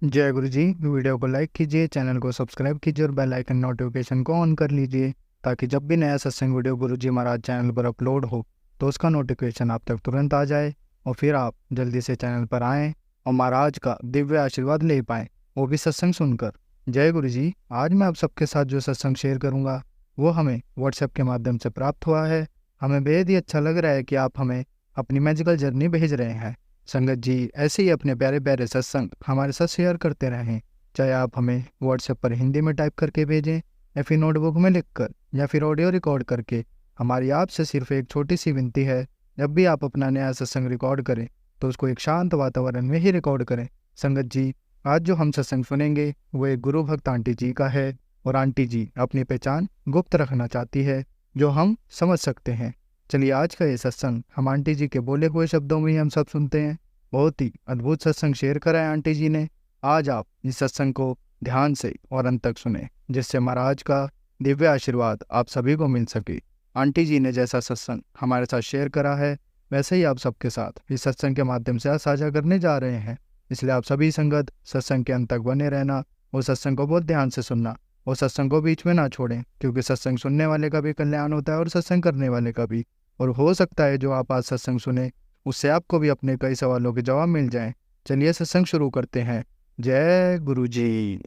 जय गुरु जी। वीडियो को लाइक कीजिए, चैनल को सब्सक्राइब कीजिए और बेल आइकन नोटिफिकेशन को ऑन कर लीजिए ताकि जब भी नया सत्संग वीडियो गुरु जी महाराज चैनल पर अपलोड हो तो उसका नोटिफिकेशन आप तक तुरंत आ जाए और फिर आप जल्दी से चैनल पर आएँ और महाराज का दिव्य आशीर्वाद ले पाएँ, वो भी सत्संग सुनकर। जय गुरु जी। आज मैं आप सबके साथ जो सत्संग शेयर करूँगा वो हमें व्हाट्सएप के माध्यम से प्राप्त हुआ है। हमें बेहद ही अच्छा लग रहा है कि आप हमें अपनी मैजिकल जर्नी भेज रहे हैं। संगत जी ऐसे ही अपने प्यारे प्यारे सत्संग हमारे साथ शेयर करते रहें, चाहे आप हमें व्हाट्सएप पर हिंदी में टाइप करके भेजें या फिर नोटबुक में लिखकर या फिर ऑडियो रिकॉर्ड करके। हमारी आपसे सिर्फ एक छोटी सी विनती है, जब भी आप अपना नया सत्संग रिकॉर्ड करें तो उसको एक शांत वातावरण में ही रिकॉर्ड करें। संगत जी आज जो हम सत्संग सुनेंगे वो एक गुरु भक्त आंटी जी का है और आंटी जी अपनी पहचान गुप्त रखना चाहती है, जो हम समझ सकते हैं। चलिए आज का ये सत्संग हम आंटी जी के बोले हुए शब्दों में ही हम सब सुनते हैं। बहुत ही अद्भुत सत्संग शेयर करा है आंटी जी ने। आज आप इस सत्संग को ध्यान से और अंत तक सुने, जिससे महाराज का दिव्य आशीर्वाद आप सभी को मिल सके। आंटी जी ने जैसा सत्संग हमारे साथ शेयर करा है वैसे ही आप सबके साथ इस सत्संग के माध्यम से आज साझा करने जा रहे हैं। इसलिए आप सभी संगत सत्संग के अंत तक बने रहना और सत्संग को बहुत ध्यान से सुनना और सत्संग को बीच में ना छोड़ें, क्योंकि सत्संग सुनने वाले का भी कल्याण होता है और सत्संग करने वाले का भी। और हो सकता है जो आप आज सत्संग सुने उससे आपको भी अपने कई सवालों के जवाब मिल जाएं। चलिए सत्संग शुरू करते हैं। जय गुरु जी।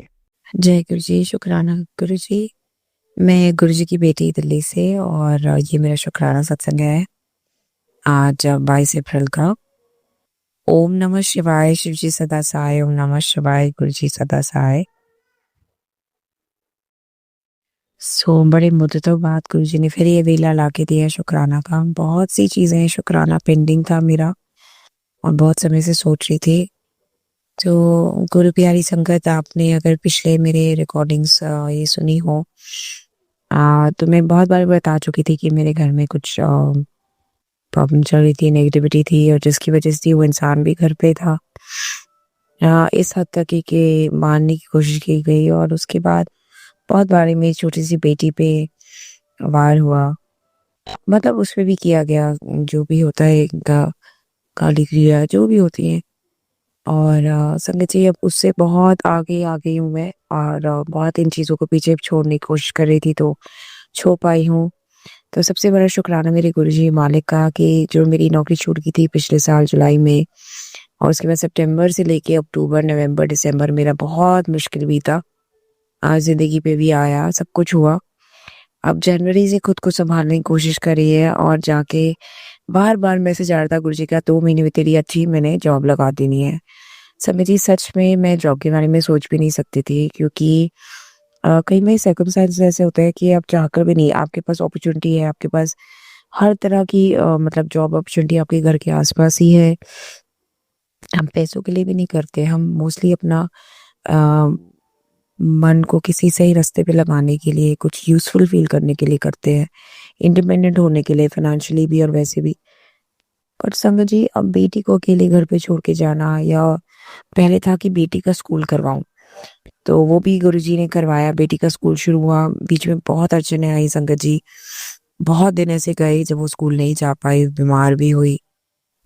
जय गुरु जी। शुक्राना गुरु जी। मैं गुरु जी की बेटी दिल्ली से और ये मेरा शुक्राना सत्संग है आज 22 अप्रैल का। ओम नमः शिवाय। शिव जी सदा सहाय। ओम नमः शिवाय। गुरु जी सदा सहाय। बड़े मुद्दतों बाद गुरु जी ने फिर ये वेला ला के दिया शुक्राना का। बहुत सी चीजें शुक्राना पेंडिंग था मेरा और बहुत समय से सोच रही थी। तो गुरु प्यारी संगत, आपने अगर पिछले मेरे रिकॉर्डिंग्स ये सुनी हो तो मैं बहुत बार बता चुकी थी कि मेरे घर में कुछ प्रॉब्लम चल रही थी, नेगेटिविटी थी और जिसकी वजह से वो इंसान भी घर पे था। इस हद तक कि मारने की कोशिश की गई और उसके बाद बहुत बार मेरी छोटी सी बेटी पे वार हुआ, मतलब उस पे भी किया गया जो भी होता है काली क्रिया जो भी होती है। और संगत जी अब उससे बहुत आगे आ गई हूँ मैं और बहुत इन चीज़ों को पीछे छोड़ने की कोशिश कर रही थी तो छो पाई हूँ। तो सबसे बड़ा शुक्राना मेरे गुरुजी मालिक का कि जो मेरी नौकरी छूट गई थी पिछले साल जुलाई में और उसके बाद सितंबर से लेके अक्टूबर नवंबर दिसंबर मेरा बहुत मुश्किल बीता। आज ज़िंदगी पे भी आया, सब कुछ हुआ। अब जनवरी से खुद को संभालने की कोशिश करी है और जाके बार-बार मैसेज आ रहा था गुरुजी का 2 महीने में तेरी अच्छी मैंने जॉब लगा देनी है। समय जी सच में मैं जॉब के बारे में सोच भी नहीं सकती थी क्योंकि कई बार सर्कमस्टेंसेस ऐसे होते हैं कि आप चाहकर भी नहीं, आपके पास अपॉर्चुनिटी है, आपके पास हर तरह की मतलब जॉब अपॉर्चुनिटी आपके घर के आसपास ही है। हम पैसों के लिए भी नहीं करते, हम मोस्टली अपना अ, मन को किसी सही रास्ते पे लगाने के लिए, कुछ यूज़फुल फ़ील करने के लिए करते हैं, इंडिपेंडेंट होने के लिए फ़ाइनेंशियली भी और वैसे भी। पर संगत जी अब बेटी को अकेले घर पे छोड़ के जाना या पहले था कि बेटी का स्कूल करवाऊँ, तो वो भी गुरुजी ने करवाया, बेटी का स्कूल शुरू हुआ। बीच में बहुत अड़चनें आई संगत जी, बहुत दिन ऐसे गए जब वो स्कूल नहीं जा पाई, बीमार भी हुई।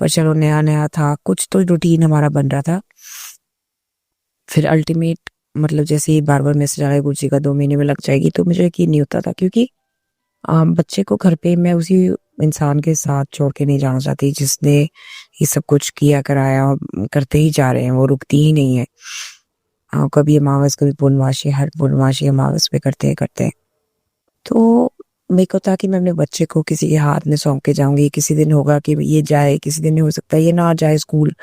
पर चलो नया-नया था, कुछ तो रूटीन हमारा बन रहा था। फिर अल्टीमेट मतलब जैसे ही बार-बार मैसेज आ रहा है गुरुजी का 2 महीने में लग जाएगी, तो मुझे यकीन नहीं होता था क्योंकि बच्चे को घर पे मैं उसी इंसान के साथ छोड़ के नहीं जाना चाहती जिसने ये सब कुछ किया कराया और करते ही जा रहे हैं, वो रुकती ही नहीं है। कभी अमावस कभी पूर्णमासी, हर पूर्णमासी अमावस पे करते हैं। तो मेरे को था कि मैं अपने बच्चे को किसी के हाथ में सौंप के जाऊँगी, किसी दिन होगा कि ये जाए, किसी दिन हो सकता है ये ना जाए स्कूल।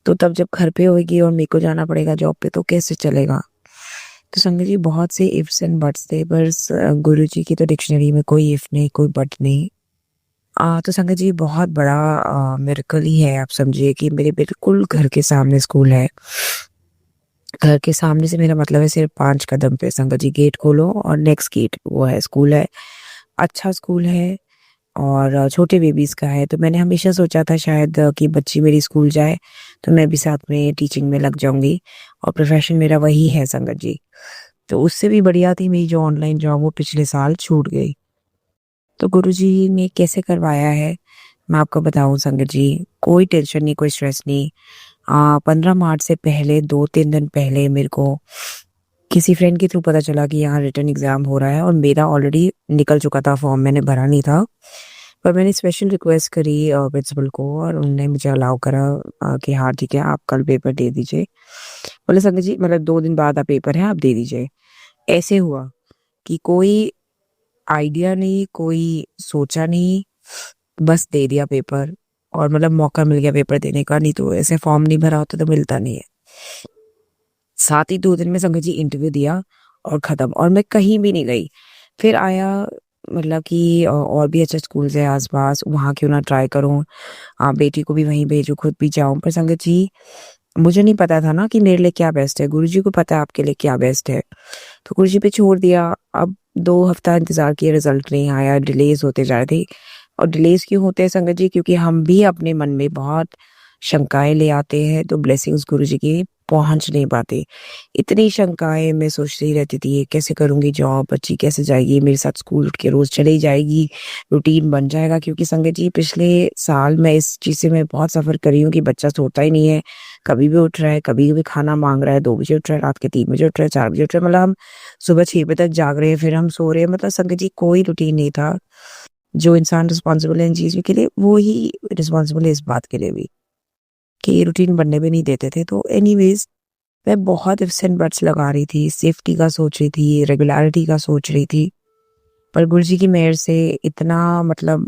तो तब जब घर पे होएगी और मेरे को जाना पड़ेगा जॉब पे तो कैसे चलेगा? तो संगत जी बहुत से इफ्स एंड बट्स थे, बस गुरुजी की तो डिक्शनरी में कोई इफ नहीं, कोई बट नहीं। तो संगत जी बहुत बड़ा मिरेकल ही है, आप समझिए कि मेरे बिल्कुल घर के सामने स्कूल है। घर के सामने से मेरा मतलब है सिर्फ 5 कदम पे संगत जी, गेट खोलो और नेक्स्ट गेट वो है, स्कूल है। अच्छा स्कूल है और छोटे बेबीज़ का है, तो मैंने हमेशा सोचा था शायद कि बच्ची मेरी स्कूल जाए, तो मैं भी साथ में टीचिंग में लग जाऊँगी और प्रोफ़ेशन मेरा वही है संगत जी। तो उससे भी बढ़िया थी मेरी जो ऑनलाइन जॉब वो पिछले साल छूट गई। तो गुरुजी ने कैसे करवाया है, मैं आपको बताऊँ संगत जी, कोई टेंशन नहीं, कोई स्ट्रेस नहीं। 15 मार्च से पहले 2-3 दिन पहले मेरे को किसी फ्रेंड के थ्रू पता चला कि यहाँ रिटन एग्ज़ाम हो रहा है और मेरा ऑलरेडी निकल चुका था फॉर्म, मैंने भरा नहीं था। पर मैंने स्पेशल रिक्वेस्ट करी प्रिंसिपल को और उन्होंने मुझे अलाउ करा कि हाँ ठीक है, आप कल पेपर दे दीजिए। बोले संगत जी मतलब 2 दिन बाद आप पेपर है, आप दे दीजिए। ऐसे हुआ कि कोई आइडिया नहीं, कोई सोचा नहीं, बस दे दिया पेपर और मतलब मौका मिल गया पेपर देने का, नहीं तो ऐसे फॉर्म नहीं भरा होता तो मिलता नहीं है। साथ ही 2 दिन में संगत जी इंटरव्यू दिया और ख़त्म, और मैं कहीं भी नहीं गई। फिर आया मतलब कि और भी अच्छे स्कूल्स हैं आस-पास, वहाँ क्यों ना ट्राई करूँ, बेटी को भी वहीं भेजूँ, खुद भी जाऊँ। पर संगत जी मुझे नहीं पता था ना कि मेरे लिए क्या बेस्ट है, गुरुजी को पता है आपके लिए क्या बेस्ट है। तो गुरुजी पे छोड़ दिया। अब 2 हफ्ता इंतज़ार किया, रिज़ल्ट नहीं आया, डिलेज़ होते जा रहे थे। और डिलेज़ क्यों होते हैं संगत जी? क्योंकि हम भी अपने मन में बहुत शंकाएँ ले आते हैं, तो ब्लेसिंग्स गुरुजी की पहुँच नहीं पाते। इतनी शंकाएँ मैं सोचती रहती थी, कैसे करूँगी जॉब, बच्ची कैसे जाएगी, मेरे साथ स्कूल उठ के रोज़ चली जाएगी, रूटीन बन जाएगा। क्योंकि संगत जी पिछले साल मैं इस चीज़ से मैं बहुत सफ़र करी हूँ कि बच्चा सोता ही नहीं है, कभी भी उठ रहा है, कभी भी खाना माँग रहा है, 2 बजे उठ रहा है, रात के 3 बजे उठ रहा है, 4 बजे उठ रहा है, मतलब हम सुबह 6 बजे तक जाग रहे हैं, फिर हम सो रहे हैं। मतलब संगत जी कोई रूटीन नहीं था। जो इंसान रिस्पॉन्सिबल है इन चीज़ों के लिए, वो ही रिस्पॉन्सिबल है इस बात के लिए भी, कि ये रूटीन बनने भी नहीं देते थे। तो एनीवेज़ मैं बहुत इफ्स एंड बट्स लगा रही थी, सेफ्टी का सोच रही थी, रेगुलैरिटी का सोच रही थी। पर गुरुजी की मेहर से इतना मतलब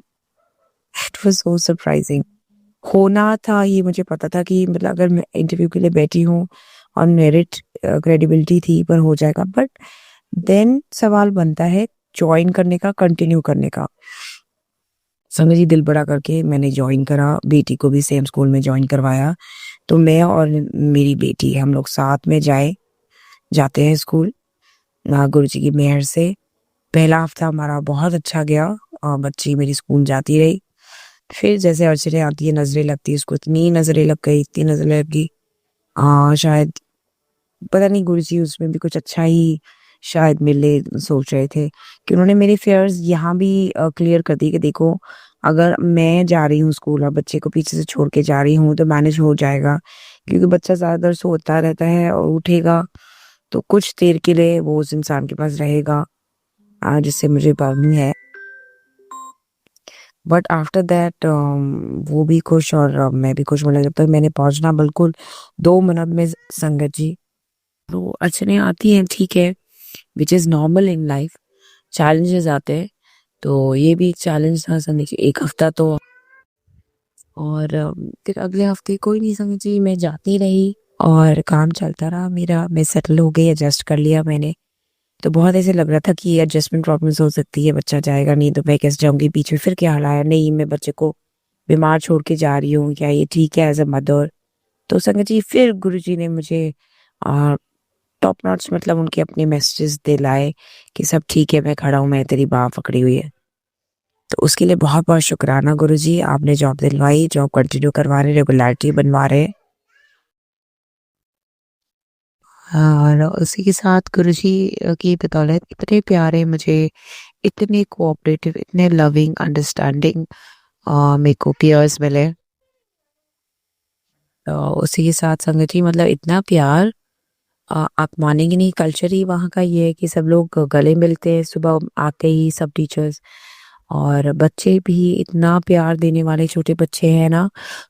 इट वाज़ सो सरप्राइज़िंग। होना था ये मुझे पता था कि मतलब अगर मैं इंटरव्यू के लिए बैठी हूँ और मेरिट क्रेडिबिलिटी थी पर हो जाएगा। बट देन सवाल बनता है जॉइन करने का, कंटिन्यू करने का। संगत जी दिल बड़ा करके मैंने जॉइन करा, बेटी को भी सेम स्कूल में जॉइन करवाया। तो मैं और मेरी बेटी हम लोग साथ में जाते हैं स्कूल गुरुजी की मेहर से। पहला हफ्ता हमारा बहुत अच्छा गया, बच्ची मेरी स्कूल जाती रही। फिर जैसे अड़चनें आती है, नज़रें लगती है, उसको इतनी नज़रें लग गई, इतनी नज़रें लग गई, शायद पता नहीं गुरुजी उसमें भी कुछ अच्छा ही शायद मेरे लिए सोच रहे थे, कि उन्होंने मेरे फियर्स यहाँ भी क्लियर कर दी कि देखो अगर मैं जा रही हूँ स्कूल और बच्चे को पीछे से छोड़ के जा रही हूँ तो मैनेज हो जाएगा। क्योंकि बच्चा ज़्यादातर सोता रहता है और उठेगा तो कुछ देर के लिए वो उस इंसान के पास रहेगा, जिससे मुझे प्रॉब्लम है। बट आफ्टर दैट वो भी खुश और मैं भी खुश। मतलब जब तक मैंने पहुंचना बिल्कुल 2 मिनट में संगत जी, तो अड़चनें आती हैं, ठीक है, which is normal in life. Challenges आते हैं, तो ये भी एक चैलेंज था संगत जी, 1 हफ्ता तो। और फिर अगले हफ्ते कोई नहीं संगत जी, मैं जाती रही और काम चलता रहा मेरा, मैं सेटल हो गई, एडजस्ट कर लिया मैंने। तो बहुत ऐसे लग रहा था कि एडजस्टमेंट प्रॉब्लम्स हो सकती है, बच्चा जाएगा नहीं तो मैं कैसे जाऊँगी, बीच में फिर क्या हाल आया, नहीं मैं बच्चे को बीमार छोड़ के जा रही हूँ, क्या ये ठीक है एज़ अ मदर? तो संगत जी फिर गुरुजी ने मुझे अ, टॉप नॉच मतलब उनके अपने मैसेजेस दिलाए कि सब ठीक है, मैं खड़ा हूँ, मैं तेरी बाँह पकड़ी हुई है। तो उसके लिए बहुत-बहुत शुकराना गुरुजी, आपने जॉब दिलवाई, जॉब कंटिन्यू करवा रहे, रेगुलैरिटी बनवा रहे। और उसी के साथ गुरुजी की बदौलत इतने प्यारे मुझे, इतने कोऑपरेटिव, इतने लविंग, अंडरस्टैंडिंग मेरे को पीयर्स मिले। उसी के साथ संगत जी मतलब इतना प्यार, आप मानेंगे नहीं, कल्चर ही वहाँ का ये है कि सब लोग गले मिलते हैं सुबह आते ही, सब टीचर्स और बच्चे भी इतना प्यार देने वाले छोटे बच्चे हैं ना,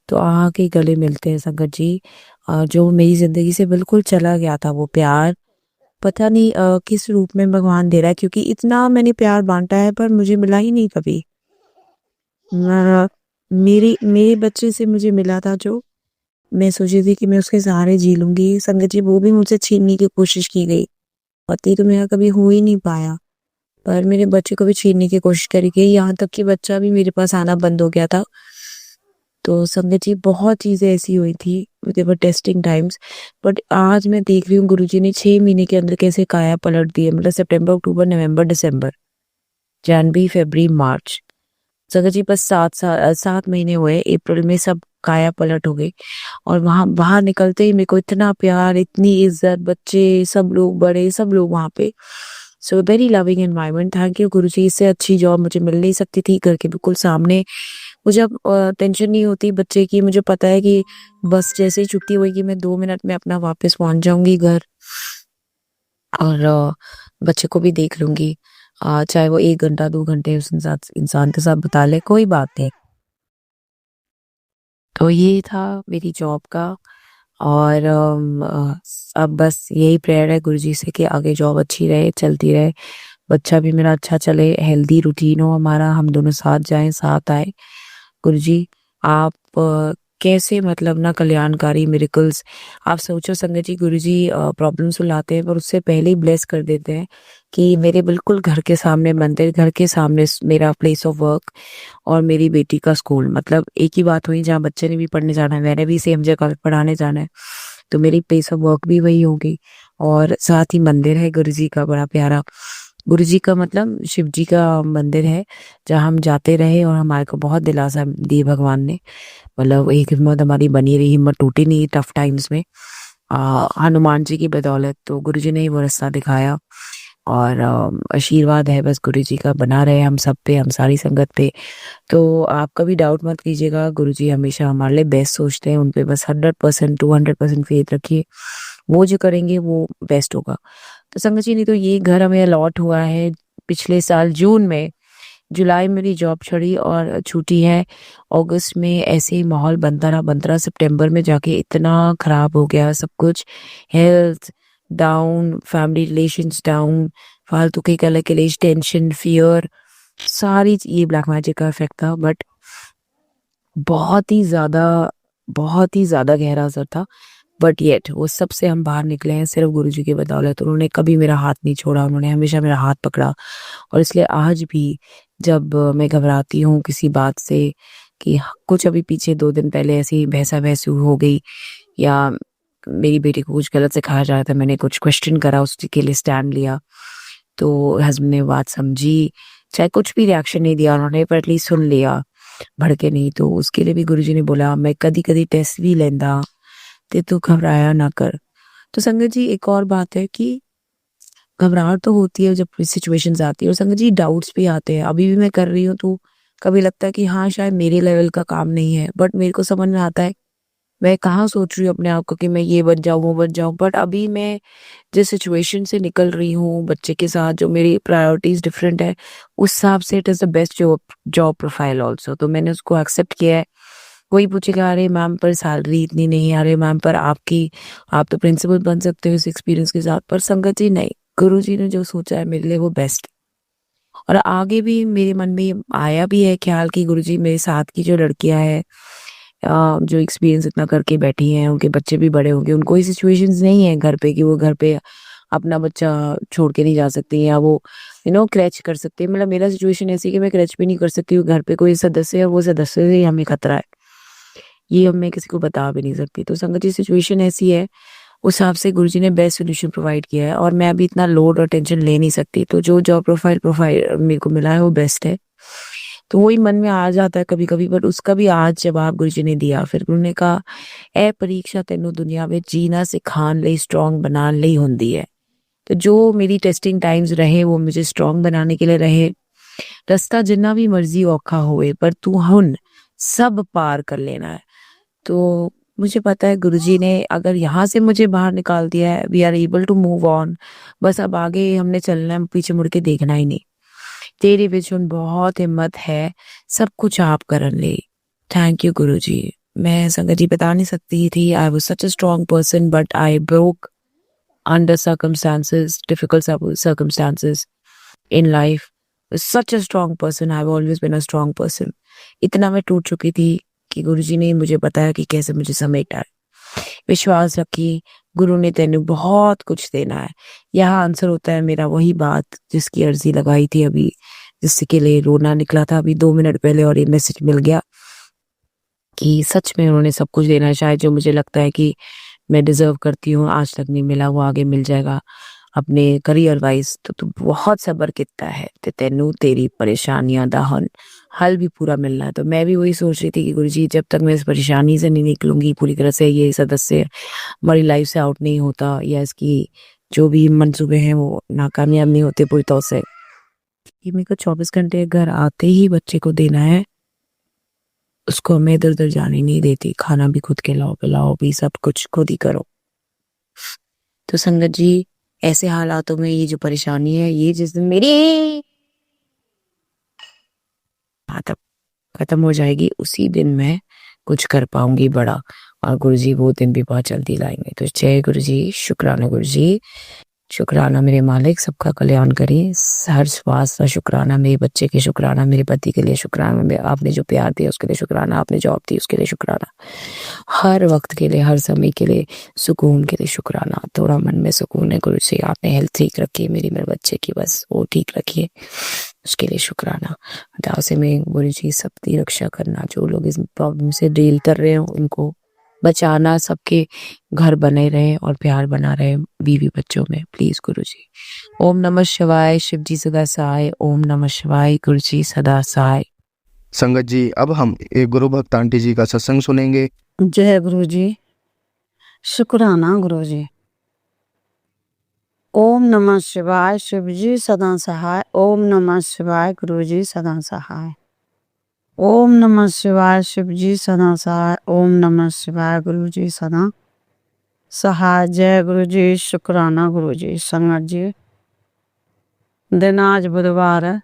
तो आके गले मिलते हैं संगत जी। जो मेरी ज़िंदगी से बिल्कुल चला गया था वो प्यार, पता नहीं किस रूप में भगवान दे रहा है, क्योंकि इतना मैंने प्यार बाँटा है पर मुझे मिला ही नहीं कभी। मेरे मेरे बच्चे से मुझे मिला था जो, मैं सोची थी कि मैं उसके सहारे जी लूँगी, संगत जी वो भी मुझसे छीनने की कोशिश की गई। पति तो मेरा कभी हो ही नहीं पाया, पर मेरे बच्चे को भी छीनने की कोशिश करी गई, यहाँ तक कि बच्चा भी मेरे पास आना बंद हो गया था। तो संगत जी बहुत चीज़ें ऐसी हुई थी, there were testing times. But आज मैं देख रही हूँ गुरुजी ने 6 महीने के अंदर कैसे काया पलट दी है, मतलब सितंबर, अक्टूबर, नवंबर, दिसंबर, जनवरी, फरवरी, मार्च। संगत जी बस 7 महीने हुए, अप्रैल में सब काया पलट हो गई। और वहाँ बाहर निकलते ही मेरे को इतना प्यार, इतनी इज्जत, बच्चे सब लोग, बड़े सब लोग वहाँ पे। So very loving environment, thank you Guruji, इससे अच्छी जॉब मुझे मिल नहीं सकती थी, घर के बिल्कुल सामने मुझे अब टेंशन नहीं होती बच्चे की। मुझे पता है कि बस जैसे ही छुट्टी होगी मैं 2 मिनट में अपना वापस पहुँच जाऊँगी घर और बच्चे को भी देख लूँगी। चाहे वो 1 घंटा 2 घंटे उस इंसान के साथ बिता ले, कोई बात नहीं। तो ये था मेरी जॉब का और अब बस यही प्रेयर है गुरुजी से कि आगे जॉब अच्छी रहे, चलती रहे, बच्चा भी मेरा अच्छा चले, हेल्दी रूटीन हो हमारा, हम दोनों साथ जाएँ, साथ आएँ। गुरुजी आप कैसे मतलब ना कल्याणकारी मिरेकल्स आप सोचो संगत जी गुरुजी प्रॉब्लम सुलाते हैं पर उससे पहले ही ब्लेस कर देते हैं कि मेरे बिल्कुल घर के सामने मंदिर, घर के सामने मेरा प्लेस ऑफ वर्क और मेरी बेटी का स्कूल, मतलब एक ही बात हुई, जहाँ बच्चे ने भी पढ़ने जाना है मैंने भी सेम जगह पढ़ाने जाना है, तो मेरी प्लेस ऑफ वर्क भी वही होगी और साथ ही मंदिर है गुरुजी का बड़ा प्यारा। गुरुजी का मतलब शिव जी का मंदिर है जहाँ हम जाते रहे और हमारे को बहुत दिलासा दी भगवान ने, मतलब एक हिम्मत हमारी बनी रही, हिम्मत टूटी नहीं टफ टाइम्स में। हनुमान जी की बदौलत तो गुरुजी ने ही वो रास्ता दिखाया और आशीर्वाद है बस गुरुजी का बना रहे हम सब पे, हम सारी संगत पे। तो आप कभी डाउट मत कीजिएगा, गुरुजी हमेशा हमारे लिए बेस्ट सोचते हैं, उन पे बस 100% 200% फेथ रखिए, वो जो करेंगे वो बेस्ट होगा। तो संगत जी नहीं तो ये घर हमें अलॉट हुआ है पिछले साल जून में, जुलाई में मेरी जॉब छड़ी और छुट्टी है, अगस्त में ऐसे ही माहौल बनता रहा, सितंबर में जाके इतना खराब हो गया सब कुछ, health down, family relations down, फालतू के कलेश, टेंशन, फियर, सारी ये ब्लैक मैजिक का इफेक्ट था। बट बहुत ही ज़्यादा बहुत ही ज़्यादा गहरा असर था, बट येट वो सब से हम बाहर निकले हैं सिर्फ गुरुजी की बदौलत। उन्होंने कभी मेरा हाथ नहीं छोड़ा, उन्होंने हमेशा मेरा हाथ पकड़ा और इसलिए आज भी जब मैं घबराती हूँ किसी बात से कि कुछ अभी पीछे 2 दिन पहले ऐसी बहसा-बहसी हो गई या मेरी बेटी को कुछ गलत सिखाया जा रहा था, मैंने कुछ क्वेश्चन करा, उसके लिए स्टैंड लिया, तो हस्बैंड ने बात समझी, चाहे कुछ भी रिएक्शन नहीं दिया उन्होंने पर एटलीस्ट सुन लिया, भड़के नहीं, तो उसके लिए भी गुरुजी ने बोला मैं कदी-कदी टेस्ट भी लेंदा ते तू घबराया ना कर। तो संगत जी एक और बात है कि घबराहट तो होती है जब सिचुएशंस आती है और संगत जी डाउट्स भी आते हैं, अभी भी मैं कर रही हूँ तो कभी लगता है कि हाँ शायद मेरे लेवल का काम नहीं है, बट मेरे को समझ में आता है मैं कहाँ सोच रही हूँ अपने आप को कि मैं ये बन जाऊँ वो बन जाऊँ, बट अभी मैं जिस सिचुएशन से निकल रही हूँ बच्चे के साथ, जो मेरी प्रायोरिटीज डिफरेंट है, उस हिसाब से it is the best job job profile also, तो मैंने उसको एक्सेप्ट किया है। कोई पूछेगा अरे मैम पर सैलरी इतनी नहीं, अरे मैम पर आप तो प्रिंसिपल बन सकते हो इस एक्सपीरियंस के साथ, पर संगत जी नहीं, गुरु जी ने जो सोचा है मेरे लिए वो बेस्ट। और आगे भी मेरे मन में ये आया भी है ख्याल कि गुरु जी मेरे साथ की जो लड़कियां हैं जो एक्सपीरियंस इतना करके बैठी हैं, उनके बच्चे भी बड़े होंगे, उनको ये सिचुएशंस नहीं है घर पे कि वो घर पे अपना बच्चा छोड़ के नहीं जा सकती या वो क्रैच कर सकती है। मतलब मेरा सिचुएशन ऐसी है कि मैं क्रैच भी नहीं कर सकती हूँ, घर पे कोई सदस्य है और वो सदस्य से ही हमें खतरा है, ये अब मैं किसी को बता भी नहीं सकती। तो संगत जी सिचुएशन ऐसी है, उस हिसाब से गुरुजी ने बेस्ट सॉल्यूशन प्रोवाइड किया है और मैं अभी इतना लोड और टेंशन ले नहीं सकती, तो जो जॉब प्रोफाइल मेरे को मिला है वो बेस्ट है। तो वही मन में आ जाता है कभी-कभी, बट उसका भी आज जवाब गुरुजी ने दिया। फिर उन्होंने कहा ए परीक्षा तेनू दुनिया में जीना सिखाण ਲਈ स्ट्रॉन्ग बनाने ਲਈ ਹੁੰਦੀ है। तो जो मेरी टेस्टिंग टाइम्स रहे वो मुझे स्ट्रॉन्ग बनाने के लिए रहे। रास्ता जितना भी मर्जी औखा होए पर तू हुन सब पार कर लेना है। तो मुझे पता है गुरुजी ने अगर यहाँ से मुझे बाहर निकाल दिया है, we are able to move on, बस अब आगे हमने चलना है, पीछे मुड़ के देखना ही नहीं। तेरे विच हुण बहुत हिम्मत है, सब कुछ आप करन ले। Thank you Guruji. मैं संगत जी बता नहीं सकती थी, I was such a strong person but I broke under circumstances, difficult circumstances in life. Such a strong person, I have always been a strong person. इतना मैं टूट चुकी थी कि गुरुजी ने मुझे बताया कि कैसे मुझे समेटा है। विश्वास रखी, गुरु ने तेनू बहुत कुछ देना है। यहाँ आंसर होता है मेरा वही बात जिसकी अर्जी लगाई थी अभी, जिसके लिए रोना निकला था अभी 2 मिनट पहले और ये मैसेज मिल गया कि सच में उन्होंने सब कुछ देना है। शायद जो मुझे लगता है कि मैं डिजर्व करती हूँ आज तक नहीं मिला, वो आगे मिल जाएगा अपने करियर वाइज। तो तू बहुत सब्र कितना है ते तेनू तेरी परेशानियां दा हल भी पूरा मिलना है। तो मैं भी वही सोच रही थी कि गुरुजी जब तक मैं इस परेशानी से नहीं निकलूंगी पूरी तरह से, ये सदस्य हमारी लाइफ से आउट नहीं होता या इसकी जो भी मंसूबे हैं वो नाकामयाब नहीं होते पूरी तरह से, ये मेरे को 24 घंटे घर आते ही बच्चे को देना है उसको मैं इधर उधर जाने नहीं देती, खाना भी खुद के लाओ, पिलाओ भी, सब कुछ खुद ही करो। तो संगत जी, ऐसे हालातों में ये जो परेशानी है, ये जिस दिन मेरी खत्म खत्म हो जाएगी, उसी दिन मैं कुछ कर पाऊंगी बड़ा। और गुरुजी वो दिन भी बहुत जल्दी लाएंगे। तो जय गुरुजी, शुक्राना गुरुजी, शुक्राना मेरे मालिक, सबका कल्याण करें। हर श्वास का शुक्राना, मेरे बच्चे के शुक्राना, मेरे पति के लिए शुक्राना, आपने जो प्यार दिया उसके लिए शुक्राना, आपने जॉब दी उसके लिए शुक्राना, हर वक्त के लिए, हर समय के लिए, सुकून के लिए शुक्राना। थोड़ा मन में सुकून है गुरु जी, आपने हेल्थ ठीक रखी है मेरे बच्चे की, बस वो ठीक रखिए, उसके लिए शुक्राना। हटाओ से में गुरु जी सबकी रक्षा करना, जो लोग इस प्रॉब्लम से डील कर रहे हो उनको बचाना, सबके घर बने रहे और प्यार बना रहे बीवी बच्चों में, प्लीज गुरु जी। ओम नमः शिवाय, शिव जी सदा सहाय। ओम नमः शिवाय, गुरु जी सदा सहाय। संगत जी, अब हम एक गुरु भक्त आंटी जी का सत्संग सुनेंगे। जय गुरु जी, शुक्राना गुरु जी। ओम नमः शिवाय, शिव जी सदा सहाय। ओम नमः शिवाय, गुरु जी सदा सहाय। ओम नमः शिवाय, शिव जी सदा सहाय। ओम नमः शिवाय, गुरु जी सदा सहाय। जय गुरु जी, शुक्राना गुरु जी। संगत जी, दिन आज बुधवार है,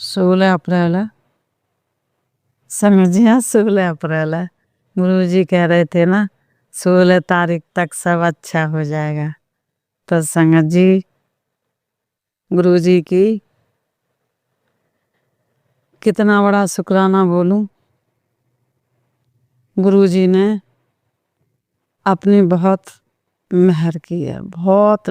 16 अप्रैल है। संगत जी, आज 16 अप्रैल है। गुरु जी कह रहे थे ना 16 तारीख तक सब अच्छा हो जाएगा। तो संगत जी, गुरु जी की कितना बड़ा शुक्राना बोलूं। गुरु जी ने अपनी बहुत मेहर की है, बहुत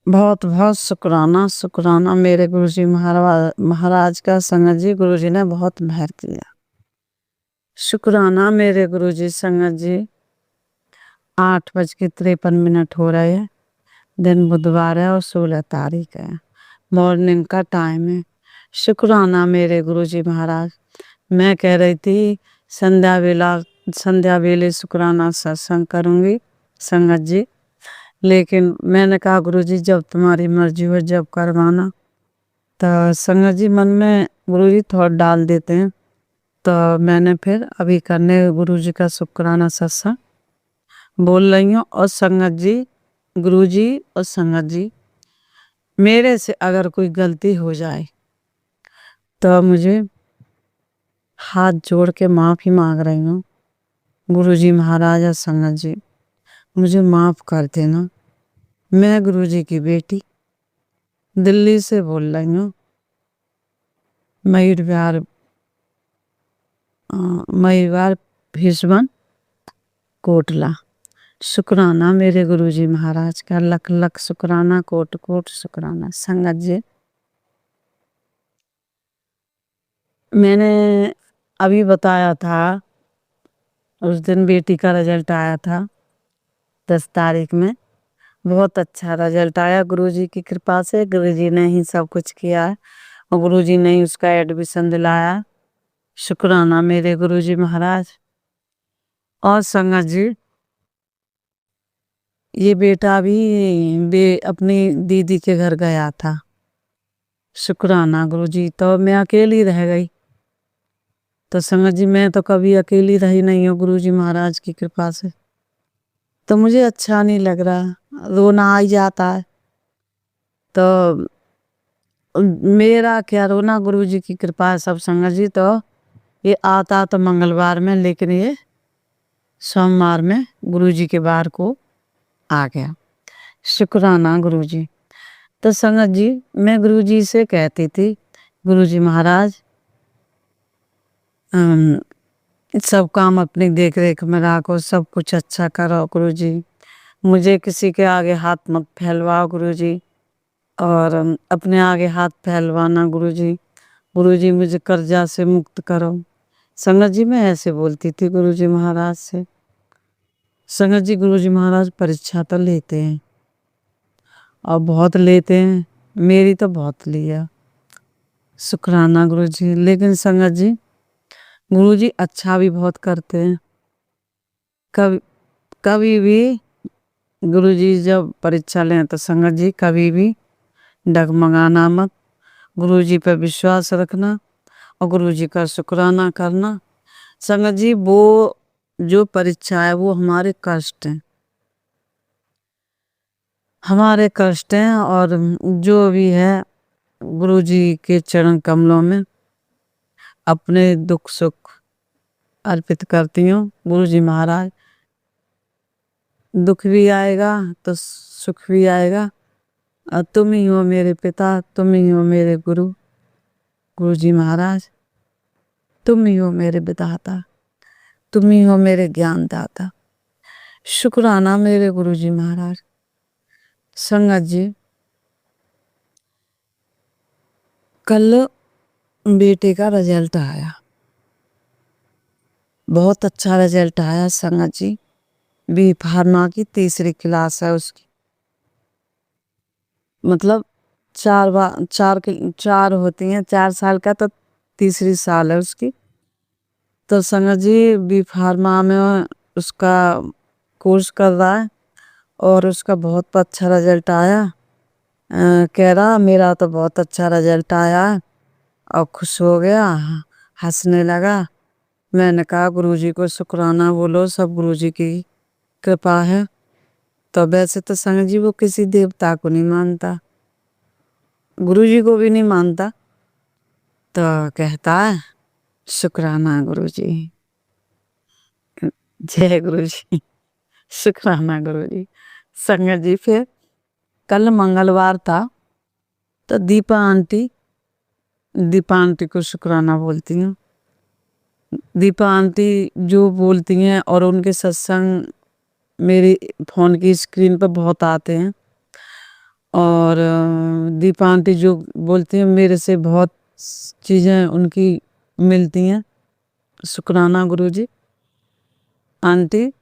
बहुत बहुत शुक्राना मेरे गुरु जी महाराज का। संगत जी, गुरु जी ने बहुत मेहर किया। शुक्राना मेरे गुरु जी। संगत जी, 8:53 हो रहे हैं, दिन बुधवार है और 16 तारीख है, मॉर्निंग का टाइम है। शुक्राना मेरे गुरु जी महाराज। मैं कह रही थी संध्या वेले शुक्राना सत्संग करूंगी संगत जी, लेकिन मैंने कहा गुरु जी जब तुम्हारी मर्जी हो जब करवाना। तो संगत जी मन में गुरु जी थोड़ा डाल देते हैं, तो मैंने फिर अभी करने गुरु जी का शुक्राना सत्संग बोल रही हूँ। और संगत जी, गुरु जी और संगत जी, मेरे से अगर कोई गलती हो जाए तो मुझे हाथ जोड़ के माफ़ी मांग रही हूँ। गुरु जी महाराज और संगत जी, मुझे माफ़ कर देना। मैं गुरु जी की बेटी दिल्ली से बोल रही हूँ, मयूर भिसवन कोटला। शुक्राना मेरे गुरु जी महाराज का, लख लख शुक्राना, कोट कोट शुक्राना। संगत जी, मैंने अभी बताया था उस दिन बेटी का रिजल्ट आया था 10 तारीख में, बहुत अच्छा रिजल्ट आया गुरु जी की कृपा से। गुरु जी ने ही सब कुछ किया है और गुरु जी ने ही उसका एडमिशन दिलाया। शुक्राना मेरे गुरु जी महाराज। और संगत जी, ये बेटा भी अपनी दीदी के घर गया था। शुक्राना गुरु जी। तो मैं अकेली रह गई। तो संगत जी, मैं तो कभी अकेली रही नहीं हूँ गुरु जी महाराज की कृपा से। तो मुझे अच्छा नहीं लग रहा, रोना आ ही जाता है। तो मेरा क्या रोना, गुरु जी की कृपा है सब संगत जी। तो ये आता तो मंगलवार में, लेकिन ये सोमवार में गुरु जी के बार को आ गया। शुक्राना गुरु जी। तो संगत जी, मैं गुरु जी से कहती थी, गुरु जी महाराज सब काम अपनी देख रेख में रखो, सब कुछ अच्छा करो गुरु जी, मुझे किसी के आगे हाथ मत फैलवाओ गुरु जी, और अपने आगे हाथ फैलवाना गुरु जी। गुरु जी, मुझे कर्जा से मुक्त करो। संगत जी, मैं ऐसे बोलती थी गुरु जी महाराज से। संगत जी, गुरु जी महाराज परीक्षा तो लेते हैं और बहुत लेते हैं, मेरी तो बहुत लिया। शुक्राना गुरु जी। लेकिन संगत जी, गुरु जी अच्छा भी बहुत करते हैं। कभी भी गुरु जी जब परीक्षा लें तो संगत जी कभी भी डगमगाना मत, गुरु जी पर विश्वास रखना। और गुरुजी का शुक्राना करना। संगत जी वो जो परीक्षा है वो हमारे कष्ट हैं, हमारे कष्ट हैं, और जो भी है गुरुजी के चरण कमलों में अपने दुख सुख अर्पित करती हूँ। गुरुजी महाराज, दुख भी आएगा तो सुख भी आएगा, और तुम ही हो मेरे पिता, तुम ही हो मेरे गुरु। गुरुजी महाराज, तुम ही हो मेरे विधाता, तुम ही हो मेरे ज्ञानदाता। शुक्राना मेरे गुरुजी महाराज। संगत जी, कल बेटे का रिजल्ट आया, बहुत अच्छा रिजल्ट आया संगत जी। बी फार्मा की 3री क्लास है उसकी, मतलब 4 होती हैं, 4 साल का, तो 3री साल है उसकी। तो संगत जी बी फार्मा में उसका कोर्स कर रहा है और उसका बहुत अच्छा रिजल्ट आया। कह रहा मेरा तो बहुत अच्छा रिजल्ट आया है, और खुश हो गया, हंसने लगा। मैंने कहा गुरुजी को शुक्राना बोलो, सब गुरुजी की कृपा है। तो वैसे तो संगत जी वो किसी देवता को नहीं मानता, गुरुजी को भी नहीं मानता, तो कहता है शुक्राना गुरुजी, जय गुरुजी, शुक्राना गुरुजी। संगत जी फिर कल मंगलवार था, तो दीपा आंटी को शुक्राना बोलती हूँ। दीपा आंटी जो बोलती हैं, और उनके सत्संग मेरी फोन की स्क्रीन पर बहुत आते हैं, और दीपा आंटी जो बोलती हैं मेरे से बहुत चीज़ें उनकी मिलती हैं। शुक्राना गुरुजी। आंटी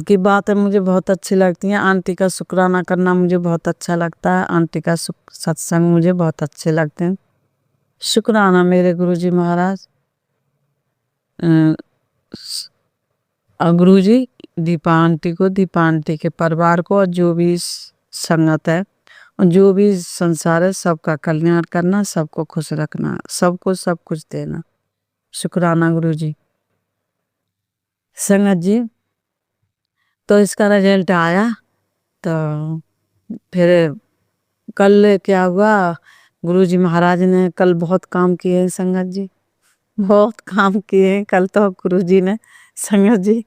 की बातें मुझे बहुत अच्छी लगती हैं, आंटी का शुक्राना करना मुझे बहुत अच्छा लगता है, आंटी का सत्संग मुझे बहुत अच्छे लगते हैं। शुक्राना मेरे गुरुजी महाराज। गुरुजी दीपा आंटी को, दीपा आंटी के परिवार को, और जो भी संगत है और जो भी संसार है, सबका कल्याण करना, सबको खुश रखना, सबको सब कुछ देना। शुक्राना गुरुजी। संगत जी, तो इसका रिजल्ट आया, तो फिर कल क्या हुआ, गुरुजी महाराज ने कल बहुत काम किए हैं संगत जी, बहुत काम किए हैं कल तो गुरुजी ने। संगत जी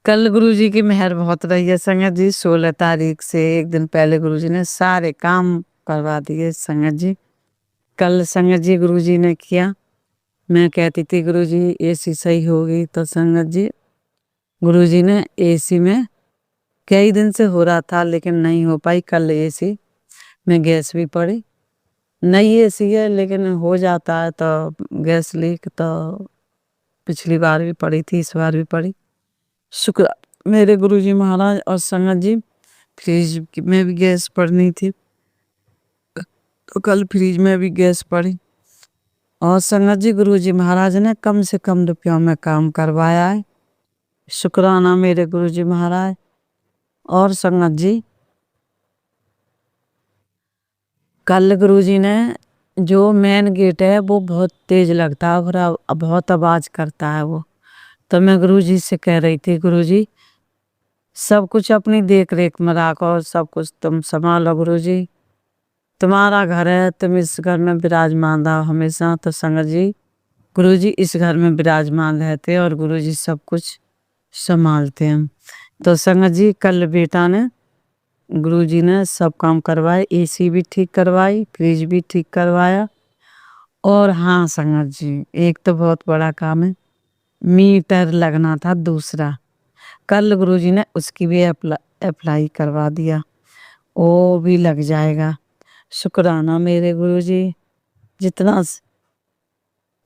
कल गुरुजी की मेहर बहुत रही है संगत जी। 16 तारीख से एक दिन पहले गुरुजी ने सारे काम करवा दिए संगत जी। कल संगत जी गुरुजी ने किया, मैं कहती थी गुरुजी एसी सही होगी, तो संगत जी गुरुजी ने एसी में कई दिन से हो रहा था लेकिन नहीं हो पाई, कल एसी में गैस भी पड़ी। नई एसी है लेकिन हो जाता है, तो गैस लीक तो पिछली बार भी पड़ी थी, इस बार भी पड़ी। शुक्र मेरे गुरुजी महाराज। और संगत जी फ्रिज में भी गैस पड़नी थी, तो कल फ्रिज में भी गैस पड़ी। और संगत जी गुरुजी महाराज ने कम से कम रुपयों में काम करवाया है। शुक्राना मेरे गुरुजी महाराज। और संगत जी कल गुरुजी ने जो मेन गेट है वो बहुत तेज लगता है और बहुत आवाज करता है वो, तो मैं गुरुजी से कह रही थी गुरुजी सब कुछ अपनी देख रेख में रखो, सब कुछ तुम संभालो गुरुजी, तुम्हारा घर है, तुम इस घर में विराजमान रहो हमेशा। तो संगत जी गुरुजी इस घर में विराजमान रहते और गुरुजी सब कुछ संभालते हैं। तो संगत जी कल बेटा ने गुरुजी ने सब काम करवाए, एसी भी ठीक करवाई, फ्रिज भी ठीक करवाया। और हाँ संगत जी एक तो बहुत बड़ा काम है, मीटर लगना था दूसरा, कल गुरुजी ने उसकी भी अप्लाई करवा दिया, वो भी लग जाएगा। शुक्राना मेरे गुरुजी, जितना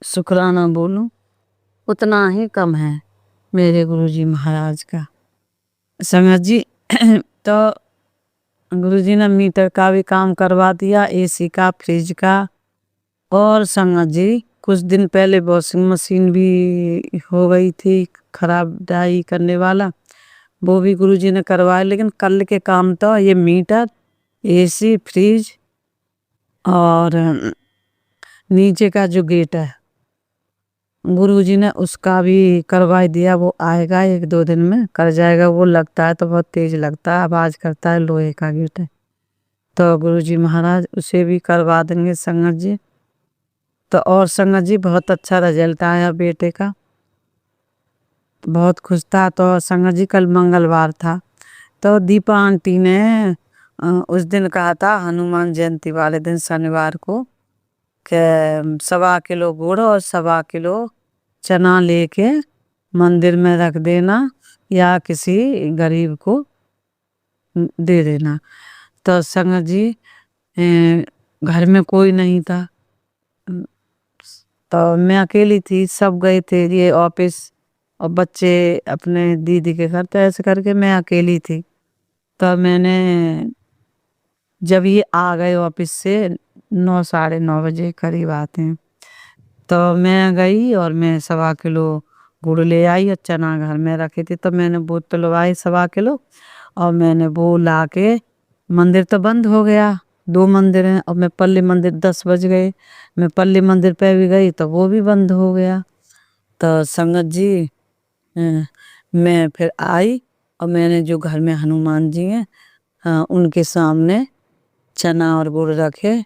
शुक्राना बोलूं उतना ही कम है मेरे गुरुजी महाराज का। संगत जी तो गुरुजी ने मीटर का भी काम करवा दिया, एसी का, फ्रिज का। और संगत जी कुछ दिन पहले वॉशिंग मशीन भी हो गई थी खराब, डाई करने वाला, वो भी गुरुजी ने करवाया। लेकिन कल के काम तो ये मीटर, एसी, फ्रिज और नीचे का जो गेट है गुरुजी ने उसका भी करवा दिया। वो आएगा 1-2 दिन में कर जाएगा। वो लगता है तो बहुत तेज लगता है, आवाज करता है, लोहे का गेट है। तो गुरुजी महाराज उसे भी करवा देंगे संगत जी। तो और संगत जी बहुत अच्छा रिजल्ट आया बेटे का, बहुत खुश था। तो संगत जी कल मंगलवार था तो दीपा आंटी ने उस दिन कहा था हनुमान जयंती वाले दिन शनिवार को कि 1.25 किलो गुड़ और 1.25 किलो चना लेके मंदिर में रख देना या किसी गरीब को दे देना। तो संगत जी घर में कोई नहीं था, तो मैं अकेली थी, सब गए थे ये ऑफिस और बच्चे अपने दीदी के घर। तो ऐसे करके मैं अकेली थी। तो मैंने जब ये आ गए ऑफिस से 9 साढ़े 9 बजे करीब आते हैं, तो मैं गई और मैं 1.25 किलो गुड़ ले आई और चना घर में रखे थे। तो मैंने वो तुलवाई 1.25 किलो और मैंने वो ला के मंदिर तो बंद हो गया, 2 मंदिर हैं और मैं पल्ली मंदिर 10 बज गए, मैं पल्ली मंदिर पे भी गई तो वो भी बंद हो गया। तो संगत जी मैं फिर आई और मैंने जो घर में हनुमान जी हैं उनके सामने चना और गुड़ रखे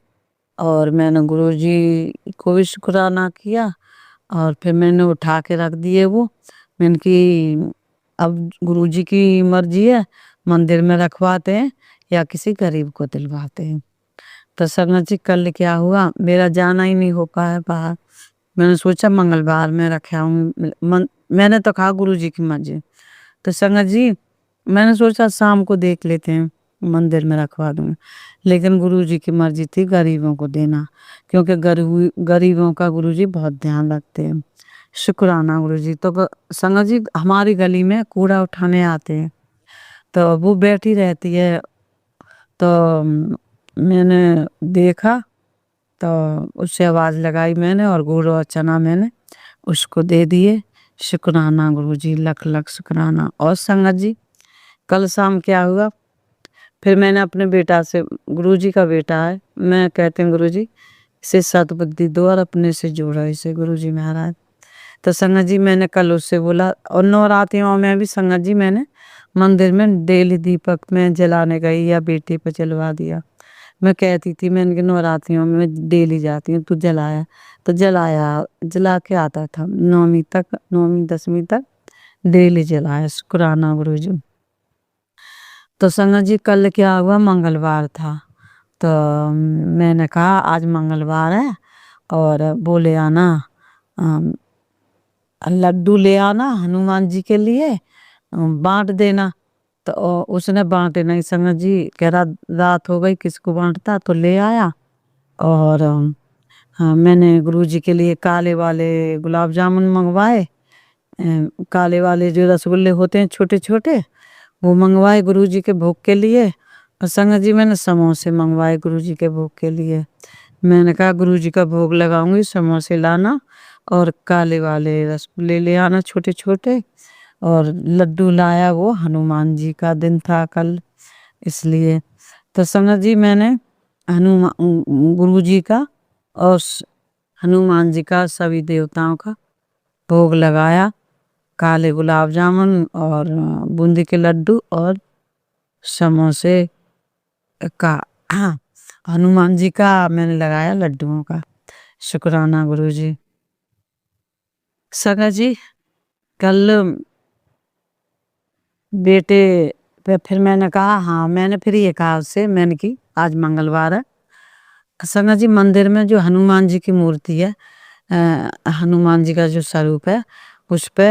और मैंने गुरुजी को भी शुक्राना किया और फिर मैंने उठा के रख दिए वो। मैंने कि अब गुरुजी की मर्जी है, मंदिर में रखवाते हैं या किसी गरीब को दिलवाते हैं। तो संगत जी कल क्या हुआ, मेरा जाना ही नहीं हो पाया बाहर। मैंने सोचा मंगलवार में रखे आऊँगी, मैंने तो कहा गुरुजी की मर्जी। तो संगत जी मैंने सोचा शाम को देख लेते हैं, मंदिर में रखवा दूंगी, लेकिन गुरुजी की मर्जी थी गरीबों को देना, क्योंकि गरीबों का गुरुजी बहुत ध्यान रखते हैं। शुक्राना गुरुजी। तो संगत जी हमारी गली में कूड़ा उठाने आते हैं, तो वो बैठी रहती है। तो मैंने देखा तो उससे आवाज लगाई मैंने और गुड़ और चना मैंने उसको दे दिए। शुक्राना गुरुजी, लख लख शुक्राना। और संगत जी कल शाम क्या हुआ, फिर मैंने अपने बेटा से, गुरुजी का बेटा है, मैं कहते हैं गुरुजी इसे सद्बुद्धि दो और अपने से जोड़ो इसे गुरुजी महाराज। तो संगत जी मैंने कल उससे बोला और नवरात्रियों में भी संगत जी मैंने मंदिर में डेली दीपक में जलाने गई या बेटे पे जलवा दिया। मैं कहती थी मैं इनके नवरात्रियों में डेली जाती हूँ, तू जलाया तो जलाया, जला के आता था 9वीं तक, 9वीं 10वीं तक डेली जलाया। शुक्राना गुरुजी। तो संगत जी कल क्या हुआ, मंगलवार था। तो मैंने कहा आज मंगलवार है और वो ले आना लड्डू ले आना हनुमान जी के लिए, बांट देना। तो उसने बांटे नहीं संगत जी, कह रहा रात हो गई किसको बांटता, तो ले आया। और हाँ, मैंने गुरुजी के लिए काले वाले गुलाब जामुन मंगवाए, काले वाले जो रसगुल्ले होते हैं छोटे छोटे वो मंगवाए गुरुजी के भोग के लिए। और संगत जी मैंने समोसे मंगवाए गुरुजी के भोग के लिए। मैंने कहा गुरुजी का भोग लगाऊंगी, समोसे लाना और काले वाले रसगुल्ले ले आना छोटे छोटे। और लड्डू लाया, वो हनुमान जी का दिन था कल इसलिए। तो संगत जी मैंने हनुमान गुरुजी का और हनुमान जी का सभी देवताओं का भोग लगाया, काले गुलाब जामुन और बूंदी के लड्डू और समोसे का। हाँ, हनुमान जी का मैंने लगाया लड्डुओं का। शुक्राना गुरुजी। संगत जी कल बेटे पे फिर मैंने कहा, हाँ मैंने फिर ये कहा उससे, मैंने की आज मंगलवार है। संगत जी मंदिर में जो हनुमान जी की मूर्ति है, हनुमान जी का जो स्वरूप है उस पे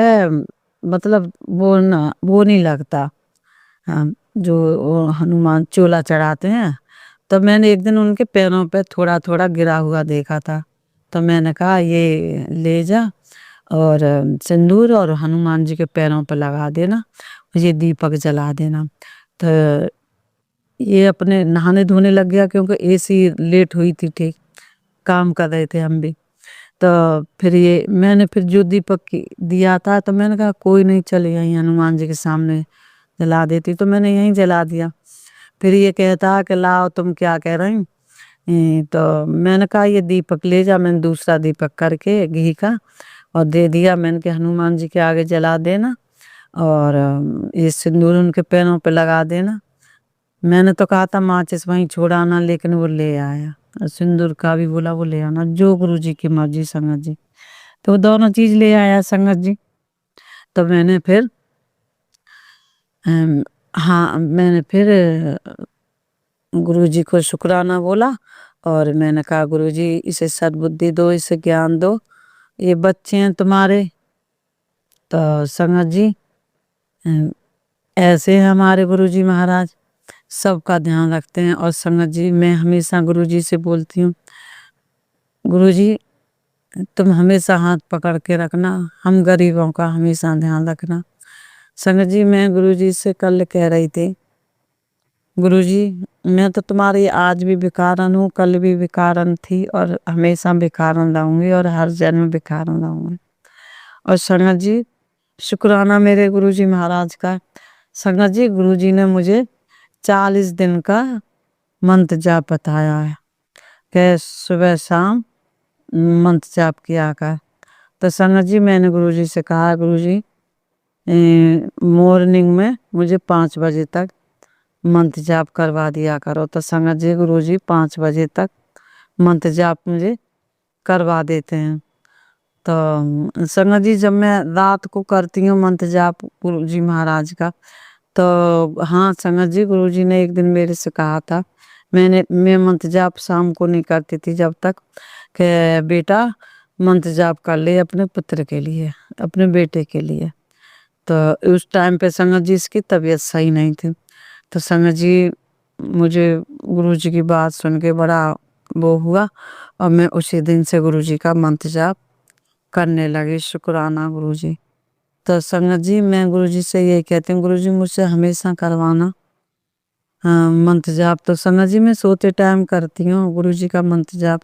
मतलब वो नहीं लगता, जो वो हनुमान चोला चढ़ाते हैं। तो मैंने एक दिन उनके पैरों पे थोड़ा थोड़ा गिरा हुआ देखा था। तो मैंने कहा ये ले जा और सिंदूर और हनुमान जी के पैरों पे लगा देना, ये दीपक जला देना। तो ये अपने नहाने धोने लग गया, क्योंकि एसी लेट हुई थी, ठीक काम कर रहे थे हम भी। तो फिर ये मैंने फिर जो दीपक दिया था तो मैंने कहा कोई नहीं, चले यहीं हनुमान जी के सामने जला देती, तो मैंने यहीं जला दिया। फिर ये कहता कि लाओ तुम क्या कह रही, तो मैंने कहा ये दीपक ले जा। मैंने दूसरा दीपक करके घी का और दे दिया। मैंने कहा हनुमान जी के आगे जला देना और ये सिंदूर उनके पैरों पे लगा देना। मैंने तो कहा था माचिस वहीं छोड़ आना, लेकिन वो ले आया। और सिंदूर का भी बोला वो ले आना, जो गुरुजी की मर्जी संगत जी। तो वो दोनों चीज ले आया संगत जी। तो मैंने फिर मैंने फिर गुरुजी को शुक्राना बोला और मैंने कहा गुरुजी इसे सद्बुद्धि दो, इसे ज्ञान दो, ये बच्चे हैं तुम्हारे। तो संगत जी ऐसे हमारे गुरुजी महाराज सबका ध्यान रखते हैं। और संगत जी मैं हमेशा गुरुजी से बोलती हूँ, गुरुजी तुम हमेशा हाथ पकड़ के रखना, हम गरीबों का हमेशा ध्यान रखना। संगत जी मैं गुरुजी से कल कह रही थी, गुरुजी मैं तो तुम्हारी आज भी भिखारन हूँ, कल भी भिखारन थी और हमेशा भिखारन रहूंगी और हर जन्म भिखारन रहूंगी। और संगत जी शुक्राना मेरे गुरुजी महाराज का। संगत जी गुरुजी ने मुझे 40 दिन का मंत्र जाप बताया है कि सुबह शाम मंत्र जाप किया कर। तो संगत जी मैंने गुरुजी से कहा गुरुजी मॉर्निंग में मुझे 5 बजे तक मंत्र जाप करवा दिया करो। तो संगत जी गुरुजी 5 बजे तक मंत्र जाप मुझे करवा देते हैं। तो संगत जी जब मैं रात को करती हूँ मंत्र जाप गुरुजी महाराज का, तो हाँ संगत जी गुरुजी ने एक दिन मेरे से कहा था, मैं मंत्र जाप शाम को नहीं करती थी जब तक, कि बेटा मंत्र जाप कर ले अपने पुत्र के लिए, अपने बेटे के लिए। तो उस टाइम पे संगत जी इसकी तबीयत सही नहीं थी। तो संगत जी मुझे गुरुजी की बात सुन के बड़ा वो हुआ और मैं उसी दिन से गुरुजी का मंत्र जाप करने लगी। शुक्राना गुरुजी। तो संगत जी मैं गुरुजी से यही कहती हूँ, गुरुजी मुझसे हमेशा करवाना मंत्र जाप। तो संगत जी मैं सोते टाइम करती हूँ गुरुजी का मंत्र जाप।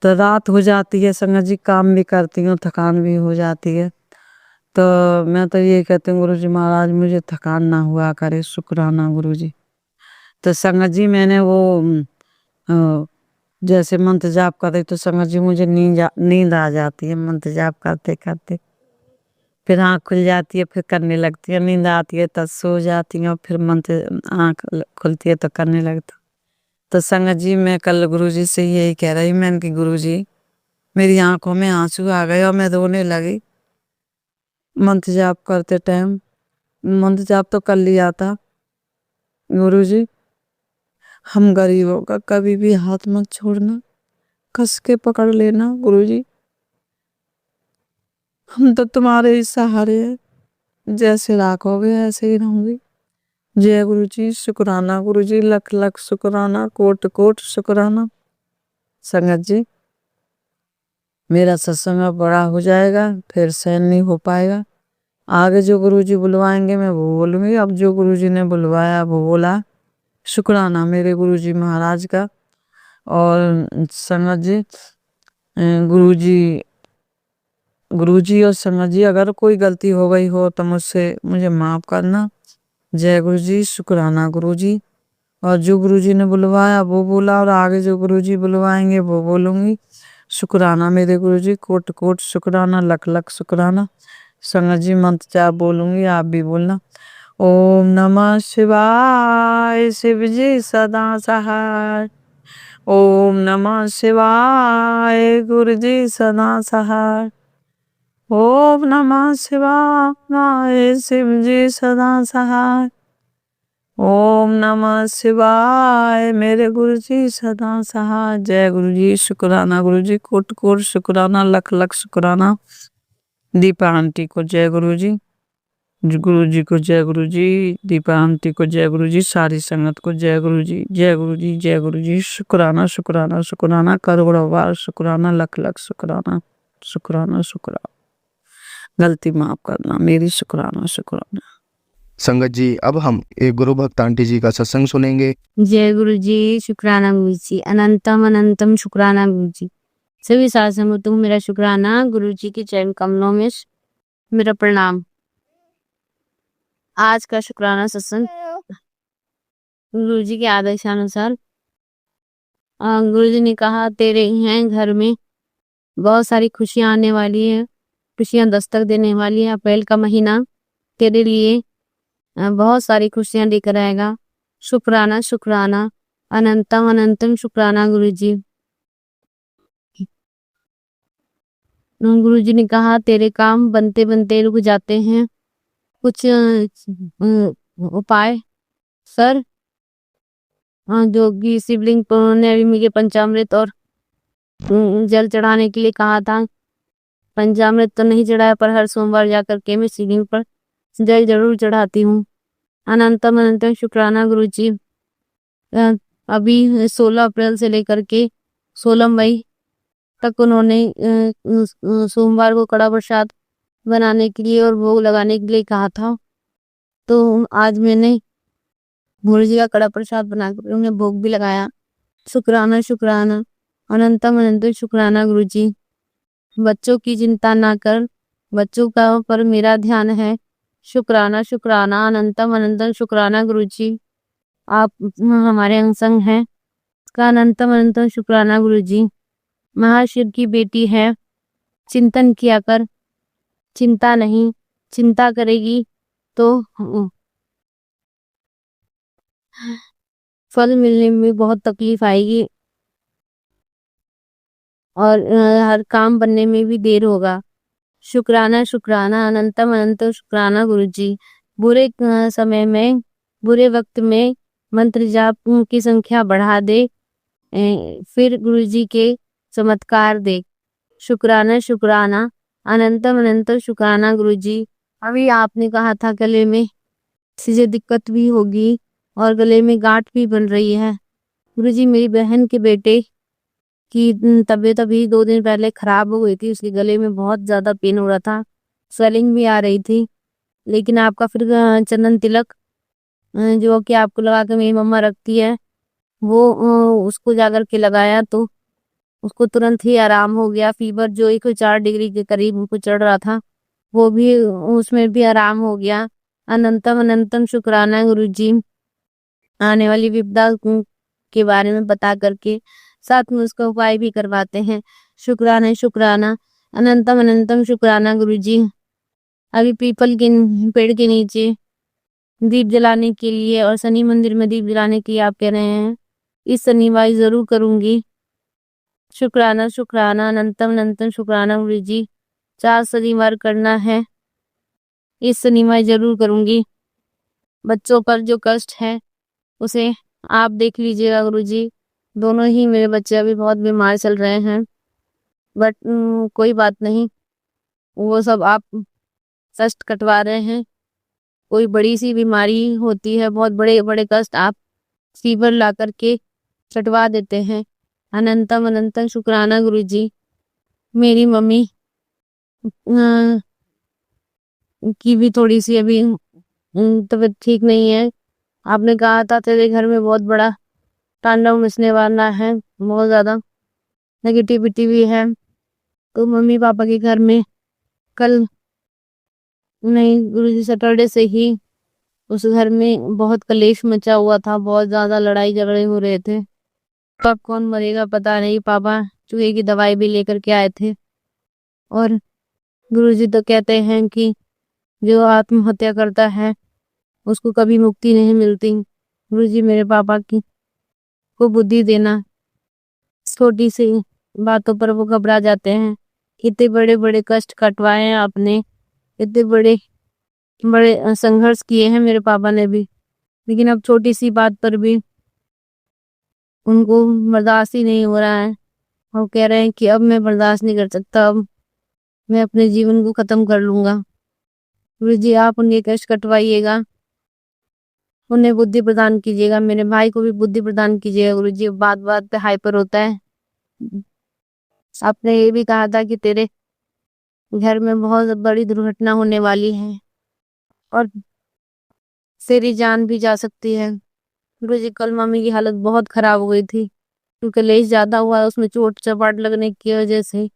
तो रात हो जाती है संगत जी, काम भी करती हूँ, थकान भी हो जाती है। तो मैं तो ये कहती हूँ गुरुजी महाराज मुझे थकान ना हुआ करे। शुक्राना गुरुजी। तो संगत जी मैंने वो जैसे मंत्र जाप करते तो संगत जी मुझे नींद आ जाती है मंत्र जाप करते करते। फिर आँख खुल जाती है, फिर करने लगती है, नींद आती है तब सो जाती है, फिर मंत्र आँख खुलती है तो करने लगता। तो संगत जी मैं कल गुरुजी से यही कह रही, मैंने कि गुरुजी मेरी आंखों में आंसू आ गए और मैं रोने लगी मंत्र जाप करते टाइम। मंत्र जाप तो कर लिया था। गुरुजी हम गरीबों का कभी भी हाथ मत छोड़ना, कस के पकड़ लेना गुरुजी, हम तो तुम्हारे ही सहारे हैं, जैसे राखोगे ऐसे ही रहूंगी। जय गुरुजी। शुक्राना गुरुजी, लख लख शुक्राना, कोट कोट शुक्राना। संगत जी मेरा सत्संग अब बड़ा हो जाएगा, फिर सहन नहीं हो पाएगा। आगे जो गुरुजी बुलवाएंगे मैं वो बोलूंगी, अब जो गुरुजी ने बुलवाया वो बोला। शुक्राना मेरे गुरुजी महाराज का। और संगत जी गुरुजी और संगत जी अगर कोई गलती हो गई हो तो मुझे माफ करना। जय गुरुजी। शुक्राना गुरुजी। और जो गुरुजी ने बुलवाया वो बोला और आगे जो गुरुजी बुलवाएंगे वो बोलूंगी। शुक्राना मेरे गुरुजी, कोट कोट शुक्राना, लख लख शुक्राना। संगत जी मंत्र जाप बोलूंगी, आप भी बोलना। ओम नमः शिवाय, शिव जी सदा सहाय। ओम नमः शिवाय, गुरु जी सदा सहाय। ओम नमः शिवाय, शिव जी सदा सहाय। ओम नमः शिवाय, मेरे गुरु जी सदा सहाय। जय गुरु जी। शुक्राना गुरु जी, कोट कोट शुक्राना, लख लख शुक्राना। दीपा आंटी को जय गुरु जी, गुरु जी को जय गुरु जी, दीपा आंटी को जय गुरु जी, सारी संगत को जय गुरु जी। जय गुरु जी, जय गुरु जी। शुक्राना शुक्राना शुक्राना, करोड़ों बार शुक्राना, लख लख शुक्राना। शुक्राना शुक्राना, गलती माफ करना मेरी। शुक्राना शुक्राना। संगत जी अब हम एक गुरु भक्त आंटी जी का सत्संग सुनेंगे। जय गुरु जी। शुक्राना गुरु जी, अनंतम अनंतम शुक्राना गुरु जी। सभी साथ संगतों को मेरा शुक्राना। गुरु जी के चरण कमलों में मेरा प्रणाम। आज का शुक्राना सत्संग गुरु जी के आदेशानुसार गुरुजी ने कहा तेरे हैं घर में बहुत सारी खुशियां आने वाली है, खुशियां दस्तक देने वाली है। अप्रैल का महीना तेरे लिए बहुत सारी खुशियां लेकर आएगा। शुक्राना शुक्राना, अनंतम अनंतम शुक्राना गुरुजी। गुरुजी ने कहा तेरे काम बनते बनते रुक जाते हैं, कुछ उपाय सर। जो कि शिवलिंग पर ने अभी मुझे पंचामृत और जल चढ़ाने के लिए कहा था। पंचामृत तो नहीं चढ़ाया, पर हर सोमवार जाकर के मैं शिवलिंग पर जल जरूर चढ़ाती हूँ। अनंतम अनंतम शुक्राना गुरुजी। अभी 16 अप्रैल से लेकर के 16 मई तक उन्होंने सोमवार को कड़ा प्रसाद बनाने के लिए और भोग लगाने के लिए कहा था। तो आज मैंने गुरुजी का कड़ा प्रसाद बनाकर उन्हें भोग भी लगाया। शुक्राना शुक्राना, अनंतम अनंतम शुक्राना गुरुजी। बच्चों की चिंता ना कर, बच्चों का पर मेरा ध्यान है। शुक्राना शुक्राना, अनंतम अनंतम शुक्राना गुरुजी। आप हमारे अंग हैं, इसका अनंतम अनंतम शुक्राना गुरुजी। महाशिव की बेटी है, चिंतन किया कर, चिंता नहीं, चिंता करेगी तो फल मिलने में बहुत तकलीफ आएगी और हर काम बनने में भी देर होगा। शुक्राना शुक्राना, अनंतम अनंतम शुक्राना गुरुजी। बुरे समय में, बुरे वक्त में मंत्र जाप की संख्या बढ़ा दे, फिर गुरुजी के चमत्कार दे। शुक्राना शुक्राना, अनंतम अनंतम शुक्राना गुरुजी। अभी आपने कहा था गले में सीधे दिक्कत भी होगी और गले में गांठ भी बन रही है। गुरुजी मेरी बहन के बेटे की तबीयत अभी 2 दिन पहले खराब हो गई थी, उसके गले में बहुत ज्यादा पेन हो रहा था, स्वेलिंग भी आ रही थी। लेकिन आपका फिर चंदन तिलक जो कि आपको लगा के मेरी मम्मा रखती है, वो उसको जाकर के लगाया तो उसको तुरंत ही आराम हो गया। फीवर जो 104 डिग्री के करीब उनको चढ़ रहा था, वो भी उसमें भी आराम हो गया। अनंतम अनंतम शुक्राना गुरुजी। आने वाली विपदा के बारे में बता करके साथ में उसका उपाय भी करवाते हैं। शुक्राना शुक्राना, अनंतम अनंतम शुक्राना गुरुजी। अभी पीपल के पेड़ के नीचे दीप जलाने के लिए और शनि मंदिर में दीप जलाने के लिए आप कह रहे हैं, इस शनिवार जरूर करूंगी। शुक्राना शुक्राना, अनंतम अनंतम शुक्राना गुरुजी। 4 शनिवार करना है, इस शनिवार जरूर करूंगी। बच्चों पर जो कष्ट है उसे आप देख लीजिएगा गुरुजी। दोनों ही मेरे बच्चे अभी बहुत बीमार चल रहे हैं, बट कोई बात नहीं, वो सब आप कष्ट कटवा रहे हैं। कोई बड़ी सी बीमारी होती है, बहुत बड़े बड़े कष्ट आप फीवर ला करके कटवा देते हैं। अनंतम अनंतम शुक्राना गुरुजी। मेरी मम्मी की भी थोड़ी सी अभी तबीयत ठीक नहीं है। आपने कहा था तेरे घर में बहुत बड़ा तांडव मचने वाला है, बहुत ज्यादा नेगेटिविटी भी है। तो मम्मी पापा के घर में कल नहीं गुरुजी सैटरडे से ही उस घर में बहुत कलेश मचा हुआ था, बहुत ज्यादा लड़ाई झगड़े हो रहे थे। कब कौन मरेगा पता नहीं। पापा चूहे की दवाई भी लेकर के आए थे और गुरुजी तो कहते हैं कि जो आत्महत्या करता है उसको कभी मुक्ति नहीं मिलती। गुरुजी मेरे पापा की को बुद्धि देना, छोटी सी बातों पर वो घबरा जाते हैं। इतने बड़े बड़े कष्ट कटवाए हैं आपने, इतने बड़े बड़े संघर्ष किए हैं मेरे पापा ने भी, लेकिन अब छोटी सी बात पर भी उनको बर्दाश्त ही नहीं हो रहा है। वो कह रहे हैं कि अब मैं बर्दाश्त नहीं कर सकता, अब मैं अपने जीवन को खत्म कर लूंगा। गुरुजी आप उनके कष्ट कटवाइएगा, उन्हें बुद्धि प्रदान कीजिएगा, मेरे भाई को भी बुद्धि प्रदान कीजिएगा। गुरुजी बात बात पे हाइपर होता है। आपने ये भी कहा था कि तेरे घर में बहुत बड़ी दुर्घटना होने वाली है और तेरी जान भी जा सकती है। गुरुजी कल मम्मी की हालत बहुत खराब हो गई थी क्योंकि कलेश ज्यादा हुआ, उसमें चोट चपाट लगने की वजह से।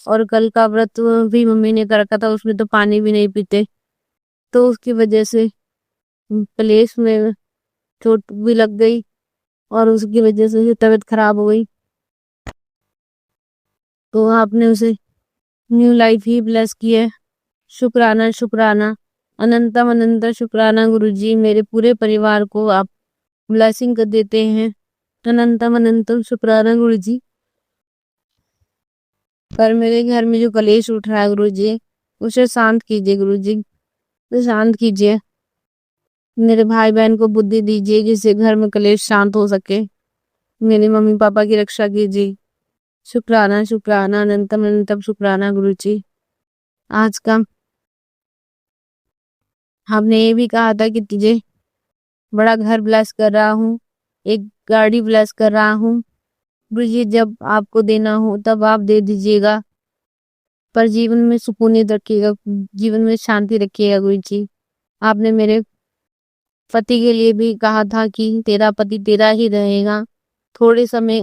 और कल का व्रत भी मम्मी ने कर रखा था, उसमें तो पानी भी नहीं पीते, तो उसकी वजह से कलेश में चोट भी लग गई और उसकी वजह से तबीयत खराब हो गई। तो आपने उसे न्यू लाइफ ही ब्लेस की है। शुक्राना शुक्राना, अनंतम अनंत शुक्राना गुरुजी। मेरे पूरे परिवार को आप ब्लेसिंग कर देते हैं। अनंतम अनंतम शुक्राना गुरुजी। पर मेरे घर में जो कलेश उठ रहा है गुरुजी, उसे शांत कीजिए गुरुजी, उसे शांत कीजिए। मेरे भाई बहन को बुद्धि दीजिए जिससे घर में कलेश शांत हो सके। मेरे मम्मी पापा की रक्षा कीजिए। शुक्राना शुक्राना, अनंतम अनंतम शुक्राना गुरुजी। आज का हमने ये भी कहा था कि तुझे बड़ा घर ब्लेस कर रहा हूँ, एक गाड़ी ब्लेस कर रहा हूँ गुरुजी। जब आपको देना हो तब आप दे दीजिएगा, पर जीवन में सुकूनियत रखिएगा, जीवन में शांति रखिएगा गुरुजी। आपने मेरे पति के लिए भी कहा था कि तेरा पति तेरा ही रहेगा, थोड़े समय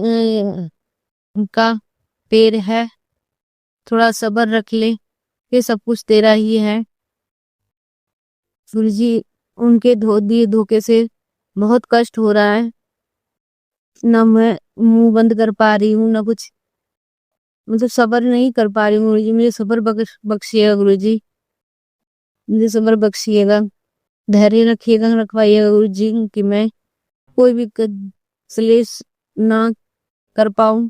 का पेड़ है, थोड़ा सब्र रख ले, ये सब कुछ तेरा ही है गुरुजी। उनके दिए धोखे से बहुत कष्ट हो रहा है, ना मैं मुंह बंद कर पा रही हूँ, ना कुछ, मतलब सब्र नहीं कर पा रही हूँ गुरुजी। मुझे सब्र बख्शिएगा गुरुजी, मुझे सब्र बख्शिएगा, धैर्य रखिएगा, रखवाइएगा गुरुजी कि मैं कोई भी क्लेश ना कर पाऊं,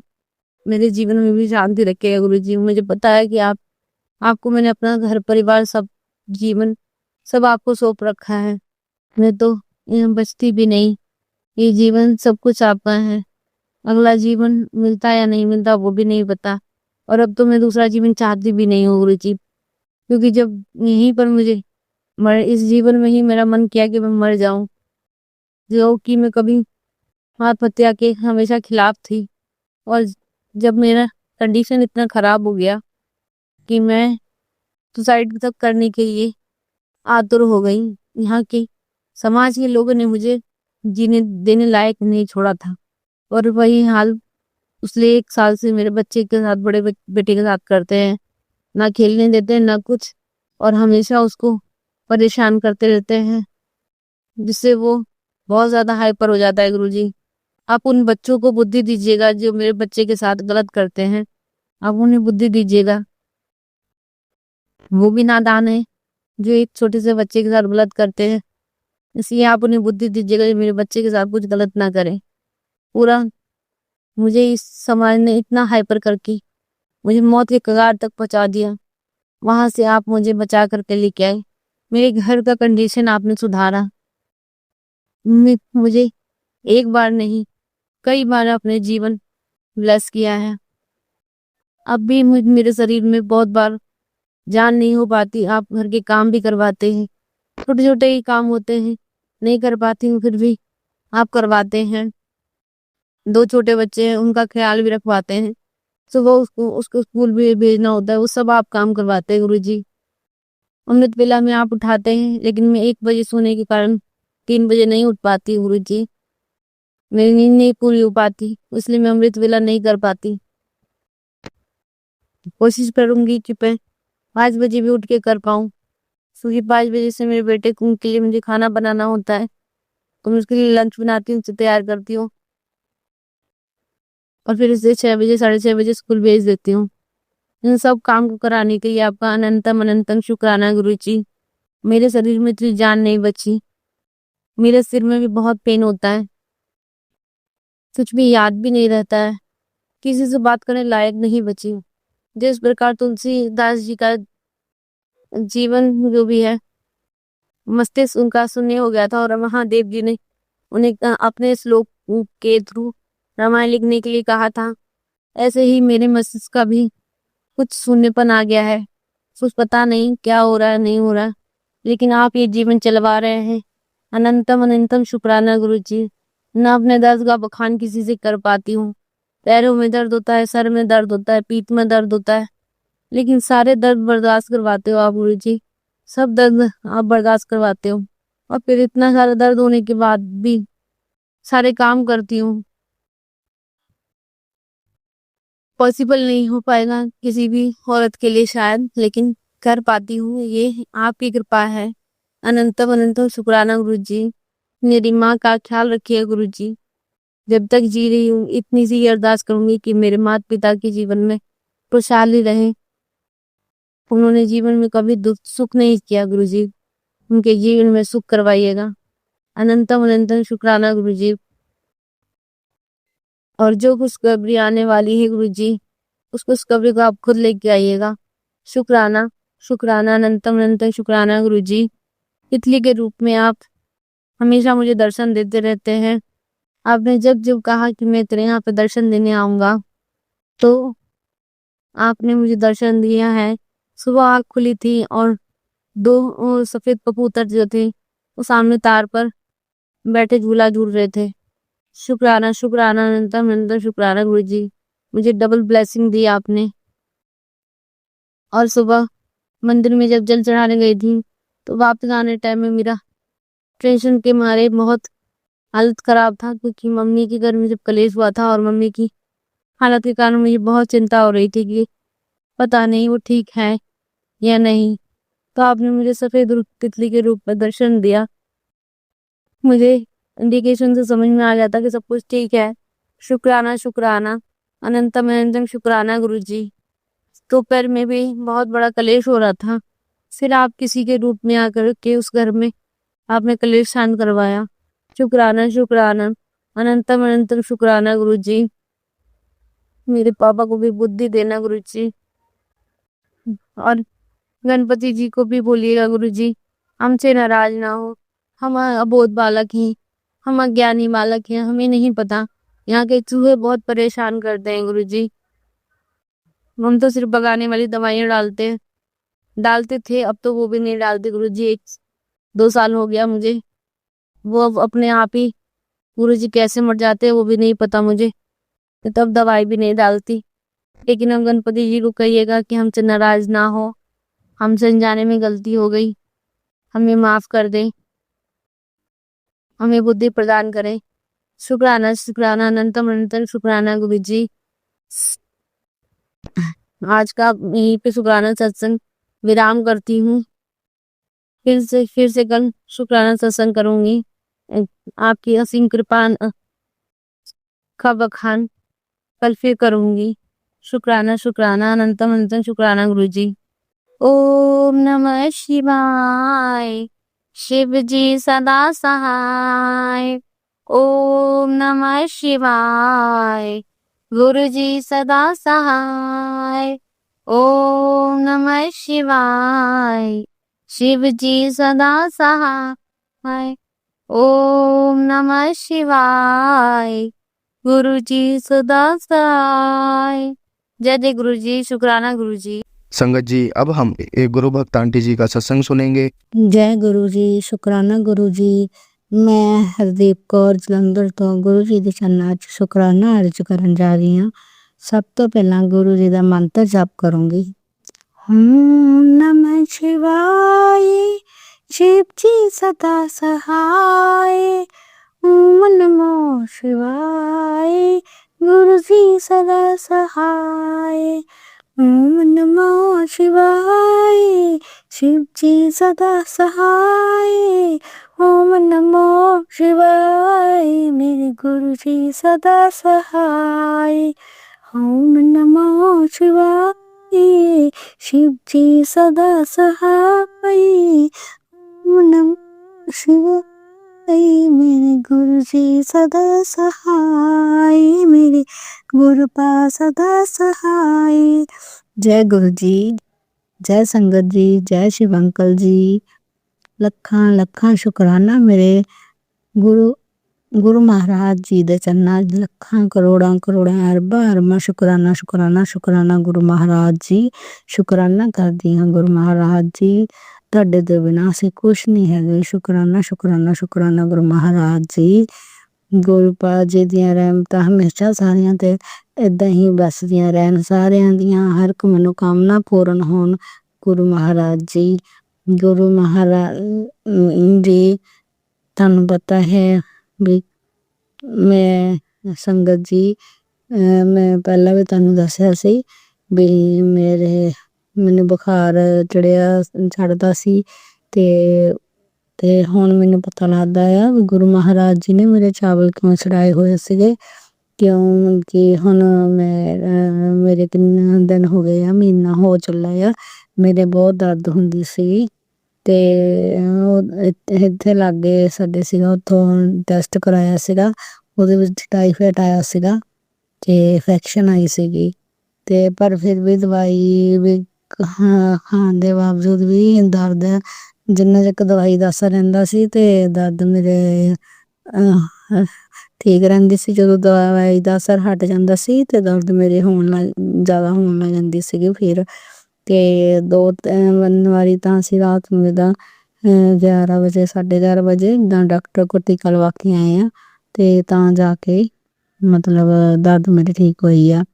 मेरे जीवन में भी शांति रखिएगा गुरुजी। मुझे पता है कि आपको मैंने अपना घर परिवार सब जीवन सब आपको सौंप रखा है। मैं तो यहाँ बचती भी नहीं, ये जीवन सब कुछ आपका है। अगला जीवन मिलता या नहीं मिलता वो भी नहीं पता, और अब तो मैं दूसरा जीवन चाहती भी नहीं हूँ गुरुजी, क्योंकि जब यहीं पर मुझे इस जीवन में ही मेरा मन किया कि मैं मर जाऊं, जो कि मैं कभी आत्महत्या के हमेशा खिलाफ थी। और जब मेरा कंडीशन इतना खराब हो गया कि मैं सुसाइड तक करने के लिए आतुर हो गई, यहाँ के समाज के लोगों ने मुझे जीने देने लायक नहीं छोड़ा था। और वही हाल पिछले 1 साल से मेरे बच्चे के साथ, बड़े बेटे के साथ करते हैं, ना खेलने देते हैं ना कुछ, और हमेशा उसको परेशान करते रहते हैं, जिससे वो बहुत ज्यादा हाइपर हो जाता है गुरुजी। आप उन बच्चों को बुद्धि दीजिएगा जो मेरे बच्चे के साथ गलत करते हैं, आप उन्हें बुद्धि दीजिएगा। वो भी नादान है जो एक छोटे से बच्चे के साथ गलत करते हैं, इसलिए आप उन्हें बुद्धि दीजिएगा जो मेरे बच्चे के साथ कुछ गलत ना करें। पूरा मुझे इस समाज ने इतना हाइपर करके मुझे मौत के कगार तक पहुंचा दिया, वहां से आप मुझे बचा करके लेके आए। मेरे घर का कंडीशन आपने सुधारा। मुझे एक बार नहीं कई बार अपने जीवन ब्लेस किया है। अब भी मेरे शरीर में बहुत बार जान नहीं हो पाती, आप घर के काम भी करवाते हैं, छोटे छोटे ही काम होते हैं, नहीं कर पाती हूँ फिर भी आप करवाते हैं। 2 छोटे बच्चे हैं, उनका ख्याल भी रखवाते हैं, सुबह उसको स्कूल भी भेजना होता है, वो सब आप काम करवाते हैं गुरुजी। अमृत वेला में आप उठाते हैं, लेकिन मैं 1 बजे सोने के कारण 3 बजे नहीं उठ पाती गुरुजी, मेरी नींद नहीं पूरी हो पाती, इसलिए मैं अमृत वेला नहीं कर पाती। कोशिश करूंगी कि मैं 5 बजे भी उठ के कर पाऊं, क्योंकि 5 बजे से मेरे बेटे के लिए मुझे खाना बनाना होता है, तो मैं उसके लिए लंच बनाती हूँ, उसे तैयार करती हूँ, और फिर इसे 6 बजे 6:30 बजे स्कूल भेज देती हूँ। इन सब काम को कराने के लिए आपका अनंतम अनंतम शुक्राना गुरुजी। मेरे शरीर में इतनी जान नहीं बची, मेरे सिर में भी बहुत पेन होता है, कुछ भी याद भी नहीं रहता है, किसी से बात करने लायक नहीं बची। जिस प्रकार तुलसीदास जी का जीवन जो भी है, मस्तिष्क उनका शून्य हो गया था, और महादेव जी ने उन्हें अपने श्लोक के थ्रू रामायण लिखने के लिए कहा था, ऐसे ही मेरे मस्तिष्क का भी कुछ शून्यपन आ गया है। कुछ पता नहीं क्या हो रहा है, नहीं हो रहा, लेकिन आप ये जीवन चलवा रहे हैं। अनंतम अनंतम शुक्राना गुरुजी। ना अपने दर्द का बखान किसी से कर पाती हूँ, पैरों में दर्द होता है, सर में दर्द होता है, पीठ में दर्द होता है, लेकिन सारे दर्द बर्दाश्त करवाते हो आप गुरुजी, सब दर्द आप बर्दाश्त करवाते हो, और फिर इतना सारा दर्द होने के बाद भी सारे काम करती हूँ। पॉसिबल नहीं हो पाएगा किसी भी औरत के लिए शायद, लेकिन कर पाती हूँ, ये आपकी कृपा है। अनंतम अनंतम शुक्राना गुरुजी। मेरी माँ का ख्याल रखिए गुरुजी, जब तक जी रही हूँ इतनी सी अरदास करूंगी कि मेरे माता पिता के जीवन में खुशहाली रहे। उन्होंने जीवन में कभी दुख सुख नहीं किया गुरुजी, उनके जीवन में सुख करवाइएगा। अनंतम अनंतम शुक्राना गुरुजी। और जो खुशखबरी आने वाली है गुरुजी, उस खुशखबरी को आप खुद लेके आइएगा। शुक्राना शुक्राना अनंतम अनंतम शुक्राना गुरुजी। तितली के रूप में आप हमेशा मुझे दर्शन देते रहते हैं। आपने जब जब कहा कि मैं तेरे यहाँ पे दर्शन देने आऊंगा, तो आपने मुझे दर्शन दिया है। सुबह आँख खुली थी और दो सफेद कबूतर जो थे वो सामने तार पर बैठे झूला झूल रहे थे। शुक्राना शुक्राना अनंतम अनंतम शुक्राना गुरुजी। मुझे डबल ब्लेसिंग दी आपने। और सुबह मंदिर में जब जल चढ़ाने गई थी, तो वापस आने टाइम में मेरा टेंशन के मारे बहुत हालत खराब था, क्योंकि मम्मी के घर में जब कलेश हुआ था और मम्मी की हालत के कारण मुझे बहुत चिंता हो रही थी कि पता नहीं वो ठीक है या नहीं। तो आपने मुझे सफेद तितली के रूप में दर्शन दिया। मुझे इंडिकेशन से समझ में आ गया था कि सब कुछ ठीक है। शुक्राना शुक्राना अनंतम अनंतम शुक्राना गुरुजी। दोपहर में भी बहुत बड़ा कलेश हो रहा था, फिर आप किसी के रूप में आकर के उस घर में आपने कलेश शांत करवाया। शुक्राना शुक्राना अनंतम अनंतम शुक्राना गुरुजी। मेरे पापा को भी बुद्धि देना गुरुजी, और गणपति जी को भी बोलिएगा गुरुजी हमसे नाराज ना हो। हम अबोध बालक हैं, हम अज्ञानी बालक हैं, हमें नहीं पता। यहाँ के चूहे बहुत परेशान करते हैं गुरुजी। हम तो सिर्फ भगाने वाली दवाइयाँ डालते थे, अब तो वो भी नहीं डालते गुरुजी। 1-2 साल हो गया मुझे। वो अब अपने आप ही गुरुजी कैसे मर जाते हैं वो भी नहीं पता मुझे, तो तब दवाई भी नहीं डालती। लेकिन हम गणपति जी को कहिएगा कि हमसे नाराज ना हो, हमसे अनजाने में गलती हो गई, हमें माफ कर दें, हमें बुद्धि प्रदान करें। शुक्राना शुक्राना अनंतम अनंतम शुक्राना गुरुजी। आज का यहीं पे शुक्राना सत्संग विराम करती हूँ। फिर से कल शुक्राना सत्संग करूंगी। आपकी असीम कृपा का बखान कल फिर करूंगी। शुक्राना शुक्राना अनंतम अनंतम शुक्राना गुरुजी। ओम नमः शिवाय। शिव जी सदा सहाय। ओम नमः शिवाय। गुरु जी सदा सहाय। ओम नमः शिवाय। शिव जी सदा सहाय। ओम नमः शिवाय। गुरु जी सदा सहाय। जय जय गुरु जी। शुक्राना गुरु जी। संगत जी, अब हम एक गुरु भक्त आंटी जी का सत्संग सुनेंगे। जय गुरु जी। शुक्राना गुरु जी। मैं हरदीप कौर जलंधर तो गुरु जी ਦੇ ਚਰਨਾਂ 'ਚ ਸ਼ੁਕਰਾਨਾ ਅਰਜ਼ ਕਰਨ ਜਾ ਰਹੀ ਹਾਂ। ਸਭ ਤੋਂ ਪਹਿਲਾਂ ਗੁਰੂ ਜੀ ਦਾ ਮੰਤਰ ਜਪ ਕਰੂੰਗੀ। ਓਮ ਨਮः शिवाय। शिव जी सदा सहाय। ओम नमः शिवाय। गुरु जी सदा सहाय। ओम नमः शिवाय। शिव जी सदा सहाय। ओम नमः शिवाय। मेरे गुरु जी सदा सहाय। ओम नमः शिवाय। शिव जी सदा सहाय। ओम नमः शिवाय। मेरे गुरु जी सदा सहाय। मेरे गुरु पा सदा सहाय। जय गुरु जी। जय संगत जी। जय शिव अंकल जी। ਲੱਖਾਂ ਲੱਖਾਂ ਸ਼ੁਕਰਾਨਾ ਮੇਰੇ ਗੁਰੂ ਮਹਾਰਾਜ ਜੀ ਦੇ ਚਰਨਾਂ 'ਚ ਲੱਖਾਂ ਕਰੋੜਾਂ ਕਰੋੜਾਂ ਅਰਬਾਂ ਅਰਬਾਂ ਸ਼ੁਕਰਾਨਾ ਸ਼ੁਕਰਾਨਾ ਸ਼ੁਕਰਾਨਾ ਗੁਰੂ ਮਹਾਰਾਜ ਜੀ। ਸ਼ੁਕਰਾਨਾ ਕਰਦੀ ਹਾਂ ਗੁਰੂ ਮਹਾਰਾਜ ਜੀ, ਤੁਹਾਡੇ ਤੋਂ ਬਿਨਾਂ ਅਸੀਂ ਕੁਛ ਨਹੀਂ ਹੈਗੇ। ਸ਼ੁਕਰਾਨਾ ਸ਼ੁਕਰਾਨਾ ਸ਼ੁਕਰਾਨਾ ਗੁਰੂ ਮਹਾਰਾਜ ਜੀ। ਗੁਰੂ ਪਾਕ ਜੀ ਦੀਆਂ ਰਹਿਮਤਾਂ ਹਮੇਸ਼ਾ ਸਾਰਿਆਂ 'ਤੇ ਇੱਦਾਂ ਹੀ ਵਸਦੀਆਂ ਰਹਿਣ, ਸਾਰਿਆਂ ਦੀਆਂ ਹਰ ਇੱਕ ਮਨੋਕਾਮਨਾ ਪੂਰਨ ਹੋਣ ਗੁਰੂ ਮਹਾਰਾਜ ਜੀ। ਗੁਰੂ ਮਹਾਰਾਜ ਜੀ ਤੁਹਾਨੂੰ ਪਤਾ ਹੈ ਵੀ ਮੈਂ ਸੰਗਤ ਜੀ, ਮੈਂ ਪਹਿਲਾਂ ਵੀ ਤੁਹਾਨੂੰ ਦੱਸਿਆ ਸੀ ਵੀ ਮੈਨੂੰ ਬੁਖਾਰ ਚੜ੍ਹਦਾ ਸੀ, ਤੇ ਹੁਣ ਮੈਨੂੰ ਪਤਾ ਲੱਗਦਾ ਆ ਵੀ ਗੁਰੂ ਮਹਾਰਾਜ ਜੀ ਨੇ ਮੇਰੇ ਚਾਵਲ ਕਿਉਂ ਚੜਾਏ ਹੋਏ ਸੀਗੇ। ਕਿਉਂ ਕਿ ਹੁਣ ਮੇਰੇ ਕਿੰਨੇ ਦਿਨ ਹੋ ਗਏ ਆ, ਮਹੀਨਾ ਹੋ ਚੱਲਾ ਆ, ਮੇਰੇ ਬਹੁਤ ਦਰਦ ਹੁੰਦੀ ਸੀ। ਤੇ ਇੱਥੇ ਲਾਗੇ ਸਾਡੇ ਸੀਗਾ, ਉੱਥੋਂ ਟੈਸਟ ਕਰਾਇਆ ਸੀਗਾ, ਉਹਦੇ ਵਿੱਚ ਟਾਈਫਾਈਡ ਆਇਆ ਸੀਗਾ ਤੇ ਇਨਫੈਕਸ਼ਨ ਆਈ ਸੀਗੀ। ਤੇ ਪਰ ਫਿਰ ਵੀ ਦਵਾਈ ਵੀ ਖਾਣ ਦੇ ਬਾਵਜੂਦ ਵੀ ਦਰਦ ਜਿੰਨਾ ਚਿਰ ਦਵਾਈ ਦਾ ਅਸਰ ਰਹਿੰਦਾ ਸੀ ਤੇ ਦਰਦ ਮੇਰੇ ਠੀਕ ਰਹਿੰਦੀ ਸੀ। ਜਦੋਂ ਦਵਾਈ ਦਾ ਅਸਰ ਹਟ ਜਾਂਦਾ ਸੀ ਤੇ ਦਰਦ ਮੇਰੇ ਜ਼ਿਆਦਾ ਹੋਣ ਲੱਗ ਜਾਂਦੀ ਸੀਗੀ ਫਿਰ। ਤੇ 2-3 ਵਾਰੀ ਤਾਂ ਅਸੀਂ ਰਾਤ ਨੂੰ ਜਿੱਦਾਂ 11 ਵਜੇ 11:30 ਵਜੇ ਜਿੱਦਾਂ ਡਾਕਟਰ ਕੋਲ ਟੀਕਾ ਲਵਾ ਕੇ ਆਏ ਆ ਤੇ ਤਾਂ ਜਾ ਕੇ ਮਤਲਬ ਦਰਦ ਮੇਰੀ ਠੀਕ ਹੋਈ ਆ।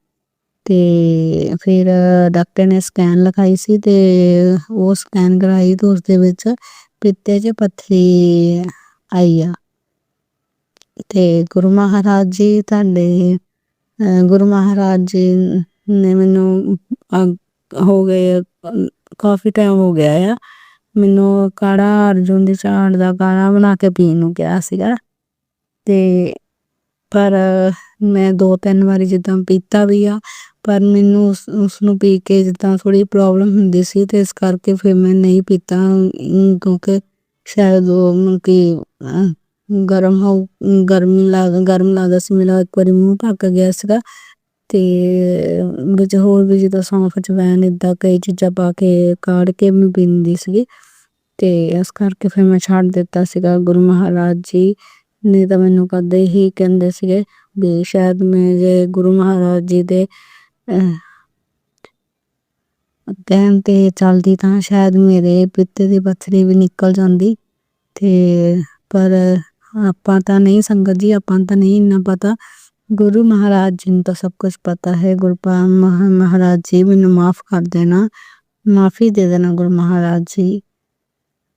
ਤੇ ਫਿਰ ਡਾਕਟਰ ਨੇ ਸਕੈਨ ਲਿਖਾਈ ਸੀ ਤੇ ਉਹ ਸਕੈਨ ਕਰਾਈ ਤੇ ਉਸਦੇ ਵਿੱਚ ਪਿੱਤੇ 'ਚ ਪੱਥਰੀ ਆਈ ਆ। ਤੇ ਗੁਰੂ ਮਹਾਰਾਜ ਜੀ ਗੁਰੂ ਮਹਾਰਾਜ ਜੀ ਨੇ ਮੈਨੂੰ ਹੋ ਗਏ ਕਾਫੀ ਟਾਈਮ ਹੋ ਗਿਆ ਆ, ਮੈਨੂੰ ਕਾੜਾ ਅਰਜੁਨ ਦੀ ਝਾੜ ਦਾ ਕਾੜਾ ਬਣਾ ਕੇ ਪੀਣ ਨੂੰ ਕਿਹਾ ਸੀਗਾ। ਤੇ ਪਰ ਮੈਂ 2-3 ਵਾਰੀ ਜਿੱਦਾਂ ਪੀਤਾ ਵੀ ਆ, ਪਰ ਮੈਨੂੰ ਉਸਨੂੰ ਪੀ ਕੇ ਜਿੱਦਾਂ ਥੋੜ੍ਹੀ ਪ੍ਰੋਬਲਮ ਹੁੰਦੀ ਸੀ ਤੇ ਇਸ ਕਰਕੇ ਫਿਰ ਮੈਂ ਨਹੀਂ ਪੀਤਾ। ਕਿਉਂਕਿ ਸ਼ਾਇਦ ਉਹ ਮਤਲਬ ਕਿ ਗਰਮ ਲੱਗਦਾ ਸੀ, ਮੇਰਾ ਇੱਕ ਵਾਰੀ ਮੂੰਹ ਪੱਕ ਗਿਆ ਸੀਗਾ। ਤੇ ਵਿੱਚ ਹੋਰ ਵੀ ਜਿੱਦਾਂ ਸੌਂਫ, ਅਜਵਾਇਣ ਇੱਦਾਂ ਕਈ ਚੀਜ਼ਾਂ ਪਾ ਕੇ ਕਾੜ ਕੇ ਮੈਂ ਪੀਂਦੀ ਸੀਗੀ। ਤੇ ਇਸ ਕਰਕੇ ਫਿਰ ਮੈਂ ਛੱਡ ਦਿੱਤਾ ਸੀਗਾ। ਗੁਰੂ ਮਹਾਰਾਜ ਜੀ ਨੇ ਤਾਂ ਮੈਨੂੰ ਕਦੇ ਹੀ ਕਹਿੰਦੇ ਸੀਗੇ ਵੀ ਸ਼ਾਇਦ ਮੈਂ ਜੇ ਗੁਰੂ ਮਹਾਰਾਜ ਜੀ ਦੇ ਕਹਿਣ 'ਤੇ ਚੱਲਦੀ ਤਾਂ ਸ਼ਾਇਦ ਮੇਰੇ ਪਿੱਤੇ ਦੀ ਪੱਥਰੀ ਵੀ ਨਿਕਲ ਜਾਂਦੀ। ਤੇ ਪਰ ਆਪਾਂ ਤਾਂ ਨਹੀਂ ਸੰਗਤ ਜੀ, ਆਪਾਂ ਤਾਂ ਨਹੀਂ ਇੰਨਾ ਪਤਾ, ਗੁਰੂ ਮਹਾਰਾਜ ਜੀ ਨੂੰ ਤਾਂ ਸਭ ਕੁਛ ਪਤਾ ਹੈ। ਗੁਰੂ ਮਹਾਰਾਜ ਜੀ ਮੈਨੂੰ ਮਾਫ਼ ਕਰ ਦੇਣਾ, ਮਾਫ਼ੀ ਦੇ ਦੇਣਾ ਗੁਰੂ ਮਹਾਰਾਜ ਜੀ।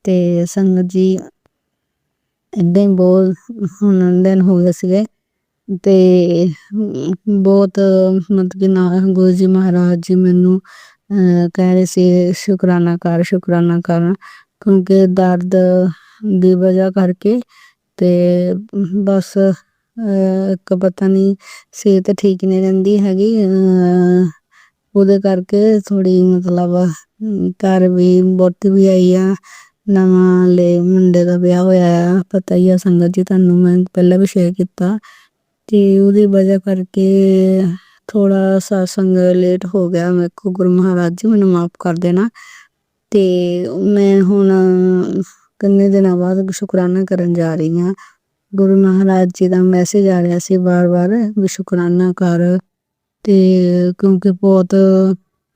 ਤੇ ਸੰਗਤ ਜੀ ਇੱਦਾਂ ਹੀ ਬਹੁਤ ਹੁਣ ਦਿਨ ਹੋ ਗਏ ਸੀਗੇ ਤੇ ਬਹੁਤ ਮਤਲਬ ਕਿ ਨਾ ਗੁਰੂ ਜੀ ਮਹਾਰਾਜ ਜੀ ਮੈਨੂੰ ਕਹਿ ਰਹੇ ਸੀ ਸ਼ੁਕਰਾਨਾ ਕਰ, ਸ਼ੁਕਰਾਨਾ ਕਰ, ਕਿਉਂਕਿ ਦਰਦ ਦੀ ਵਜ੍ਹਾ ਕਰਕੇ ਤੇ ਬਸ ਇੱਕ ਪਤਾ ਨਹੀਂ ਸਿਹਤ ਠੀਕ ਨਹੀਂ ਰਹਿੰਦੀ ਹੈਗੀ, ਉਹਦੇ ਕਰਕੇ ਥੋੜ੍ਹੀ ਮਤਲਬ ਘਰ ਵੀ ਵਹੁਟੀ ਵੀ ਆਈ ਆ, ਨਵਾਂ ਮੁੰਡੇ ਦਾ ਵਿਆਹ ਹੋਇਆ ਆ, ਪਤਾ ਹੀ ਆ ਸੰਗਤ ਜੀ ਤੁਹਾਨੂੰ, ਮੈਂ ਪਹਿਲਾਂ ਵੀ ਸ਼ੇਅਰ ਕੀਤਾ। ਤੇ ਉਹਦੀ ਵਜ੍ਹਾ ਕਰਕੇ ਥੋੜ੍ਹਾ ਸਤਸੰਗ ਲੇਟ ਹੋ ਗਿਆ ਮੇਰੇ ਕੋਲ। ਗੁਰੂ ਮਹਾਰਾਜ ਜੀ ਮੈਨੂੰ ਮਾਫ਼ ਕਰ ਦੇਣਾ। ਤੇ ਮੈਂ ਹੁਣ ਕਿੰਨੇ ਦਿਨਾਂ ਬਾਅਦ ਸ਼ੁਕਰਾਨਾ ਕਰਨ ਜਾ ਰਹੀ ਹਾਂ। ਗੁਰੂ ਮਹਾਰਾਜ ਜੀ ਦਾ ਮੈਸੇਜ ਆ ਰਿਹਾ ਸੀ ਵਾਰ ਵੀ ਸ਼ੁਕਰਾਨਾ ਕਰ। ਤੇ ਕਿਉਂਕਿ ਬਹੁਤ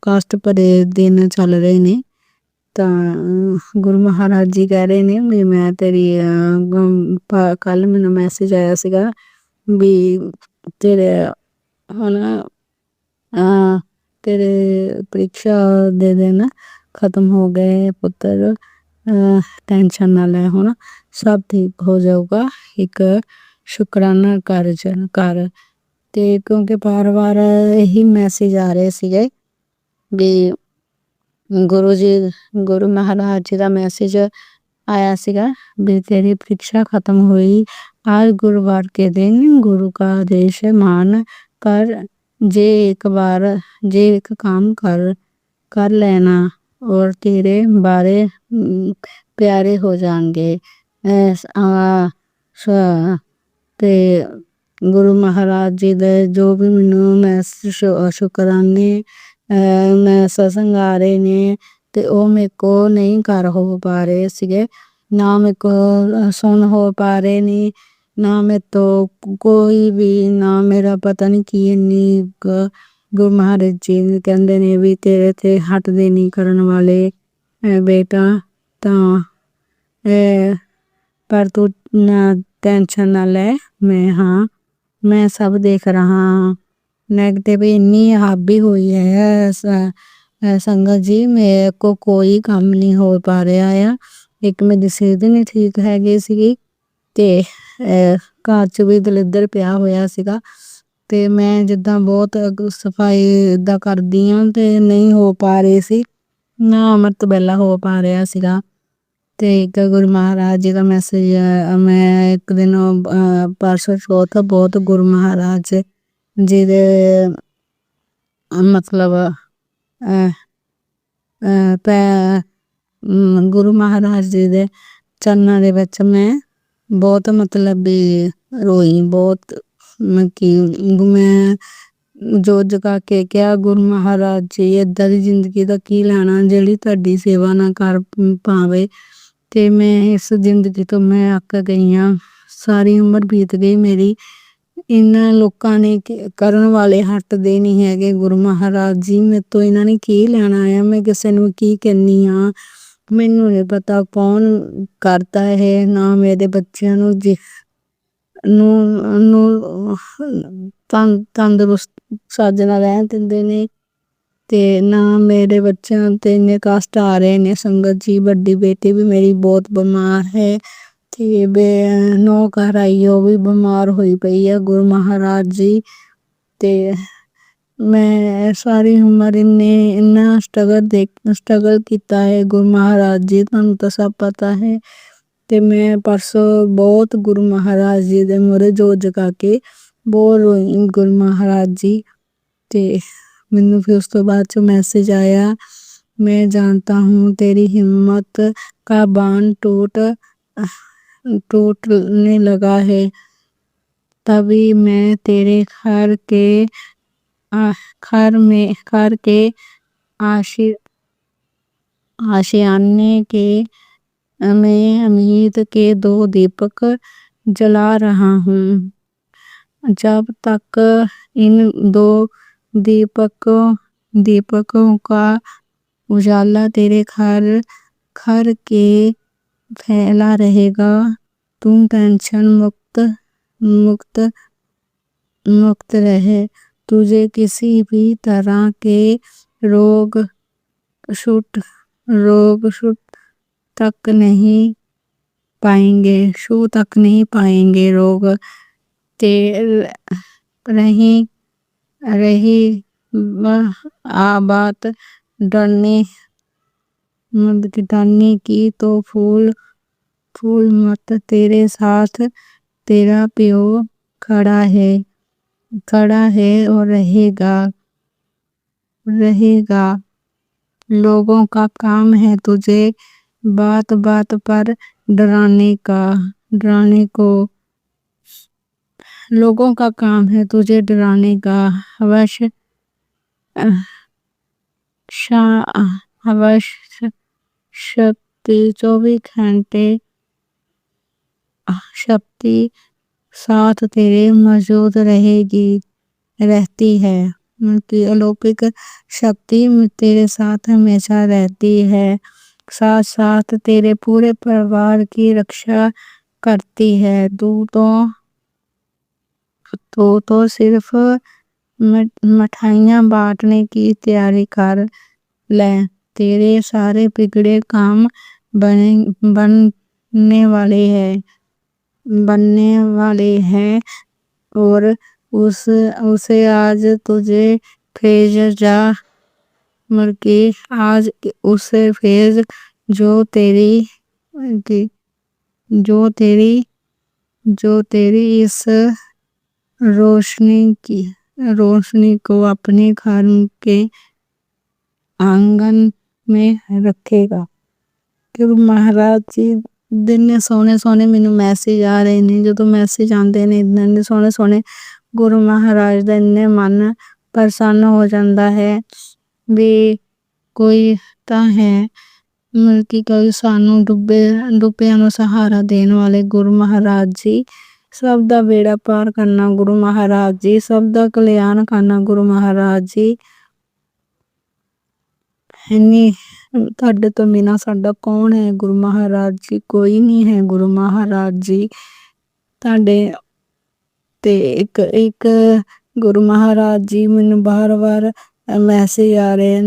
ਕਸ਼ਟ ਭਰੇ ਦਿਨ ਚੱਲ ਰਹੇ ਨੇ, ਤਾਂ ਗੁਰੂ ਮਹਾਰਾਜ ਜੀ ਕਹਿ ਰਹੇ ਨੇ ਵੀ ਮੈਂ ਤੇਰੀ ਕੱਲ੍ਹ ਮੈਨੂੰ ਮੈਸੇਜ ਆਇਆ ਸੀਗਾ ਵੀ ਤੇਰੇ ਹੁਣ ਤੇਰੇ ਪ੍ਰੀਖਿਆ ਦੇ ਦਿਨ ਖਤਮ ਹੋ ਗਏ ਪੁੱਤਰ, ਟੈਨਸ਼ਨ ਨਾ ਲੈ, ਹੁਣ ਸਭ ਠੀਕ ਹੋ ਜਾਊਗਾ, ਇੱਕ ਸ਼ੁਕਰਾਨਾ ਕਰ। ਤੇ ਕਿਉਂਕਿ ਵਾਰ ਇਹੀ ਮੈਸੇਜ ਆ ਰਹੇ ਸੀਗੇ ਵੀ ਗੁਰੂ ਮਹਾਰਾਜ ਜੀ ਦਾ ਮੈਸੇਜ ਆਇਆ ਸੀਗਾ ਵੀ ਤੇਰੀ ਪ੍ਰੀਖਿਆ ਖਤਮ ਹੋਈ, आज गुरुवार के दिन गुरु का आदेश मान कर, जे एक काम कर लेना और तेरे बारे प्यारे हो जाएंगे। ਤੇ ਗੁਰੂ ਮਹਾਰਾਜ ਜੀ ਦੇ ਜੋ ਵੀ ਮੈਨੂੰ ਸ਼ੁਕਰਾਨੇ ਮੈਂ ਸਤਸੰਗ ਆ ਰਹੇ ਨੇ ਤੇ ਉਹ ਮੇਰੇ ਕੋਲ ਨਹੀਂ ਕਰ ਹੋ ਪਾ ਰਹੇ ਸੀਗੇ, ਨਾ ਮੇਰੇ ਕੋਲ ਸੁਣ ਹੋ ਪਾ ਰਹੇ ਨੇ, ਨਾ ਮੇਰੇ ਤੋਂ ਕੋਈ ਵੀ, ਨਾ ਮੇਰਾ ਪਤਾ ਨਹੀਂ ਕੀ ਇੰਨੀ ਗੁਰੂ ਮਹਾਰਾਜ ਜੀ ਕਹਿੰਦੇ ਨੇ ਵੀ ਤੇਰੇ ਤੇ ਹਟਦੇ ਨਹੀਂ ਕਰਨ ਵਾਲੇ ਬੇਟਾ, ਤਾਂ ਪਰ ਤੂੰ ਟੈਨਸ਼ਨ ਨਾ ਲੈ, ਮੈਂ ਸਭ ਦੇਖ ਰਹਾ ਹਾਂ। ਨੈਗੇਟਿਵ ਇੰਨੀ ਹਾਵੀ ਹੋਈ ਹੈ ਸੰਗਤ ਜੀ, ਮੇਰੇ ਕੋਲ ਕੋਈ ਕੰਮ ਨਹੀਂ ਹੋ ਪਾ ਰਿਹਾ ਆ। ਇੱਕ ਮੇਰੀ ਸਿਹਤ ਨਹੀਂ ਠੀਕ ਹੈਗੀ ਸੀਗੀ ਤੇ ਘਰ 'ਚ ਵੀ ਦਲਿੱਦਰ ਪਿਆ ਹੋਇਆ ਸੀਗਾ ਤੇ ਮੈਂ ਜਿੱਦਾਂ ਬਹੁਤ ਸਫਾਈ ਇੱਦਾਂ ਕਰਦੀ ਹਾਂ ਤੇ ਨਹੀਂ ਹੋ ਪਾ ਰਹੀ ਸੀ, ਨਾ ਅੰਮ੍ਰਿਤ ਵੇਲਾ ਹੋ ਪਾ ਰਿਹਾ ਸੀਗਾ। ਤੇ ਇੱਕ ਗੁਰੂ ਮਹਾਰਾਜ ਜੀ ਦਾ ਮੈਸੇਜ ਮੈਂ ਇੱਕ ਦਿਨ ਪਰਸੋਂ ਚੌਥ ਬਹੁਤ ਗੁਰੂ ਮਹਾਰਾਜ ਜੀ ਦੇ ਮਤਲਬ ਗੁਰੂ ਮਹਾਰਾਜ ਜੀ ਦੇ ਚਰਨਾਂ ਦੇ ਵਿੱਚ ਮੈਂ ਬਹੁਤ ਮਤਲਬ ਵੀ ਰੋਈ ਬਹੁਤ। ਕਿ ਮੈਂ ਜੋਤ ਜਗਾ ਕੇ ਕਿਹਾ ਗੁਰੂ ਮਹਾਰਾਜ ਜੀ ਏਦਾਂ ਦੀ ਜ਼ਿੰਦਗੀ ਦਾ ਕੀ ਲੈਣਾ ਜਿਹੜੀ ਤੁਹਾਡੀ ਸੇਵਾ ਨਾ ਕਰ ਪਾਵੇ। ਤੇ ਮੈਂ ਇਸ ਜ਼ਿੰਦਗੀ ਤੋਂ ਮੈਂ ਅੱਕ ਗਈ ਹਾਂ। ਸਾਰੀ ਉਮਰ ਬੀਤ ਗਈ ਮੇਰੀ। ਇਹਨਾਂ ਲੋਕਾਂ ਨੇ ਕਰਨ ਵਾਲੇ ਹਟਦੇ ਨਹੀਂ ਹੈਗੇ। ਗੁਰੂ ਮਹਾਰਾਜ ਜੀ ਮੇਰੇ ਤੋਂ ਇਹਨਾਂ ਨੇ ਕੀ ਲੈਣਾ ਆ। ਮੈਂ ਕਿਸੇ ਨੂੰ ਕੀ ਕਹਿੰਦੀ ਹਾਂ। ਮੈਨੂੰ ਨਹੀਂ ਪਤਾ ਕੌਣ ਕਰਦਾ ਹੈ। ਨਾ ਮੇਰੇ ਬੱਚਿਆਂ ਨੂੰ ਨੂੰ ਤੰਦਰੁਸਤ ਚੱਜ ਨਾਲ ਰਹਿਣ ਦਿੰਦੇ ਨੇ ਤੇ ਨਾ ਮੇਰੇ ਬੱਚਿਆਂ ਤੇ ਇੰਨੇ ਕਸ਼ਟ ਆ ਰਹੇ ਨੇ। ਸੰਗਤ ਜੀ ਵੱਡੀ ਬੇਟੀ ਵੀ ਮੇਰੀ ਬਹੁਤ ਬਿਮਾਰ ਹੈ ਤੇ ਨੌ ਘਰ ਆਈ ਉਹ ਵੀ ਬਿਮਾਰ ਹੋਈ ਪਈ ਹੈ। ਗੁਰੂ ਮਹਾਰਾਜ ਜੀ ਤੇ ਮੈਂ ਸਾਰੀ ਉਮਰ ਇੰਨਾ ਸਟਰਗਲ ਕੀਤਾ ਹੈ। ਗੁਰੂ ਮਹਾਰਾਜ ਜੀ ਤੁਹਾਨੂੰ ਤਾਂ ਸਭ ਪਤਾ ਹੈ। ਤੇ ਮੈਂ ਪਰਸੋਂ ਬਹੁਤ ਗੁਰੂ ਮਹਾਰਾਜ ਜੀ ਦੇ ਮੂਹਰੇ ਜੋਤ ਜਗਾ ਕੇ ਬਹੁਤ ਰੋਈ ਗੁਰੂ ਮਹਾਰਾਜ ਜੀ। ਤੇ ਮੈਨੂੰ ਫਿਰ ਉਸ ਤੋਂ ਬਾਅਦ 'ਚੋਂ ਮੈਸੇਜ ਆਇਆ, मैं जानता हूँ तेरी हिम्मत का बांध टूटने लगा है। तभी मैं तेरे घर के आशियाने के में उम्मीद के 2 दीपक जला रहा हूँ। जब तक इन 2 दीपकों का उजाला तेरे घर के फैला रहेगा तुम टेंशन मुक्त रहे। तुझे किसी भी तरह के रोग छू तक नहीं पाएंगे। रोग ते रही बात डरने की तो फूल मत। तेरे साथ तेरा प्यो खड़ा है और रहेगा। लोगों का काम है तुझे बात बात पर डराने को। लोगों का काम है तुझे डराने का। अवश्य शक्ति 24 घंटे शक्ति साथ तेरे मौजूद रहती है। उनकी अलौकिक शक्ति तेरे साथ हमेशा रहती है। साथ साथ तेरे पूरे परिवार की रक्षा करती है। तो सिर्फ मिठाइयाँ बांटने की तैयारी कर ले। तेरे सारे बिगड़े काम बनने वाले हैं और उसे आज तुझे भेज जा मर्के। आज उसे भेज जो तेरी इस रोशनी को अपने घर के आंगन में रखेगा। गुरु महाराज जी दिने सोने मैनू मैसेज आ रहे ने। जो मैसेज आते ने इन्ने सोने गुरु महाराज दा इन्ने मन प्रसन्न हो जाता है भी कोई तां है मतलब कि कोई सानू डुब्बियां नू सहारा देने वाले गुरु महाराज जी। सब दा बेड़ा पार करना गुरु महाराज जी। सब दा कल्याण करना गुरु महाराज जी। तुहाडे तो बिना साडा कौन है गुरु महाराज जी। कोई नहीं है गुरु महाराज जी। तुहाडे ते एक गुरु महाराज जी मैनू बार मैसेज आ रहे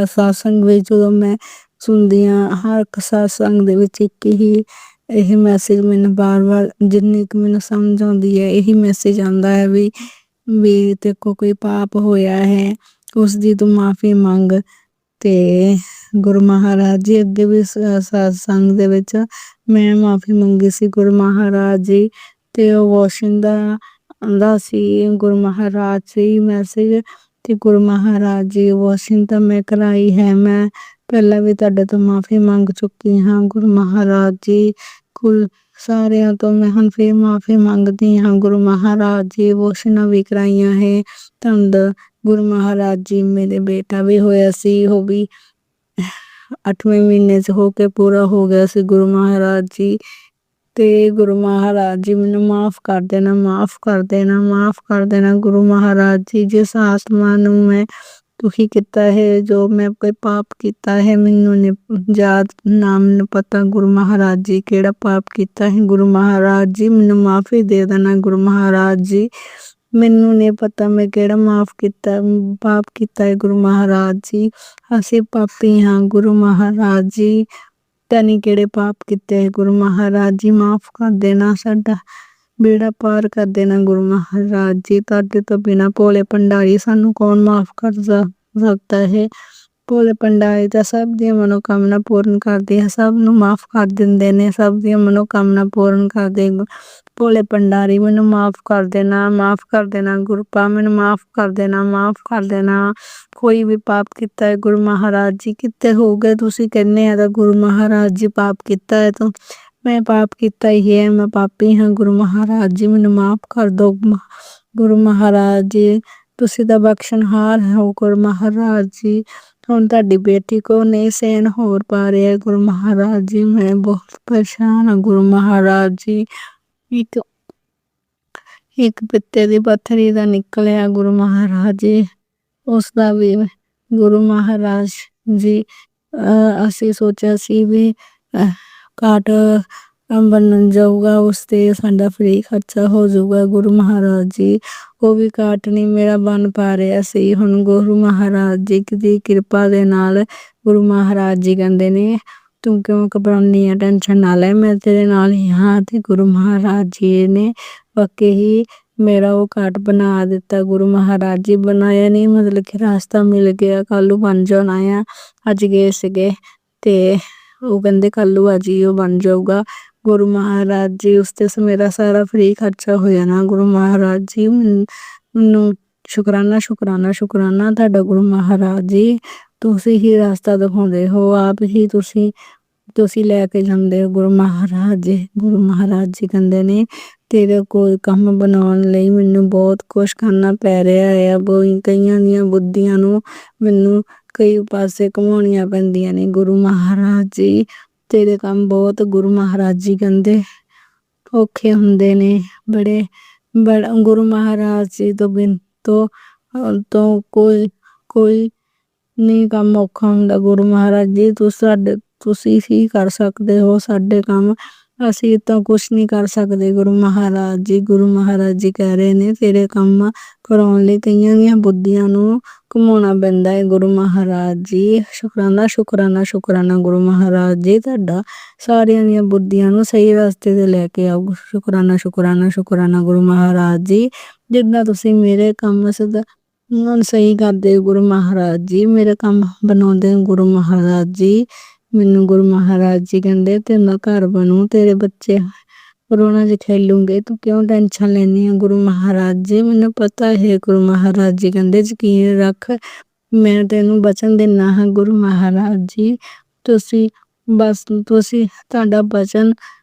सत्संग विच। जो मैं सुनदी हाँ हर सत्संग दे विच एक ही यही मैसेज मैनू बार जिन्नी क मैनू समझ आउंदी है यही मैसेज आंदा है भी तेरे को कोई पाप होया है उसदी तू माफी मंग। ते गुरु महाराज जी अगे भी सत्संग दे विच मैं माफी मंगी सी गुरु महाराज जी। ते वॉशिंग दा ਆਉਂਦਾ ਸੀ ਗੁਰੂ ਮਹਾਰਾਜ ਜੀ ਮੈਸੇਜ ਤੇ ਗੁਰੂ ਮਹਾਰਾਜ ਜੀ ਵਾਸ਼ਿੰਗ ਤਾਂ ਮੈਂ ਕਰਾਈ ਹੈ। ਮੈਂ ਪਹਿਲਾਂ ਵੀ ਤੁਹਾਡੇ ਤੋਂ ਮਾਫੀ ਮੰਗ ਚੁੱਕੀ ਹਾਂ ਗੁਰੂ ਮਹਾਰਾਜ ਜੀ। ਕੁੱਲ ਸਾਰਿਆਂ ਤੋਂ ਮੈਂ ਹੁਣ ਫਿਰ ਮਾਫੀ ਮੰਗਦੀ ਹਾਂ ਗੁਰੂ ਮਹਾਰਾਜ ਜੀ। ਵਾਸ਼ਿੰਗਾਂ ਵੀ ਕਰਾਈਆਂ ਹੈ ਧੰਦ ਗੁਰੂ ਮਹਾਰਾਜ ਜੀ। ਮੇਰੇ ਬੇਟਾ ਵੀ ਹੋਇਆ ਸੀ, ਉਹ ਵੀ 8ਵੇਂ ਮਹੀਨੇ 'ਚ ਹੋ ਕੇ ਪੂਰਾ ਹੋ ਗਿਆ ਸੀ ਗੁਰੂ ਮਹਾਰਾਜ ਜੀ। ਤੇ ਗੁਰੂ ਮਹਾਰਾਜ ਜੀ ਮੈਨੂੰ ਮਾਫ ਕਰ ਦੇਣਾ, ਮਾਫ ਕਰ ਦੇਣਾ, ਮਾਫ ਕਰ ਦੇਣਾ ਗੁਰੂ ਮਹਾਰਾਜ ਜੀ। ਜਿਸ ਆਤਮਾ ਨੂੰ ਮੈਂ ਦੁਖੀ ਕੀਤਾ ਹੈ, ਜੋ ਮੈਂ ਕੋਈ ਪਾਪ ਕੀਤਾ ਹੈ, ਮੈਨੂੰ ਨਹੀਂ ਯਾਦ, ਨਾਮ ਨਹੀਂ ਪਤਾ ਗੁਰੂ ਮਹਾਰਾਜ ਜੀ ਕਿਹੜਾ ਪਾਪ ਕੀਤਾ ਹੈ। ਗੁਰੂ ਮਹਾਰਾਜ ਜੀ ਮੈਨੂੰ ਮਾਫੀ ਦੇ ਦੇਣਾ ਗੁਰੂ ਮਹਾਰਾਜ ਜੀ। ਮੈਨੂੰ ਨਹੀਂ ਪਤਾ ਮੈਂ ਕਿਹੜਾ ਪਾਪ ਕੀਤਾ ਹੈ ਗੁਰੂ ਮਹਾਰਾਜ ਜੀ। ਅਸੀਂ ਪਾਪੀ ਹਾਂ ਗੁਰੂ ਮਹਾਰਾਜ ਜੀ। ਪਤਾ ਨਹੀਂ ਕਿਹੜੇ ਪਾਪ ਕੀਤੇ ਹੈ ਗੁਰੂ ਮਹਾਰਾਜ ਜੀ। ਮਾਫ ਕਰ ਦੇਣਾ, ਸਾਡਾ ਬੇੜਾ ਪਾਰ ਕਰ ਦੇਣਾ ਗੁਰੂ ਮਹਾਰਾਜ ਜੀ। ਤੁਹਾਡੇ ਤੋਂ ਬਿਨਾਂ ਭੋਲੇ ਭੰਡਾਰੀ ਸਾਨੂੰ ਕੌਣ ਮਾਫ ਕਰ ਸਕਦਾ ਹੈ। ਭੋਲੇ ਭੰਡਾਰੀ ਤਾਂ ਸਭ ਦੀਆਂ ਮਨੋਕਾਮਨਾ ਪੂਰਨ ਕਰਦੇ ਹੈ, ਸਭ ਨੂੰ ਮਾਫ ਕਰ ਦਿੰਦੇ ਨੇ, ਸਭ ਦੀਆਂ ਮਨੋਕਾਮਨਾ ਪੂਰਨ ਕਰਦੇ। ਭੋਲੇ ਭੰਡਾਰੀ ਮੈਨੂੰ ਮਾਫ ਕਰ ਦੇਣਾ, ਮਾਫ ਕਰ ਦੇਣਾ ਗੁਰੂਪਾ, ਮੈਨੂੰ ਮਾਫ ਕਰ ਦੇਣਾ, ਮਾਫ ਕਰ ਦੇਣਾ। ਕੋਈ ਵੀ ਪਾਪ ਕੀਤਾ ਹੈ ਗੁਰੂ ਮਹਾਰਾਜ ਜੀ ਕਿੱਥੇ ਹੋ ਗਏ। ਤੁਸੀਂ ਕਹਿੰਦੇ ਆ ਤਾਂ ਗੁਰੂ ਮਹਾਰਾਜ ਜੀ ਪਾਪ ਕੀਤਾ ਹੈ ਤਾਂ ਮੈਂ ਪਾਪ ਕੀਤਾ ਹੀ ਹੈ, ਮੈਂ ਪਾਪੀ ਹਾਂ ਗੁਰੂ ਮਹਾਰਾਜ ਜੀ। ਮੈਨੂੰ ਮਾਫ ਕਰ ਦਿਓ ਗੁਰੂ ਮਹਾਰਾਜ ਜੀ। ਤੁਸੀਂ ਤਾਂ ਬਖਸ਼ਣਹਾਰ ਹੋ ਗੁਰੂ ਮਹਾਰਾਜ ਜੀ। ਹੁਣ ਤੁਹਾਡੀ ਬੇਟੀ ਕੋ ਨਹੀਂ ਸਹਿਣ ਹੋਰ ਪਾ ਰਿਹਾ ਗੁਰੂ ਮਹਾਰਾਜ ਜੀ। ਮੈਂ ਬਹੁਤ ਪਰੇਸ਼ਾਨ ਹਾਂ ਗੁਰੂ ਮਹਾਰਾਜ ਜੀ। ਇੱਕ ਪਿੱਤੇ ਦੀ ਪੱਥਰੀ ਦਾ ਨਿਕਲਿਆ ਗੁਰੂ ਮਹਾਰਾਜ ਜੀ, ਉਸ ਦਾ ਵੀ ਗੁਰੂ ਮਹਾਰਾਜ ਜੀ। ਅਸੀਂ ਸੋਚਿਆ ਸੀ ਵੀ ਕਾਟ ਬਣਨ ਜਾਊਗਾ, ਉਸ 'ਤੇ ਸਾਡਾ ਫ੍ਰੀ ਖਰਚਾ ਹੋ ਜਾਊਗਾ ਗੁਰੂ ਮਹਾਰਾਜ ਜੀ। ਉਹ ਵੀ ਕਾਟ ਨਹੀਂ ਮੇਰਾ ਬਣ ਪਾ ਰਿਹਾ ਸੀ। ਹੁਣ ਗੁਰੂ ਮਹਾਰਾਜ ਜੀ ਦੀ ਕਿਰਪਾ ਦੇ ਨਾਲ ਗੁਰੂ ਮਹਾਰਾਜ ਜੀ ਕਹਿੰਦੇ ਨੇ ਤੂੰ ਕਿਉਂ ਘਬਰਾਉਂਦੀ ਹੈ, ਟੈਨਸ਼ਨ ਨਾ ਲੈ, ਮੈਂ ਤੇਰੇ ਨਾਲ ਹੀ ਹਾਂ। ਅਤੇ ਗੁਰੂ ਮਹਾਰਾਜ ਜੀ ਨੇ ਵਾਕਈ ਹੀ ਮੇਰਾ ਉਹ ਕਾਟ ਬਣਾ ਦਿੱਤਾ ਗੁਰੂ ਮਹਾਰਾਜ ਜੀ। ਬਣਾਇਆ ਨਹੀਂ ਮਤਲਬ ਕਿ ਰਾਸਤਾ ਮਿਲ ਗਿਆ, ਕੱਲ੍ਹ ਨੂੰ ਬਣ ਜਾਣਾ ਆ। ਅੱਜ ਗਏ ਸੀਗੇ ਅਤੇ ਉਹ ਕਹਿੰਦੇ ਕੱਲ੍ਹ ਨੂੰ ਅੱਜ ਹੀ ਉਹ ਬਣ ਜਾਊਗਾ ਗੁਰੂ ਮਹਾਰਾਜ ਜੀ। ਉਸ 'ਤੇ ਮੇਰਾ ਸਾਰਾ ਫ੍ਰੀ ਖਰਚਾ ਹੋ ਜਾਣਾ ਗੁਰੂ ਮਹਾਰਾਜ ਜੀ। ਮੈਨੂੰ ਸ਼ੁਕਰਾਨਾ ਸ਼ੁਕਰਾਨਾ ਸ਼ੁਕਰਾਨਾ ਤੁਹਾਡਾ ਗੁਰੂ ਮਹਾਰਾਜ ਜੀ। ਤੁਸੀਂ ਹੀ ਰਸਤਾ ਦਿਖਾਉਂਦੇ ਹੋ, ਆਪ ਹੀ ਤੁਸੀਂ ਲੈ ਕੇ ਜਾਂਦੇ ਹੋ ਗੁਰੂ ਮਹਾਰਾਜ ਜੀ। ਗੁਰੂ ਮਹਾਰਾਜ ਜੀ ਕਹਿੰਦੇ ਨੇ ਤੇਰੇ ਕੋਈ ਕੰਮ ਬਣਾਉਣ ਲਈ ਮੈਨੂੰ ਬਹੁਤ ਕੁਛ ਕਰਨਾ ਪੈ ਰਿਹਾ ਹੈ। ਕਈਆਂ ਦੀਆਂ ਬੁੱਧੀਆਂ ਨੂੰ ਮੈਨੂੰ ਕਈ ਪਾਸੇ ਘੁਮਾਉਣੀਆਂ ਪੈਂਦੀਆਂ ਨੇ ਗੁਰੂ ਮਹਾਰਾਜ ਜੀ। ਤੇਰੇ ਕੰਮ ਬਹੁਤ ਗੁਰੂ ਮਹਾਰਾਜ ਜੀ ਕਹਿੰਦੇ ਔਖੇ ਹੁੰਦੇ ਨੇ ਬੜਾ ਗੁਰੂ ਮਹਾਰਾਜ ਜੀ ਤੋਂ ਕੋਈ ਨਹੀਂ ਕੰਮ ਔਖਾ ਹੁੰਦਾ ਗੁਰੂ ਮਹਾਰਾਜ ਜੀ। ਤੁਸੀਂ ਹੀ ਕਰ ਸਕਦੇ ਹੋ ਸਾਡੇ ਕੰਮ, ਅਸੀਂ ਤਾਂ ਕੁਛ ਨਹੀਂ ਕਰ ਸਕਦੇ ਗੁਰੂ ਮਹਾਰਾਜ ਜੀ। ਗੁਰੂ ਮਹਾਰਾਜ ਜੀ ਕਹਿ ਰਹੇ ਨੇ ਤੇਰੇ ਕੰਮ ਕਰਾਉਣ ਲਈ ਕਈਆਂ ਦੀਆਂ ਬੁੱਧੀਆਂ ਨੂੰ ਘੁਮਾਉਣਾ ਪੈਂਦਾ ਹੈ ਗੁਰੂ ਮਹਾਰਾਜ ਜੀ। ਸ਼ੁਕਰਾਨਾ ਸ਼ੁਕਰਾਨਾ ਸ਼ੁਕਰਾਨਾ ਗੁਰੂ ਮਹਾਰਾਜ ਜੀ, ਤੁਹਾਡਾ ਸਾਰਿਆਂ ਦੀਆਂ ਬੁੱਧੀਆਂ ਨੂੰ ਸਹੀ ਰਸਤੇ 'ਤੇ ਲੈ ਕੇ ਆਓ। ਸ਼ੁਕਰਾਨਾ ਸ਼ੁਕਰਾਨਾ ਸ਼ੁਕਰਾਨਾ ਗੁਰੂ ਮਹਾਰਾਜ ਜੀ। ਜਿੱਦਾਂ ਤੁਸੀਂ ਮੇਰੇ ਕੰਮ ਸਹੀ ਕਰਦੇ ਗੁਰੂ ਮਹਾਰਾਜ ਜੀ, ਮੇਰੇ ਕੰਮ ਬਣਾਉਂਦੇ ਗੁਰੂ ਮਹਾਰਾਜ ਜੀ। ਮੈਨੂੰ ਗੁਰੂ ਮਹਾਰਾਜ ਜੀ ਕਹਿੰਦੇ ਤੇਰੇ ਨਾਲ ਘਰ ਬਣੂ, ਤੇਰੇ ਬੱਚੇ ਕਰੋਨਾ 'ਚ ਖੇਲੂਗੇ, ਤੂੰ ਕਿਉਂ ਟੈਨਸ਼ਨ ਲੈਂਦੀ ਹੈ ਗੁਰੂ ਮਹਾਰਾਜ ਜੀ। ਮੈਨੂੰ ਪਤਾ ਹੈ ਗੁਰੂ ਮਹਾਰਾਜ ਜੀ ਕਹਿੰਦੇ ਯਕੀਨ ਰੱਖ, ਮੈਂ ਤੈਨੂੰ ਬਚਨ ਦਿੰਦਾ ਹਾਂ ਗੁਰੂ ਮਹਾਰਾਜ ਜੀ। ਤੁਸੀਂ ਤੁਹਾਡਾ ਬਚਨ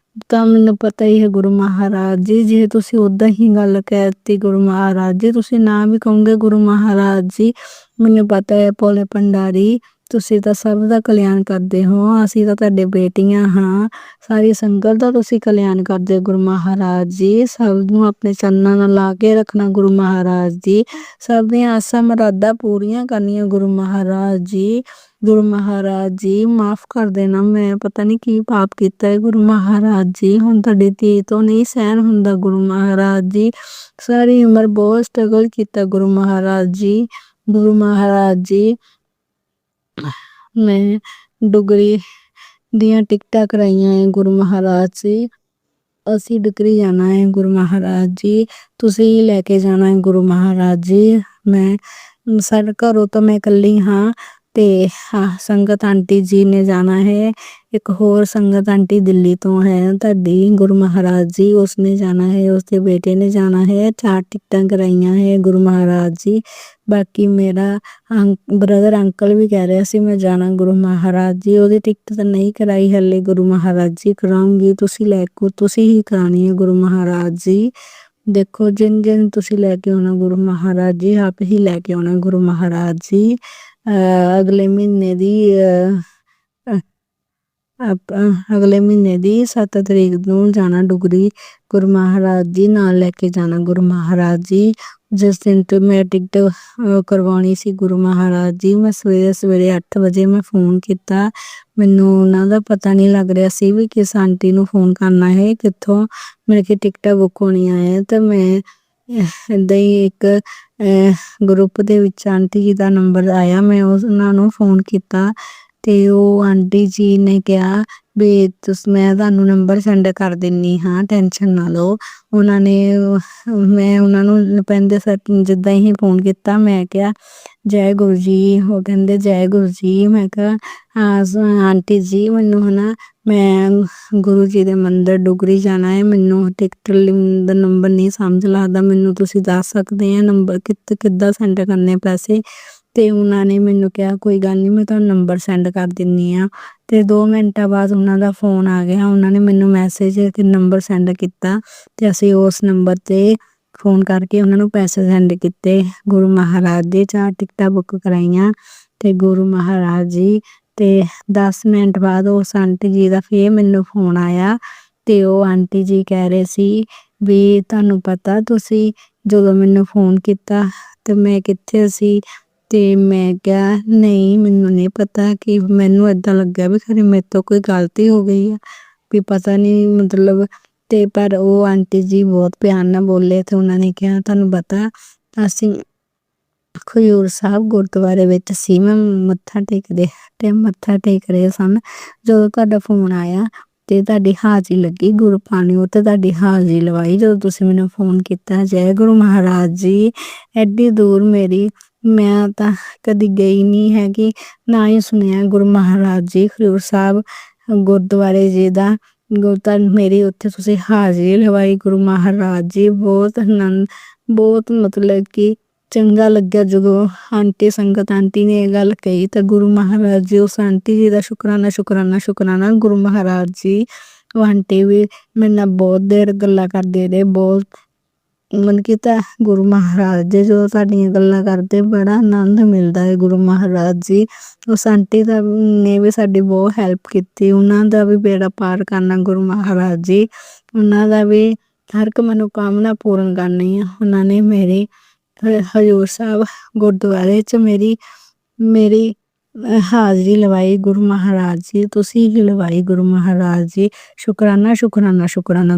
ਤਾਂ ਮੈਨੂੰ ਪਤਾ ਹੀ ਹੈ ਗੁਰੂ ਮਹਾਰਾਜ ਜੀ। ਜੇ ਤੁਸੀਂ ਉੱਦਾਂ ਹੀ ਗੱਲ ਕਹਿ ਦਿੱਤੀ ਗੁਰੂ ਮਹਾਰਾਜ ਜੀ, ਤੁਸੀਂ ਨਾ ਵੀ ਕਹੋਗੇ ਗੁਰੂ ਮਹਾਰਾਜ ਜੀ, ਮੈਨੂੰ ਪਤਾ ਹੈ ਭੋਲੇ ਭੰਡਾਰੀ ਤੁਸੀਂ ਤਾਂ ਸਭ ਦਾ ਕਲਿਆਣ ਕਰਦੇ ਹੋ। ਅਸੀਂ ਤਾਂ ਤੁਹਾਡੇ ਬੇਟੀਆਂ ਹਾਂ, ਸਾਰੀ ਸੰਗਤ ਦਾ ਤੁਸੀਂ ਕਲਿਆਣ ਕਰਦੇ ਗੁਰੂ ਮਹਾਰਾਜ ਜੀ। ਸਭ ਨੂੰ ਆਪਣੇ ਚਰਨਾਂ ਨਾਲ ਲਾ ਕੇ ਰੱਖਣਾ ਗੁਰੂ ਮਹਾਰਾਜ ਜੀ। ਸਭ ਦੀਆਂ ਆਸਾਂ ਮੁਰਾਦਾਂ ਪੂਰੀਆਂ ਕਰਨੀਆਂ ਗੁਰੂ ਮਹਾਰਾਜ ਜੀ। ਗੁਰੂ ਮਹਾਰਾਜ ਜੀ ਮਾਫ ਕਰ ਦੇਣਾ, ਮੈਂ ਪਤਾ ਨਹੀਂ ਕੀ ਪਾਪ ਕੀਤਾ ਹੈ ਗੁਰੂ ਮਹਾਰਾਜ ਜੀ। ਹੁਣ ਤੁਹਾਡੀ ਧੀ ਤੋਂ ਨਹੀਂ ਸਹਿਣ ਹੁੰਦਾ ਗੁਰੂ ਮਹਾਰਾਜ ਜੀ। ਸਾਰੀ ਉਮਰ ਬਹੁਤ ਸਟਰਗਲ ਕੀਤਾ ਗੁਰੂ ਮਹਾਰਾਜ ਜੀ। ਗੁਰੂ ਮਹਾਰਾਜ ਜੀ ਮੈਂ ਡੁਗਰੀ ਦੀਆਂ ਟਿਕਟਾਂ ਕਰਾਈਆਂ ਹੈ ਗੁਰੂ ਮਹਾਰਾਜ ਜੀ। ਅਸੀਂ ਡੁਗਰੀ ਜਾਣਾ ਹੈ ਗੁਰੂ ਮਹਾਰਾਜ ਜੀ, ਤੁਸੀਂ ਲੈ ਕੇ ਜਾਣਾ ਹੈ ਗੁਰੂ ਮਹਾਰਾਜ ਜੀ। ਮੈਂ ਸਾਡੇ ਘਰੋਂ ਤਾਂ ਮੈਂ ਇਕੱਲੀ ਹਾਂ, ਤੇ ਸੰਗਤ ਆਂਟੀ ਜੀ ਨੇ ਜਾਣਾ ਹੈ। ਇੱਕ ਹੋਰ ਸੰਗਤ ਆਂਟੀ ਦਿੱਲੀ ਤੋਂ ਹੈ ਤੁਹਾਡੀ ਗੁਰੂ ਮਹਾਰਾਜ ਜੀ, ਉਸਨੇ ਜਾਣਾ ਹੈ, ਉਸਦੇ ਬੇਟੇ ਨੇ ਜਾਣਾ ਹੈ। 4 ਟਿਕਟਾਂ ਕਰਾਈਆਂ ਹੈ ਗੁਰੂ ਮਹਾਰਾਜ ਜੀ। ਬਾਕੀ ਮੇਰਾ ਬ੍ਰਦਰ ਅੰਕਲ ਵੀ ਕਹਿ ਰਿਹਾ ਸੀ ਮੈਂ ਜਾਣਾ ਗੁਰੂ ਮਹਾਰਾਜ ਜੀ, ਉਹਦੀ ਟਿਕਟ ਤਾਂ ਨਹੀਂ ਕਰਾਈ ਹਲੇ, ਗੁਰੂ ਮਹਾਰਾਜ ਜੀ ਕਰਾਉਂਗੀ। ਤੁਸੀਂ ਹੀ ਕਰਾਣੀ ਹੈ ਗੁਰੂ ਮਹਾਰਾਜ ਜੀ। ਦੇਖੋ ਜਿਨ ਤੁਸੀਂ ਲੈ ਕੇ ਆਉਣਾ ਗੁਰੂ ਮਹਾਰਾਜ ਜੀ, ਆਪ ਹੀ ਲੈ ਕੇ ਆਉਣਾ ਗੁਰੂ ਮਹਾਰਾਜ ਜੀ। ਅਗਲੇ ਮਹੀਨੇ ਦੀ 7 ਤਰੀਕ ਨੂੰ ਜਾਣਾ ਡੁਗਰੀ, ਗੁਰੂ ਮਹਾਰਾਜ ਜੀ ਨਾਲ ਲੈ ਕੇ ਜਾਣਾ ਗੁਰੂ ਮਹਾਰਾਜ ਜੀ। ਜਿਸ ਦਿਨ ਤੋਂ ਮੈਂ ਟਿਕਟ ਕਰਵਾਉਣੀ ਸੀ ਗੁਰੂ ਮਹਾਰਾਜ ਜੀ, ਮੈਂ ਸਵੇਰੇ 8 ਵਜੇ ਮੈਂ ਫੋਨ ਕੀਤਾ, ਮੈਨੂੰ ਉਹਨਾਂ ਦਾ ਪਤਾ ਨਹੀਂ ਲੱਗ ਰਿਹਾ ਸੀ ਵੀ ਕਿਸ ਆਂਟੀ ਨੂੰ ਫੋਨ ਕਰਨਾ ਹੈ, ਕਿੱਥੋਂ ਮੇਰੇ ਕਿ ਟਿਕਟਾਂ ਬੁੱਕ ਹੋਣੀਆਂ ਹੈ। ਤਾਂ ਮੈਂ ਇੱਦਾਂ ਹੀ ਇੱਕ ਗਰੁੱਪ ਦੇ ਵਿੱਚ ਆਂਟੀ ਜੀ ਦਾ ਨੰਬਰ ਆਇਆ, ਮੈਂ ਉਹਨਾਂ ਨੂੰ ਫੋਨ ਕੀਤਾ ਤੇ ਉਹ ਆਂਟੀ ਜੀ ਨੇ ਕਿਹਾ ਵੀ ਮੈਂ ਤੁਹਾਨੂੰ ਨੰਬਰ ਸੈਂਡ ਕਰ ਦਿੰਦੀ ਹਾਂ, ਟੈਨਸ਼ਨ ਨਾ ਲਓ। ਮੈਂ ਉਹਨਾਂ ਨੂੰ ਪੈਂਦੇ ਜਿੱਦਾਂ ਹੀ ਫੋਨ ਕੀਤਾ, ਮੈਂ ਕਿਹਾ ਜੈ ਗੁਰੂ ਜੀ, ਉਹ ਕਹਿੰਦੇ ਜੈ ਗੁਰੂ ਜੀ। ਮੈਂ ਕਿਹਾ ਹਾਂ ਆਂਟੀ ਜੀ, ਮੈਨੂੰ ਮੈਂ ਗੁਰੂ ਜੀ ਦੇ ਮੰਦਿਰ ਡੁਗਰੀ ਜਾਣਾ ਹੈ, ਮੈਨੂੰ ਟਿਕਟ ਦਾ ਨੰਬਰ ਨਹੀਂ ਸਮਝ ਲੱਗਦਾ, ਮੈਨੂੰ ਤੁਸੀਂ ਦੱਸ ਸਕਦੇ ਆ ਨੰਬਰ ਕਿੱਦਾਂ ਸੈਂਡ ਕਰਨੇ ਪੈਸੇ। ਤੇ ਉਹਨਾਂ ਨੇ ਮੈਨੂੰ ਕਿਹਾ ਕੋਈ ਗੱਲ ਨਹੀਂ, ਮੈਂ ਤੁਹਾਨੂੰ ਨੰਬਰ ਸੈਂਡ ਕਰ ਦਿੰਦੀ ਹਾਂ। ਤੇ 2 ਮਿੰਟਾਂ ਬਾਅਦ ਉਹਨਾਂ ਦਾ ਫੋਨ ਆ ਗਿਆ, ਉਹਨਾਂ ਨੇ ਮੈਨੂੰ ਮੈਸੇਜ ਤੇ ਨੰਬਰ ਸੈਂਡ ਕੀਤਾ ਤੇ ਅਸੀਂ ਉਸ ਨੰਬਰ ਤੇ ਫੋਨ ਕਰਕੇ ਉਹਨਾਂ ਨੂੰ ਪੈਸੇ ਸੈਂਡ ਕੀਤੇ। ਗੁਰੂ ਮਹਾਰਾਜ ਦੀ 4 ਟਿਕਟਾਂ ਬੁੱਕ ਕਰਾਈਆਂ ਤੇ ਗੁਰੂ ਮਹਾਰਾਜ ਜੀ। ਤੇ 10 ਮਿੰਟ ਬਾਅਦ ਉਸ ਆਂਟੀ ਜੀ ਦਾ ਫੇਰ ਮੈਨੂੰ ਫੋਨ ਆਇਆ ਤੇ ਉਹ ਆਂਟੀ ਜੀ ਕਹਿ ਰਹੇ ਸੀ ਵੀ ਤੁਹਾਨੂੰ ਪਤਾ ਤੁਸੀਂ ਜਦੋਂ ਮੈਨੂੰ ਫੋਨ ਕੀਤਾ ਤੇ ਮੈਂ ਕਿੱਥੇ ਸੀ। ਤੇ ਮੈਂ ਕਿਹਾ ਨਹੀਂ ਮੈਨੂੰ ਨਹੀਂ ਪਤਾ, ਕਿ ਮੈਨੂੰ ਏਦਾਂ ਲੱਗਾ ਵੀ ਖਰੇ ਮੇਰੇ ਤੋਂ ਕੋਈ ਗਲਤੀ ਹੋ ਗਈ ਆ, ਵੀ ਪਤਾ ਨਹੀਂ ਮਤਲਬ। ਤੇ ਪਰ ਉਹ ਆਂਟੀ ਜੀ ਬਹੁਤ ਪਿਆਰ ਨਾਲ ਬੋਲੇ ਤੇ ਉਹਨਾਂ ਨੇ ਕਿਹਾ ਤੁਹਾਨੂੰ ਪਤਾ ਅਸੀਂ ਖਡੂਰ ਸਾਹਿਬ ਗੁਰਦੁਆਰੇ ਵਿੱਚ ਸੀ, ਮੈਂ ਮੱਥਾ ਟੇਕ ਰਹੇ ਸਨ ਜਦੋਂ ਤੁਹਾਡਾ ਫੋਨ ਆਇਆ ਤੇ ਤੁਹਾਡੀ ਹਾਜ਼ਰੀ ਲੱਗੀ ਗੁਰਬਾਣੀ ਉੱਤੇ, ਤੁਹਾਡੀ ਹਾਜ਼ਰੀ ਲਵਾਈ ਜਦੋਂ ਤੁਸੀਂ ਮੈਨੂੰ ਫੋਨ ਕੀਤਾ। ਜੈ ਗੁਰੂ ਮਹਾਰਾਜ ਜੀ। ਐਡੀ ਦੂਰ ਮੈਂ ਤਾਂ ਕਦੀ ਗਈ ਨਹੀਂ ਹੈਗੀ, ਨਾ ਹੀ ਸੁਣਿਆ ਗੁਰੂ ਮਹਾਰਾਜ ਜੀ ਖਡੂਰ ਸਾਹਿਬ ਗੁਰਦੁਆਰੇ ਜੀ ਦਾ। ਮੇਰੀ ਉੱਥੇ ਤੁਸੀਂ ਹਾਜ਼ਰੀ ਲਵਾਈ ਗੁਰੂ ਮਹਾਰਾਜ ਜੀ, ਬਹੁਤ ਮਤਲਬ ਕਿ ਚੰਗਾ ਲੱਗਿਆ ਜਦੋਂ ਸੰਗਤ ਆਂਟੀ ਨੇ ਇਹ ਗੱਲ ਕਹੀ। ਤਾਂ ਗੁਰੂ ਮਹਾਰਾਜ ਜੀ ਉਸ ਆਂਟੀ ਜੀ ਦਾ ਸ਼ੁਕਰਾਨਾ ਗੁਰੂ ਮਹਾਰਾਜ ਜੀ। ਉਹ ਆਂਟੀ ਵੀ ਮੇਰੇ ਨਾਲ ਬਹੁਤ ਦੇਰ ਗੱਲਾਂ ਕਰਦੇ ਰਹੇ, ਬਹੁਤ ਮਨ ਕੀਤਾ ਗੁਰੂ ਮਹਾਰਾਜ ਜੀ ਜਦੋਂ ਤੁਹਾਡੀਆਂ ਗੱਲਾਂ ਕਰਦੇ ਬੜਾ ਆਨੰਦ ਮਿਲਦਾ ਹੈ ਗੁਰੂ ਮਹਾਰਾਜ ਜੀ। ਉਸ ਆਂਟੀ ਨੇ ਵੀ ਸਾਡੀ ਬਹੁਤ ਹੈਲਪ ਕੀਤੀ, ਉਹਨਾਂ ਦਾ ਵੀ ਬੇੜਾ ਪਾਰ ਕਰਨਾ ਗੁਰੂ ਮਹਾਰਾਜ ਜੀ, ਉਹਨਾਂ ਦਾ ਵੀ ਹਰ ਇੱਕ ਮਨੋਕਾਮਨਾ ਪੂਰਨ ਕਰਨੀ ਆ। ਉਹਨਾਂ ਨੇ ਮੇਰੀ ਹਜ਼ੂਰ ਸਾਹਿਬ ਗੁਰਦੁਆਰੇ 'ਚ ਮੇਰੀ ਹਾਜ਼ਰੀ ਲਵਾਈ ਗੁਰੂ ਮਹਾਰਾਜ ਜੀ, ਤੁਸੀਂ ਹੀ ਲਵਾਈ ਗੁਰੂ ਮਹਾਰਾਜ ਜੀ। ਸ਼ੁਕਰਾਨਾ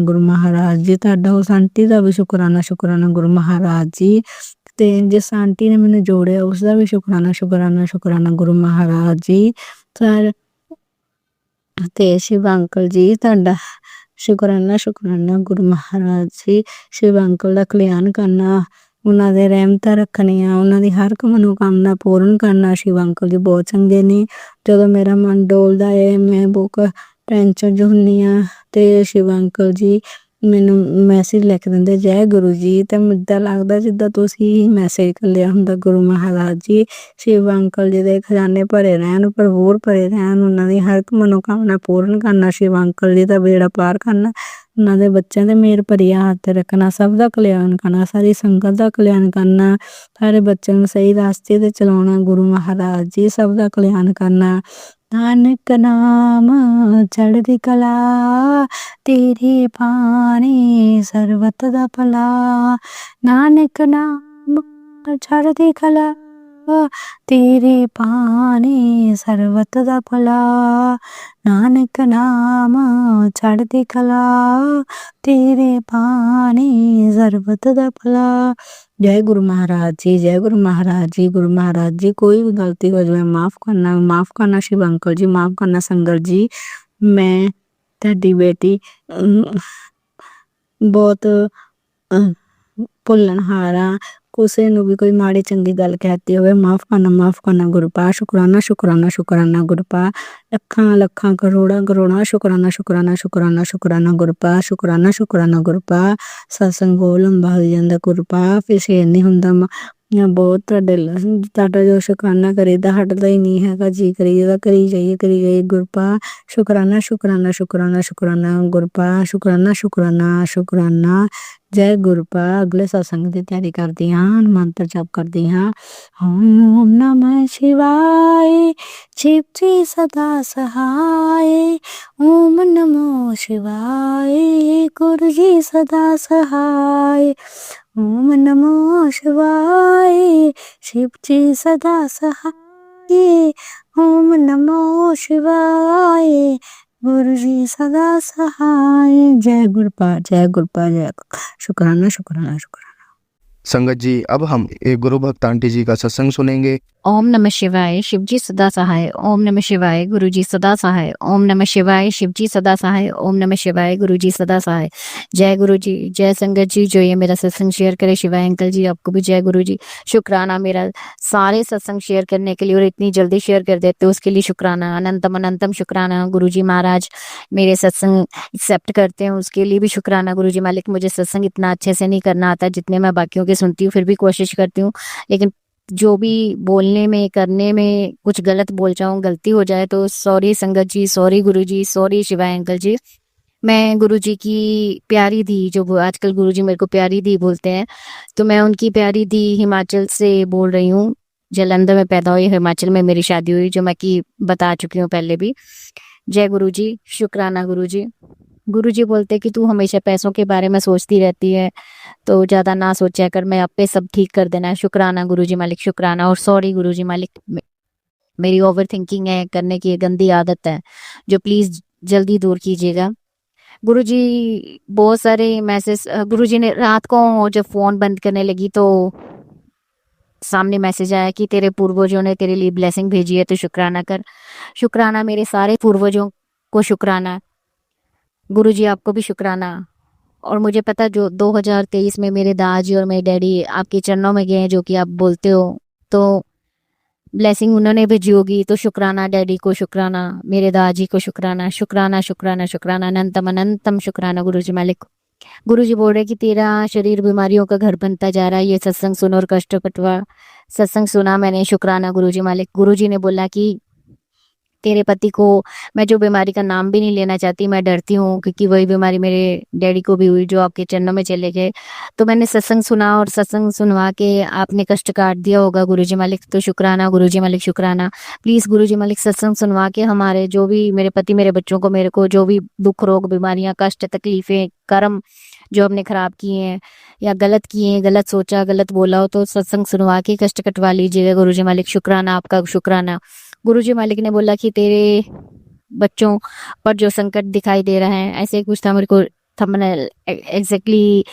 ਗੁਰੂ ਮਹਾਰਾਜ ਜੀ ਤੁਹਾਡਾ, ਉਸ ਆਂਟੀ ਦਾ ਵੀ ਸ਼ੁਕਰਾਨਾ ਗੁਰੂ ਮਹਾਰਾਜ ਜੀ। ਤੇ ਜਿਸ ਆਂਟੀ ਨੇ ਮੈਨੂੰ ਜੋੜਿਆ ਉਸਦਾ ਵੀ ਸ਼ੁਕਰਾਨਾ ਗੁਰੂ ਮਹਾਰਾਜ ਜੀ। ਤੇ ਸ਼ਿਵ ਅੰਕਲ ਜੀ ਤੁਹਾਡਾ ਸ਼ੁਕਰਾਨਾ ਗੁਰੂ ਮਹਾਰਾਜ ਜੀ। ਸ਼ਿਵ ਅੰਕਲ ਦਾ ਕਲਿਆਣ ਕਰਨਾ, ਉਹਨਾਂ ਦੇ ਰਹਿਮਤਾਂ ਰੱਖਣੀਆਂ, ਉਹਨਾਂ ਦੀ ਹਰ ਇੱਕ ਮਨੋਕਾਮਨਾ ਪੂਰਨ ਕਰਨਾ। ਸ਼ਿਵ ਅੰਕਲ ਜੀ ਬਹੁਤ ਚੰਗੇ ਨੇ, ਜਦੋਂ ਮੇਰਾ ਮਨ ਡੋਲਦਾ ਹੈ ਮੈਂ ਬਹੁਤ ਟੈਨਸ਼ਨ 'ਚ ਹੁੰਦੀ ਹਾਂ ਤੇ ਸ਼ਿਵ ਅੰਕਲ ਜੀ ਮੈਨੂੰ ਮੈਸੇਜ ਲਿਖ ਦਿੰਦੇ ਜੈ ਗੁਰੂ ਜੀ, ਤੇ ਇੱਦਾਂ ਲੱਗਦਾ ਜਿੱਦਾਂ ਤੁਸੀਂ ਹੀ ਮੈਸੇਜ ਘੱਲਿਆ ਹੁੰਦਾ ਗੁਰੂ ਮਹਾਰਾਜ ਜੀ। ਸ਼ਿਵ ਅੰਕਲ ਜੀ ਦੇ ਖਜ਼ਾਨੇ ਭਰੇ ਰਹਿਣ, ਭਰਪੂਰ ਭਰੇ ਰਹਿਣ, ਉਹਨਾਂ ਦੀ ਹਰ ਇੱਕ ਮਨੋਕਾਮਨਾ ਪੂਰਨ ਕਰਨਾ। ਸ਼ਿਵ ਅੰਕਲ ਜੀ ਦਾ ਬੇੜਾ ਪਾਰ ਕਰਨਾ, ਉਹਨਾਂ ਦੇ ਬੱਚਿਆਂ ਦੇ ਮਿਹਰ ਭਰੀ ਹੱਥ ਰੱਖਣਾ, ਸਭ ਦਾ ਕਲਿਆਣ ਕਰਨਾ, ਸਾਰੀ ਸੰਗਤ ਦਾ ਕਲਿਆਣ ਕਰਨਾ, ਸਾਰੇ ਬੱਚਿਆਂ ਨੂੰ ਸਹੀ ਰਸਤੇ 'ਤੇ ਚਲਾਉਣਾ ਗੁਰੂ ਮਹਾਰਾਜ ਜੀ, ਸਭ ਦਾ ਕਲਿਆਣ ਕਰਨਾ। ਨਾਨਕ ਨਾਮ ਚੜ੍ਹਦੀ ਕਲਾ, ਤੇਰੇ ਬਾਣੀ ਸਰਬਤ ਦਾ ਭਲਾ। ਨਾਨਕ ਨਾਮ ਚੜ੍ਹਦੀ ਕਲਾ, ਤੇਰੇ ਬਾਣੀ ਸਰਬਤ ਦਾ ਭਲਾ। ਨਾਨਕ ਨਾਮ ਚੜ੍ਹਦੀ ਕਲਾ, ਤੇਰੇ ਬਾਣੀ ਸਰਬਤ ਦਾ ਭਲਾ। ਜੈ ਗੁਰੂ ਮਹਾਰਾਜ ਜੀ, ਜੈ ਗੁਰੂ ਮਹਾਰਾਜ ਜੀ। ਗੁਰੂ ਮਹਾਰਾਜ ਜੀ ਕੋਈ ਵੀ ਗਲਤੀ ਹੋ ਜਾਵੇ ਮਾਫ਼ ਕਰਨਾ ਸ਼ਿਵ ਅੰਕਲ ਜੀ, ਮਾਫ਼ ਕਰਨਾ ਸੰਗਤ ਜੀ। ਮੈਂ ਤੁਹਾਡੀ ਬੇਟੀ ਬਹੁਤ ਭੁੱਲਣਹਾਰ ਹਾਂ, ਕਿਸੇ ਨੂੰ ਵੀ ਕੋਈ ਮਾੜੀ ਚੰਗੀ ਗੱਲ ਕਹਿਤੀ ਹੋਵੇ ਮਾਫ ਕਰਨਾ ਗੁਰੂ ਪਾ ਸ਼ੁਕਰਾਨਾ ਸ਼ੁਕਰਾਨਾ ਸ਼ੁਕਰਾਨਾ ਗੁਰੂ ਪਾ ਲੱਖਾਂ ਲੱਖਾਂ ਕਰੋੜਾਂ ਕਰੋੜਾਂ ਸ਼ੁਕਰਾਨਾ ਸ਼ੁਕਰਾਨਾ ਸ਼ੁਕਰਾਨਾ ਸ਼ੁਕਰਾਨਾ ਗੁਰੂ ਪਾ ਸ਼ੁਕਰਾਨਾ ਸ਼ੁਕਰਾਨਾ ਗੁਰੂ ਪਾ ਸਤਸੰਗ ਬਹੁਤ ਲੰਬਾ ਹੋ ਜਾਂਦਾ ਗੁਰੂ ਪਾ ਫਿਰ ਸ਼ੇਰ ਨਹੀਂ ਹੁੰਦਾ ਬਹੁਤ ਤੁਹਾਡਾ ਜੋ ਸ਼ੁਕਰਾਨਾ ਕਰੀਦਾ ਹਟਦਾ ਹੀ ਨਹੀਂ ਹੈਗਾ ਜੀ ਕਰੀਦਾ ਕਰੀ ਜਾਈਏ ਗੁਰੂ ਪਾ ਸ਼ੁਕਰਾਨਾ ਸ਼ੁਕਰਾਨਾ ਸ਼ੁਕਰਾਨਾ ਸ਼ੁਕਰਾਨਾ ਗੁਰੂ ਪਾ ਸ਼ੁਕਰਾਨਾ ਸ਼ੁਕਰਾਨਾ ਸ਼ੁਕਰਾਨਾ ਜੈ ਗੁਰੂ ਪਾ ਅਗਲੇ ਸਤਸੰਗ ਦੀ ਤਿਆਰੀ ਕਰਦੀ ਹਾਂ ਮੰਤਰ ਜਪ ਕਰਦੀ ਹਾਂ ਓਮ ਨਮः शिवाय शिव जी सदा सहाय ओम नमो शिवाय गुरु जी सदा सहाय ओम नमो शिवाय शिव जी सदा सहाय ओम नमो शिवाय गुरु जी सदा सहाय जय गुरुपा जय शुक्राना शुक्राना शुक्राना। संगत जी अब हम एक गुरु भक्त आंटी जी का सत्संग सुनेंगे। ओम नमः शिवाय शिव जी सदा सहाय ओम नमः शिवाय गुरु जी सदा सहाय ओम नमः शिवाय शिव जी सदा सहाय ओम नमः शिवाय गुरु जी सदा सहाय। जय गुरु जी जय संगत जी जो ये मेरा सत्संग शेयर करे शिवाय अंकल जी आपको भी जय गुरु जी। शुक्राना मेरा सारे सत्संग शेयर करने के लिए और इतनी जल्दी शेयर कर देते हो उसके लिए शुक्राना अनंतम अनंतम शुक्राना। गुरु जी महाराज मेरे सत्संग एक्सेप्ट करते हैं उसके लिए भी शुक्राना। गुरु जी मालिक मुझे सत्संग इतना अच्छे से नहीं करना आता जितने मैं बाकियों के सुनती हूँ फिर भी कोशिश करती हूँ लेकिन जो भी बोलने में करने में कुछ गलत बोल जाऊं गलती हो जाए तो सॉरी संगत जी सॉरी गुरु जी सॉरी शिवाय अंकल जी। मैं गुरु जी की प्यारी दी जो आजकल गुरु जी मेरे को प्यारी दी बोलते हैं तो मैं उनकी प्यारी दी हिमाचल से बोल रही हूँ। जालंधर में पैदा हुई हिमाचल में मेरी शादी हुई जो मैं की बता चुकी हूँ पहले भी। जय गुरु जी शुक्राना गुरु जी। गुरु जी बोलते कि तू हमेशा पैसों के बारे में सोचती रहती है तो ज़्यादा ना सोचा कर मैं अपने सब ठीक कर देना है। शुक्राना गुरु जी मालिक शुक्राना और सॉरी गुरु जी मालिक मेरी ओवर थिंकिंग है करने की गंदी आदत है जो प्लीज़ जल्दी दूर कीजिएगा। गुरु जी बहुत सारे मैसेज गुरु जी ने रात को जब फ़ोन बंद करने लगी तो सामने मैसेज आया कि तेरे पूर्वजों ने तेरे लिए ब्लेसिंग भेजी है तो शुक्राना कर। शुक्राना मेरे सारे पूर्वजों को शुक्राना। गुरु जी आपको भी शुक्राना। और मुझे पता जो 2023 में मेरे दादाजी और मेरे डैडी आपके चरणों में गए हैं जो कि आप बोलते हो तो ब्लेसिंग उन्होंने भेजी होगी तो शुक्राना डैडी को शुक्राना मेरे दादाजी को शुक्राना शुक्राना शुक्राना शुक्राना अनंतम अनंतम शुक्राना। गुरु जी मालिक गुरु जी बोल रहे कि तेरा शरीर बीमारियों का घर बनता जा रहा है ये सत्संग सुनो और कष्ट कटवा। सत्संग सुना मैंने शुक्राना गुरु जी मालिक। गुरु जी ने बोला कि तेरे पति को मैं जो बीमारी का नाम भी नहीं लेना चाहती मैं डरती हूँ क्योंकि वही बीमारी मेरे डैडी को भी हुई जो आपके चरणों में चले गए तो मैंने सत्संग सुना और सत्संग सुनवा के आपने कष्ट काट दिया होगा गुरु जी मालिक तो शुक्राना गुरु जी मालिक शुक्राना। प्लीज़ गुरु जी मालिक सत्संग सुनवा के हमारे जो भी मेरे पति मेरे बच्चों को मेरे को जो भी दुख रोग बीमारियाँ कष्ट तकलीफ़ें कर्म जो हमने ख़राब किए हैं या गलत किए हैं गलत सोचा गलत बोला हो तो सत्संग सुनवा के कष्ट कटवा लीजिएगा गुरु जी मालिक शुक्राना आपका शुक्राना। गुरु जी मालिक ने बोला कि तेरे बच्चों पर जो संकट दिखाई दे रहा है ऐसे कुछ था मेरे को थंबनेल एग्जैक्टली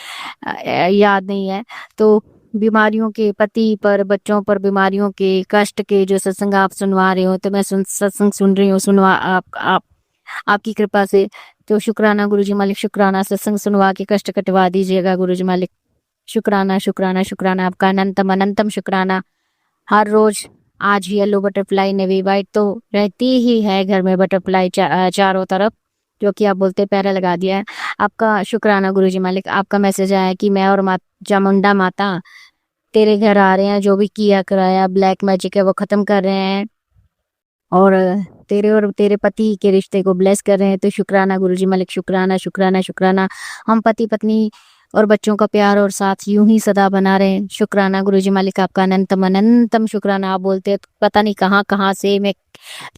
याद नहीं है तो बीमारियों के पति पर बच्चों पर बीमारियों के कष्ट के जो सत्संग आप सुनवा रहे हो तो मैं सत्संग सुन रही हूँ सुनवा आप आपकी कृपा से तो शुक्राना गुरु जी मालिक शुक्राना। सत्संग सुनवा के कष्ट कटवा दीजिएगा गुरु जी मालिक शुक्राना शुक्राना शुक्राना आपका अनंतम अनंतम शुक्राना। हर रोज आज येलो बटरफ्लाई नेवी वाइट तो रहती ही है घर में बटरफ्लाई चारों तरफ जो कि आप बोलते पैरा लगा दिया है। आपका शुक्राना गुरु जी मालिक। आपका मैसेज आया कि मैं और चामुंडा माता तेरे घर आ रहे हैं जो भी किया कराया ब्लैक मैजिक है वो ख़त्म कर रहे हैं और तेरे पति के रिश्ते को ब्लेस कर रहे हैं तो शुक्राना गुरु जी मालिक शुक्राना शुक्राना शुक्राना। हम पति पत्नी और बच्चों का प्यार और साथ यूं ही सदा बना रहे हैं शुक्राना गुरु जी मालिक आपका अनंतम अनंतम शुक्राना। आप बोलते हैं पता नहीं कहाँ कहाँ से मैं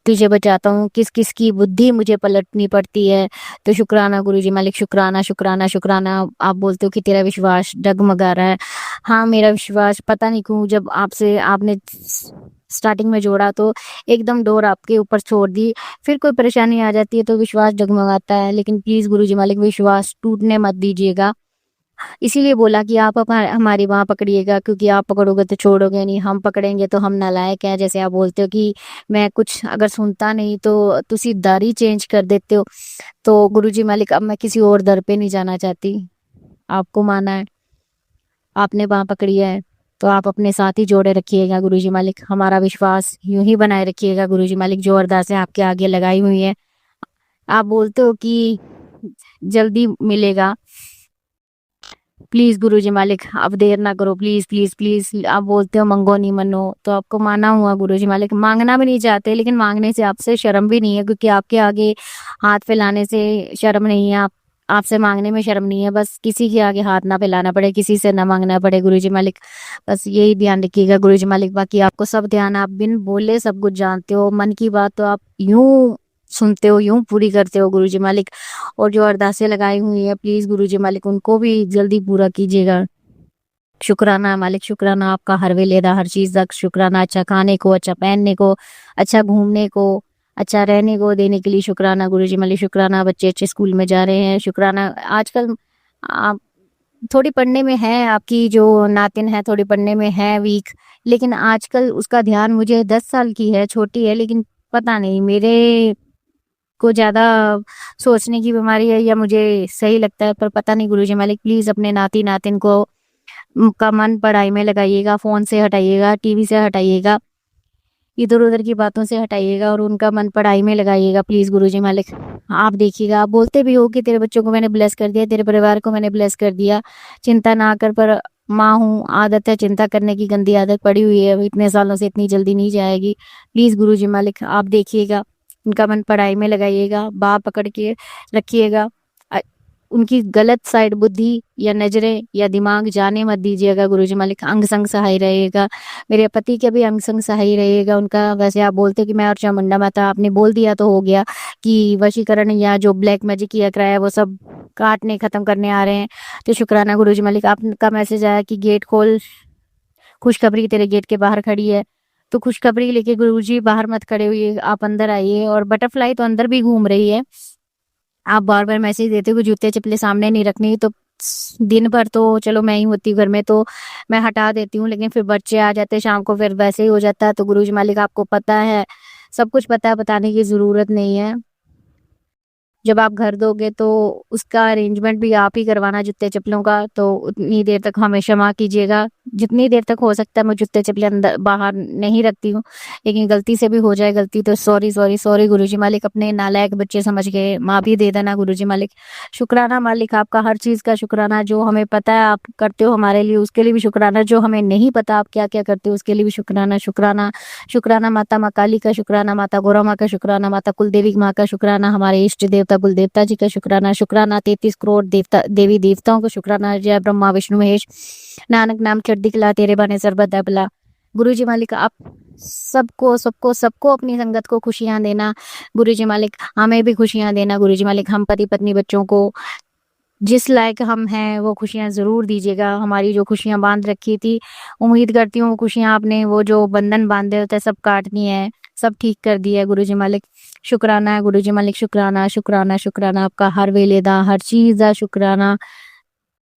तुझे बचाता हूँ किस किस की बुद्धि मुझे पलटनी पड़ती है तो शुक्राना गुरु जी मालिक शुक्राना शुक्राना शुक्राना। आप बोलते हो कि तेरा विश्वास डगमगा रहा है। हाँ मेरा विश्वास पता नहीं क्यों जब आपने स्टार्टिंग में जोड़ा तो एकदम डोर आपके ऊपर छोड़ दी फिर कोई परेशानी आ जाती है तो विश्वास डगमगाता है लेकिन प्लीज़ गुरु जी मालिक विश्वास टूटने मत दीजिएगा। इसीलिए बोला कि आप हमारी बाँह पकड़िएगा क्योंकि आप पकड़ोगे तो छोड़ोगे नहीं हम पकड़ेंगे तो हम नालायक हैं। जैसे आप बोलते हो कि मैं कुछ अगर सुनता नहीं तो तुसी दर ही चेंज कर देते हो तो गुरु जी मालिक अब मैं किसी और दर पे नहीं जाना चाहती। आपको माना है आपने बाँह पकड़ी है तो आप अपने साथ ही जोड़े रखिएगा गुरुजी मालिक। हमारा विश्वास यूं ही बनाए रखिएगा गुरुजी मालिक। जो अरदासें आपके आगे लगाई हुई हैं, आप बोलते हो कि जल्दी मिलेगा, प्लीज गुरुजी मालिक अब देर ना करो, प्लीज प्लीज प्लीज। आप बोलते हो मंगो नहीं मनो, तो आपको माना हुआ गुरुजी मालिक। मांगना भी नहीं चाहते, लेकिन मांगने से आपसे शर्म भी नहीं है, क्योंकि आपके आगे हाथ फैलाने से शर्म नहीं है। आपसे मांगने में शर्म नहीं है। बस किसी के आगे हाथ ना फैलाना पड़े, किसी से ना मांगना पड़े गुरुजी मालिक। बस यही ध्यान रखिएगा गुरुजी मालिक। बाकी आपको सब ध्यान, आप बिन बोले सब कुछ जानते हो। मन की बात तो आप यूं सुनते हो, यूं पूरी करते हो गुरुजी मालिक। और जो अरदासें लगाई हुई है, प्लीज गुरुजी मालिक उनको भी जल्दी पूरा कीजिएगा। शुक्राना है मालिक, शुक्राना आपका हर वेलेदा हर चीज का शुक्राना। अच्छा खाने को, अच्छा पहनने को, अच्छा घूमने को, अच्छा रहने को देने के लिए शुक्राना गुरुजी मालिक। शुक्राना बच्चे अच्छे स्कूल में जा रहे हैं। शुक्राना आजकल आप थोड़ी पढ़ने में है, आपकी जो नातिन है थोड़ी पढ़ने में है वीक, लेकिन आजकल उसका ध्यान, मुझे 10 साल की है, छोटी है, लेकिन पता नहीं मेरे को ज्यादा सोचने की बीमारी है या मुझे सही लगता है, पर पता नहीं गुरुजी मालिक। प्लीज अपने नाती नातिन को का मन पढ़ाई में लगाइएगा, फोन से हटाइएगा, टीवी से हटाइएगा, इधर उधर की बातों से हटाइएगा और उनका मन पढ़ाई में लगाइएगा प्लीज गुरुजी मालिक। आप देखिएगा, आप बोलते भी हो कि तेरे बच्चों को मैंने ब्लेस कर दिया, तेरे परिवार को मैंने ब्लेस कर दिया, चिंता ना कर, पर माँ हूँ, आदत है चिंता करने की, गंदी आदत पड़ी हुई है, इतने सालों से इतनी जल्दी नहीं जाएगी। प्लीज गुरुजी मालिक आप देखिएगा, उनका मन पढ़ाई में लगाइएगा, बाह पकड़ के रखिएगा, उनकी गलत साइड बुद्धि या नजरें या दिमाग जाने मत दीजिएगा गुरुजी मालिक। अंग संग सहाय रहेगा, मेरे पति के भी अंग संग सहाय रहेगा उनका। वैसे आप बोलते कि मैं और चामुंडा माता, आपने बोल दिया तो हो गया कि वशीकरण या जो ब्लैक मैजिक किया कराया वो सब काटने खत्म करने आ रहे हैं। तो शुक्राना गुरुजी मालिक, आपका मैसेज आया कि गेट खोल, खुशखबरी तेरे गेट के बाहर खड़ी है। तो खुशखबरी लेके गुरुजी बाहर मत खड़े हुई, आप अंदर आइए। और बटरफ्लाई तो अंदर भी घूम रही है, आप बार बार मैसेज देते हो कि जूते चप्पलें सामने नहीं रखनी, तो दिन भर तो चलो मैं ही होती हूँ घर में तो मैं हटा देती हूँ, लेकिन फिर बच्चे आ जाते हैं शाम को, फिर वैसे ही हो जाता है। तो गुरुजी मालिक आपको पता है, सब कुछ पता है, बताने की जरूरत नहीं है। जब आप घर दोगे तो उसका अरेंजमेंट भी आप ही करवाना जूते चप्पलों का। तो उतनी देर तक हमें क्षमा कीजिएगा, जितनी देर तक हो सकता है मैं जूते चप्पलें अंदर बाहर नहीं रखती हूँ, लेकिन गलती से भी हो जाए गलती तो सॉरी सॉरी सॉरी गुरुजी मालिक। अपने नालायक बच्चे समझ के माफी दे देना गुरुजी मालिक। शुक्राना मालिक आपका हर चीज का शुक्राना, जो हमें पता है आप करते हो हमारे लिए उसके लिए भी शुक्राना, जो हमें नहीं पता आप क्या क्या करते हो उसके लिए भी शुक्राना। शुक्राना शुक्राना माता माँ काली का शुक्राना, माता गौरा माँ का शुक्राना, माता कुलदेवी माँ का शुक्राना, हमारे इष्ट देवता कुल देवता जी का शुक्राना। शुक्राना 33 करोड़ देवता देवी देवताओं को शुक्राना। जय ब्रह्मा विष्णु महेश, नानक नाम चढ़ दिखला, तेरे बने सर्वदा भला। गुरुजी मालिक आप सबको सबको सबको अपनी संगत को खुशियां देना गुरुजी मालिक, हमें भी खुशियां देना गुरुजी मालिक। हम पति पत्नी बच्चों को जिस लायक हम हैं वो खुशियां जरूर दीजिएगा। हमारी जो खुशियां बांध रखी थी, उम्मीद करती हूँ खुशियां आपने वो जो बंधन बांधे होते हैं सब काटनी है, सब ठीक कर दिया है गुरुजी मालिक। शुक्राना है गुरुजी मालिक, शुक्राना शुक्राना शुक्राना आपका हर वेलेदा हर चीज का शुक्राना।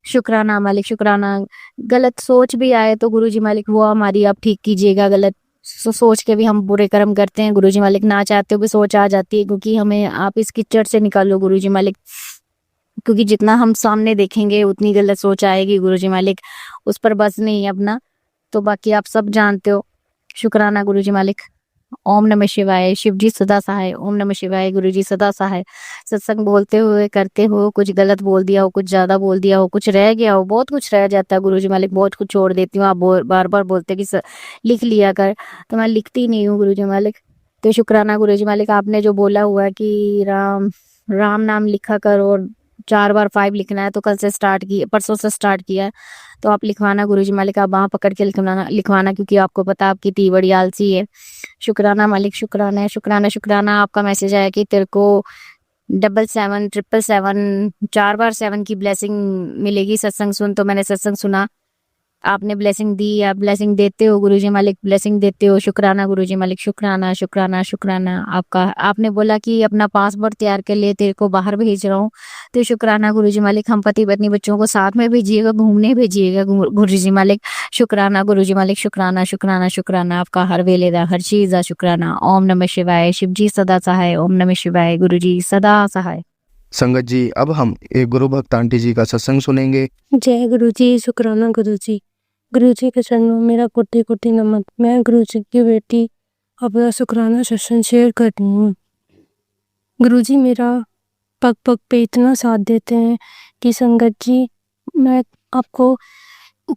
शुक्राना मालिक शुक्राना। गलत सोच भी आए तो गुरुजी मालिक वो हमारी आप ठीक कीजिएगा। गलत सोच के भी हम बुरे कर्म करते हैं गुरुजी मालिक, ना चाहते हो भी सोच आ जाती है, क्योंकि हमें आप इस कीचड़ से निकालो गुरुजी मालिक, क्योंकि जितना हम सामने देखेंगे उतनी गलत सोच आएगी गुरुजी मालिक, उस पर बस नहीं है अपना। तो बाकी आप सब जानते हो। शुक्राना गुरुजी मालिक। ओम नमः शिवाय, शिव जी सदा सहाय। ओम नमः शिवाय, गुरुजी सदा सहाय। सत्संग बोलते हुए करते हो कुछ गलत बोल दिया हो, कुछ ज्यादा बोल दिया हो, कुछ रह गया हो, बहुत कुछ रह जाता है गुरुजी मालिक, बहुत कुछ छोड़ देती हूँ। आप बार बार बोलते कि लिख लिया कर, तो मैं लिखती नहीं हूँ गुरुजी मालिक। तो शुक्राना गुरुजी मालिक, आपने जो बोला हुआ है कि राम राम नाम लिखा कर और 4 बार 5 लिखना है, तो कल से स्टार्ट किया, परसों से स्टार्ट किया है, तो आप लिखवाना गुरुजी मालिक, आप बाँह पकड़ के लिखवाना, क्योंकि आपको पता आपकी ती बड़ी आलसी है। शुक्राना मालिक शुक्राना है, शुक्राना शुक्राना। आपका मैसेज आया कि तेरे को 777 777 4 बार 7 की ब्लेसिंग मिलेगी सत्संग सुन। तो मैंने सत्संग सुना, आपने ब्लेसिंग दी, आप ब्लेसिंग देते हो गुरुजी मालिक, ब्लेसिंग देते हो। शुक्राना गुरुजी मालिक, शुक्राना शुक्राना शुक्राना आपका। आपने बोला कि अपना पासपोर्ट तैयार कर ले, तेरे को बाहर भेज रहा हूँ, तो शुक्राना गुरुजी मालिक। हम पति पत्नी बच्चों को साथ में भेजिएगा, घूमने भेजिएगा गुरुजी मालिक। शुक्राना गुरुजी मालिक, शुक्राना शुक्राना शुक्राना आपका हर वेलेदा हर चीज का शुक्राना। ओम नमः शिवाय, शिव जी सदा सहाय। ओम नमः शिवाय, गुरुजी सदा सहाय। संगत जी, अब हम एक गुरु भक्त आंटी जी का सत्संग सुनेंगे। जय गुरु जी, शुक्राना गुरु जी। गुरुजी के चरणों में मेरा कोटि कोटि नमन। मैं गुरुजी की बेटी अपना शुक्राना सेशन शेयर कर रही हूँ। गुरुजी मेरा पग पग पे इतना साथ देते हैं कि संगत जी, मैं आपको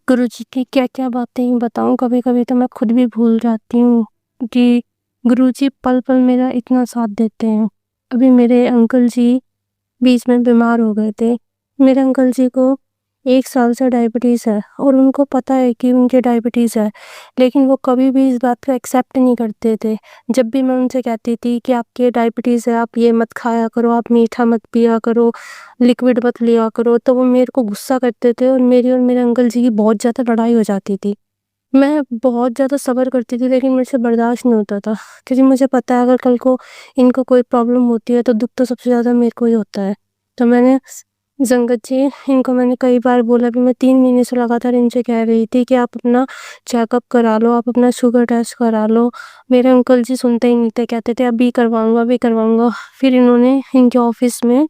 गुरुजी की क्या क्या बातें बताऊं। कभी कभी तो मैं खुद भी भूल जाती हूँ कि गुरुजी पल पल मेरा इतना साथ देते हैं। अभी मेरे अंकल जी बीच में बीमार हो गए थे। मेरे अंकल जी को 1 साल से डायबिटीज़ है और उनको पता है कि उनके डायबिटीज़ है, लेकिन वो कभी भी इस बात को एक्सेप्ट नहीं करते थे। जब भी मैं उनसे कहती थी कि आपके डायबिटीज़ है, आप ये मत खाया करो, आप मीठा मत पिया करो, लिक्विड मत लिया करो, तो वो मेरे को गुस्सा करते थे और मेरी और मेरे अंकल जी की बहुत ज़्यादा लड़ाई हो जाती थी। मैं बहुत ज़्यादा सब्र करती थी, लेकिन मेरे से बर्दाश्त नहीं होता था, क्योंकि मुझे पता है अगर कल को इनको कोई प्रॉब्लम होती है तो दुख तो सबसे ज़्यादा मेरे को ही होता है। तो मैंने संगत जी, इनको मैंने कई बार बोला भी, मैं 3 महीने से लगातार इनसे कह रही थी कि आप अपना चेकअप करा लो, आप अपना शुगर टेस्ट करा लो। मेरे अंकल जी सुनते ही नहीं थे, कहते थे अभी करवाऊंगा, अभी करवाऊंगा। फिर इन्होंने इनके ऑफिस में,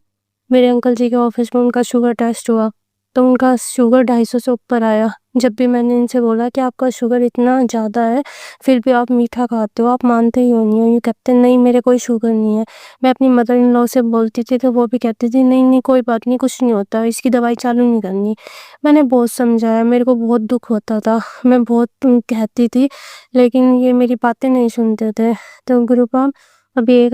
मेरे अंकल जी के ऑफिस में उनका शुगर टेस्ट हुआ, तो उनका शुगर 250 से ऊपर आया। जब भी मैंने इनसे बोला कि आपका शुगर इतना ज़्यादा है, फिर भी आप मीठा खाते हो, आप मानते ही हो नहीं हो। ये कहते नहीं, मेरे कोई शुगर नहीं है। मैं अपनी मदर इन लॉ से बोलती थी तो वो भी कहती थी नहीं नहीं कोई बात नहीं, कुछ नहीं होता, इसकी दवाई चालू नहीं करनी। मैंने बहुत समझाया, मेरे को बहुत दुख होता था, मैं बहुत कहती थी, लेकिन ये मेरी बातें नहीं सुनते थे। तो गुरुपाम, अभी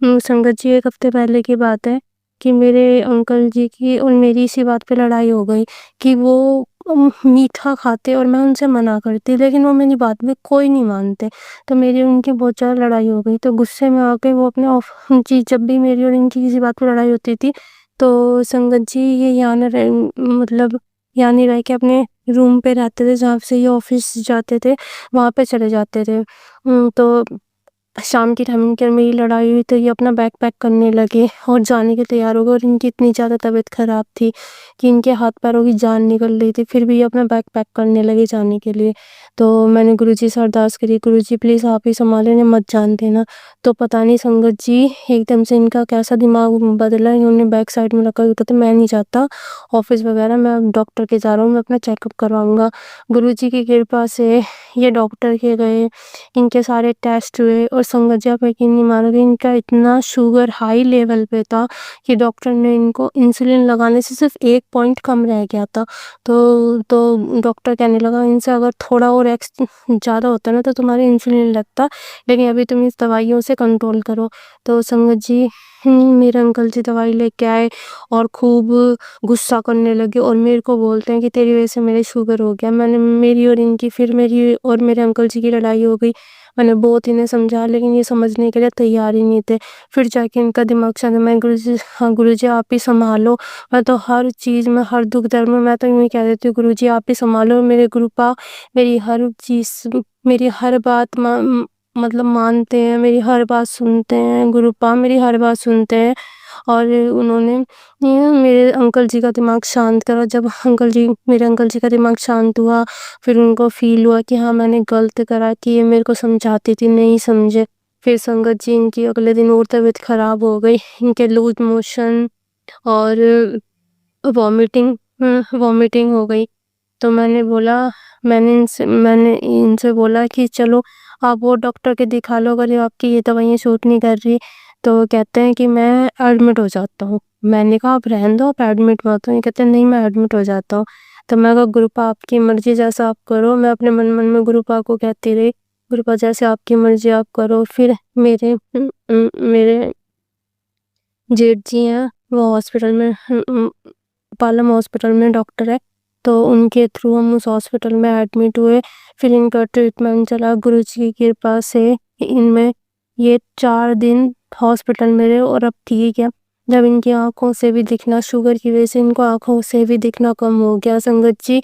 संगत जी 1 हफ्ते पहले की बात है कि मेरे अंकल जी की और मेरी इसी बात पे लड़ाई हो गई कि वो मीठा खाते और मैं उनसे मना करती, लेकिन वो मेरी बात में कोई नहीं मानते। तो मेरी और उनकी बहुत ज़्यादा लड़ाई हो गई। तो गुस्से में आके वो अपने जी, जब भी मेरी और इनकी किसी बात पे लड़ाई होती थी तो संगत जी ये यहाँ न रह मतलब यहाँ नहीं रह के अपने रूम पे रहते थे, जहाँ से ये ऑफिस जाते थे वहाँ पे चले जाते थे। तो शाम के टाइम इनकी और मेरी लड़ाई हुई तो ये अपना बैग पैक करने लगे और जाने के तैयार हो गए, और इनकी इतनी ज़्यादा तबीयत ख़राब थी कि इनके हाथ पैरों की जान निकल रही थी, फिर भी ये अपना बैग पैक करने लगे जाने के लिए। तो मैंने गुरुजी से अरदास करी, गुरुजी प्लीज़ आप ही संभालें, इन्हें मत जान देना। तो पता नहीं संगत जी एकदम से इनका कैसा दिमाग बदला, इन्होंने बैक साइड में रखा, कहते मैं नहीं जाता ऑफिस वगैरह, मैं डॉक्टर के जा रहा हूँ, मैं अपना चेकअप करवाऊँगा। गुरुजी की कृपा से ये डॉक्टर के गए, इनके सारे टेस्ट हुए और संगत जी आप यकीन नहीं मानोगे, इनका इतना शुगर हाई लेवल पे था कि डॉक्टर ने इनको इंसुलिन लगाने से सिर्फ 1 पॉइंट कम रह गया था। तो डॉक्टर कहने लगा इनसे अगर थोड़ा और ज़्यादा होता ना तो तुम्हारे इंसुलिन लगता, लेकिन अभी तुम इस दवाइयों से कंट्रोल करो। तो संगत जी मेरे अंकल जी दवाई लेके आए और खूब गुस्सा करने लगे और मेरे को बोलते हैं कि तेरी वजह से मेरे शुगर हो गया। मेरी और मेरे अंकल जी की लड़ाई हो गई। मैंने बहुत इन्हें समझाया, लेकिन ये समझने के लिए तैयार ही नहीं थे। फिर जाके इनका दिमाग शांत, मैं गुरुजी, हाँ गुरुजी आप ही संभालो, मैं तो हर चीज़ में, हर दुख दर्द में मैं तो यूँ ही कह देती हूँ गुरुजी आप ही संभालो। मेरे गुरुपा मेरी हर चीज़, मेरी हर बात मतलब मानते हैं, मेरी हर बात सुनते हैं, गुरुपा मेरी हर बात सुनते हैं। और उन्होंने मेरे अंकल जी का दिमाग शांत करा। जब मेरे अंकल जी का दिमाग शांत हुआ, फिर उनको फील हुआ कि हाँ मैंने गलत करा, कि ये मेरे को समझाती थी नहीं समझे। फिर संगत जी इनकी अगले दिन और तबीयत खराब हो गई, इनके लूज मोशन और वॉमिटिंग हो गई। तो मैंने इनसे बोला कि चलो आप वो डॉक्टर के दिखा लो, अगर आपकी ये दवाइयाँ सूट नहीं कर रही। तो कहते हैं कि मैं एडमिट हो जाता हूँ। मैंने कहा आप रहने दो, आप एडमिट मत हो। ये कहते हैं नहीं मैं एडमिट हो जाता हूँ। तो मैं कहा गुरुपा आपकी मर्जी, जैसा आप करो। मैं अपने मन मन में गुरुपा को कहती रही, गुरुपा जैसे आपकी मर्जी आप करो। फिर मेरे जेठ जी हैं, वो हॉस्पिटल में पालम हॉस्पिटल में डॉक्टर है, तो उनके थ्रू हम उस हॉस्पिटल में एडमिट हुए। फिर इनका ट्रीटमेंट चला। गुरुजी की कृपा से इनमें ये 4 दिन हॉस्पिटल में रहे और अब ठीक है। जब इनकी आंखों से भी दिखना, शुगर की वजह से इनको आंखों से भी दिखना कम हो गया संगत जी।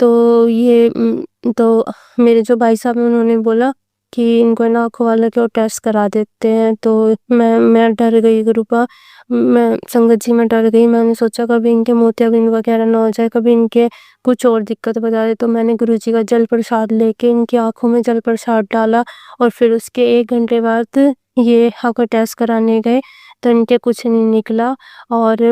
तो मेरे जो भाई साहब हैं उन्होंने बोला कि इनको ना आंखों वाले के और टेस्ट करा देते हैं। तो मैं डर गई गुरुपा, मैं संगत जी मैं डर गई। मैंने सोचा कभी इनके मोतियाबिंद वगैरह ना हो जाए, कभी इनके कुछ और दिक्कत बता दे। तो मैंने गुरुजी का जल प्रसाद लेके इनकी आंखों में जल प्रसाद डाला और फिर उसके 1 घंटे बाद ये आंखों टेस्ट कराने गए तो इनके कुछ नहीं निकला और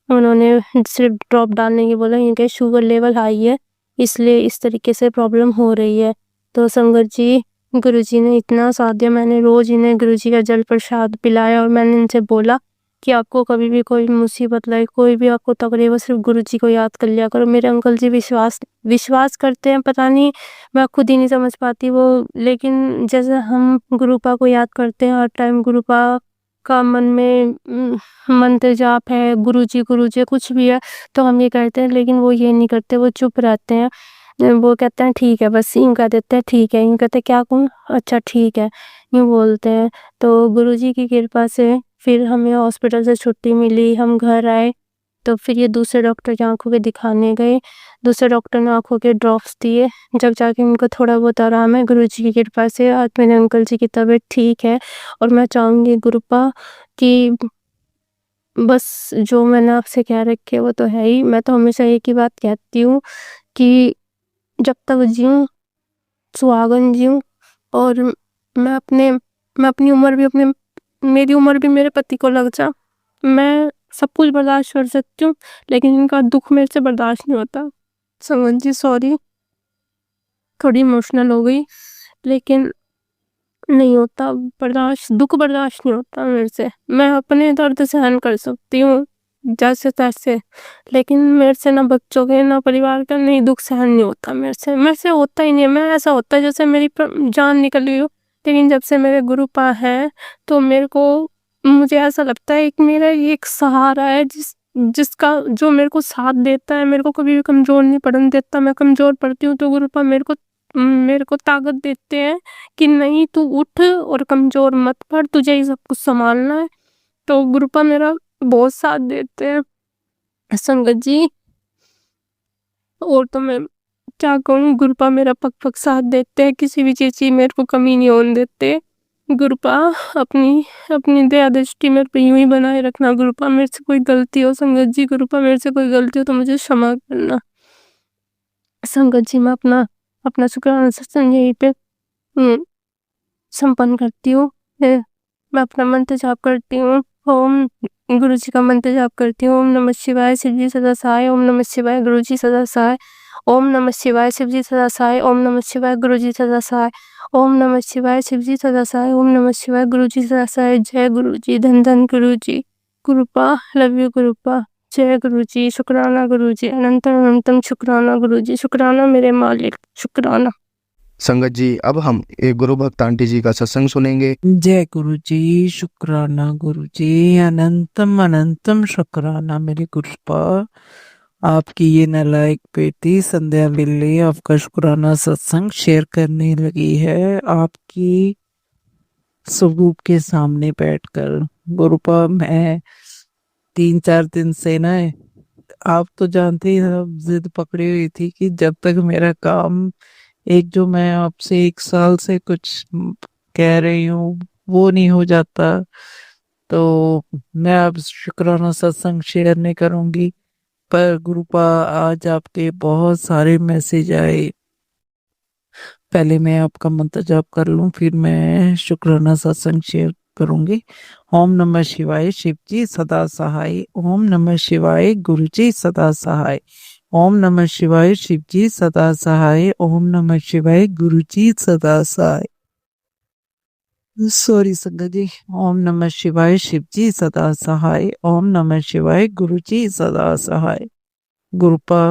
उन्होंने सिर्फ ड्रॉप डालने की बोला, इनके शुगर लेवल हाई है इसलिए इस तरीके से प्रॉब्लम हो रही है। तो संगत जी, गुरुजी ने इतना साथ दिया, मैंने रोज़ इन्हें गुरुजी का जल प्रसाद पिलाया और मैंने इनसे बोला कि आपको कभी भी कोई मुसीबत लाए, कोई भी आपको तकलीफ हो, सिर्फ गुरुजी को याद कर लिया करो। मेरे अंकल जी विश्वास करते हैं, पता नहीं, मैं खुद ही नहीं समझ पाती वो, लेकिन जैसे हम गुरुपा को याद करते हैं हर टाइम, गुरुपा का मन में मंत्र जाप है, गुरुजी कुछ भी है तो हम ये करते हैं, लेकिन वो ये नहीं करते, वो चुप रहते हैं। वो कहते हैं ठीक है, बस यूँ कह देते हैं ठीक है, यूँ कहते हैं क्या कहूँ, अच्छा ठीक है, यूँ बोलते हैं। तो गुरुजी की कृपा से फिर हमें हॉस्पिटल से छुट्टी मिली, हम घर आए, तो फिर ये दूसरे डॉक्टर की आँखों के दिखाने गए। दूसरे डॉक्टर ने आँखों के ड्रॉप्स दिए, जब जाके उनको थोड़ा बहुत आराम है। गुरुजी की कृपा से आज मेरे अंकल जी की तबीयत ठीक है और मैं चाहूँगी गुरुपा कि बस जो मैंने आपसे कह रखी है वो तो है ही। मैं तो हमेशा एक ही बात कहती हूँ कि जब तक जीऊँ सुहागन जीऊँ, और मैं अपनी उम्र भी मेरी उम्र भी मेरे पति को लग जा, मैं सब कुछ बर्दाश्त कर सकती हूँ, लेकिन इनका दुख मेरे से बर्दाश्त नहीं होता। समझ जी, सॉरी, थोड़ी इमोशनल हो गई, लेकिन नहीं होता बर्दाश्त, दुख बर्दाश्त नहीं होता मेरे से। मैं अपने दर्द सहन कर सकती हूँ जैसे तैसे, लेकिन मेरे से ना बच्चों के ना परिवार का नहीं दुख सहन नहीं होता मेरे से होता ही नहीं है। मैं ऐसा होता है जैसे मेरी जान निकल गई हो, लेकिन जब से मेरे गुरुपा हैं तो मुझे ऐसा लगता है कि मेरा ये एक सहारा है जिसका जो मेरे को साथ देता है, मेरे को कभी भी कमजोर नहीं पड़ने देता। मैं कमजोर पड़ती हूँ तो गुरुपा मेरे को ताकत देते हैं कि नहीं, तू उठ और कमजोर मत पड़, तुझे ही सब कुछ संभालना है। तो गुरुपा मेरा बहुत साथ देते हैं संगत जी, और तो मैं क्या कहूँ, गुरुपा मेरा पग पग साथ देते हैं, किसी भी चीज की मेरे को कमी नहीं होने देते। गुरुपा अपनी दया दृष्टि मेरे पे यूं ही बनाए रखना। गुरुपा मेरे से कोई गलती हो संगत जी, गुरुपा मेरे से कोई गलती हो तो मुझे क्षमा करना संगत जी। मैं अपना शुक्राना सत्संग यहीं पे संपन्न करती हूँ। मैं अपना मंत्र जाप करती हूँ, ओम गुरुजी का मंत्र जाप करती हूँ। ओम नमः शिवाय, शिवजी सदा सहाय। ओम नमः शिवाय, गुरुजी सदा सहाय। ओम नमः शिवाय, शिवजी सदा सहाय। ओम नमः शिवाय, गुरुजी सदा सहाय। ओम नमः शिवाय, शिवजी सदा सहाय। ओम नमः शिवाय, गुरुजी सदा सहाय। जय गुरुजी, धन धन गुरुजी, गुरुपा, लव यू गुरुपा। जय गुरुजी, शुक्राना गुरुजी, अनंतम अनंतम शुक्राना गुरुजी, शुक्राना मेरे मालिक, शुक्राना। संगत जी, अब हम एक गुरु भक्त आंटी जी का सत्संग सुनेंगे। जय गुरु जी, शुक्राना गुरु जी, अनंतम अनंतम शुक्राना मेरे गुरुपा। आपकी ये नालायक बेटी संध्या बिल्ली आपका शुक्राना सत्संग शेयर करने लगी है आपकी स्वरूप के सामने बैठकर। गुरुपा, मैं 3-4 दिन से ना, आप तो जानते ही हैं, जिद पकड़ी हुई थी कि जब तक मेरा काम एक जो मैं आपसे 1 साल से कुछ कह रही हूँ वो नहीं हो जाता तो मैं अब शुक्राना सत्संग शेयर नहीं करूंगी। पर गुरुपा, आज आपके बहुत सारे मैसेज आए। पहले मैं आपका मंत्र जाप कर लूं, फिर मैं शुक्राना सत्संग शेयर करूंगी। ओम नमः शिवाय, शिवजी सदा सहाय। ओम नमः शिवाय, गुरुजी सदा सहाय। ओम नमः शिवाय, शिवजी सदा सहाय। ओम नमः शिवाय, गुरुजी सदा सहाय। सॉरी संगत जी। ओम नमः शिवाय, शिवजी सदा सहाय। ओम नमः शिवाय, गुरुजी सदा सहाय। गुरुपा,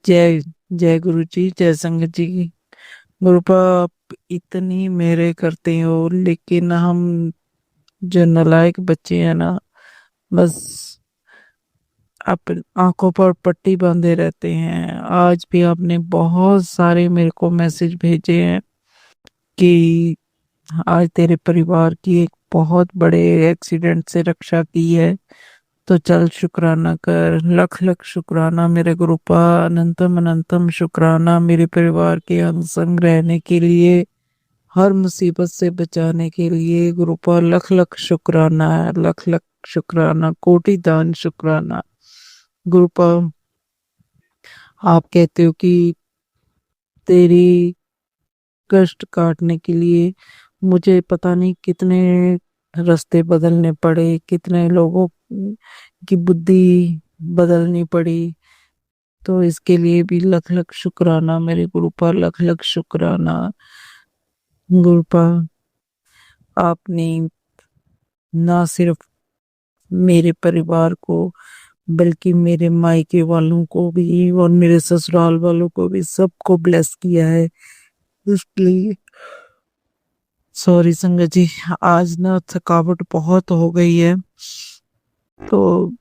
जय जय गुरु जी, जय संगत जी। गुरुपा, आप इतनी मेरे करते हो, लेकिन हम जो नालायक बच्चे हैं ना, बस आप आंखों पर पट्टी बांधे रहते हैं। आज भी आपने बहुत सारे मेरे को मैसेज भेजे हैं कि आज तेरे परिवार की एक बहुत बड़े एक्सीडेंट से रक्षा की है, तो चल शुक्राना कर। लख लख शुक्राना मेरे गुरुपा, अनंतम अनंतम शुक्राना मेरे परिवार के अंग संग रहने के लिए, हर मुसीबत से बचाने के लिए। गुरुपा, लख लख शुक्राना, लख लख शुक्राना, कोटि दान शुक्राना। गुरुपा, आप कहते हो कि तेरी कष्ट काटने के लिए मुझे पता नहीं कितने रास्ते बदलने पड़े, कितने लोगों की बुद्धि बदलनी पड़ी, तो इसके लिए भी लख लख शुक्राना मेरे गुरुपा, लख लख शुक्राना गुरुपा। आपने ना सिर्फ मेरे परिवार को बल्कि मेरे मायके वालों को भी और मेरे ससुराल वालों को भी सबको ब्लेस किया है, इसलिए सॉरी संगत जी, आज ना थकावट बहुत हो गई है। तो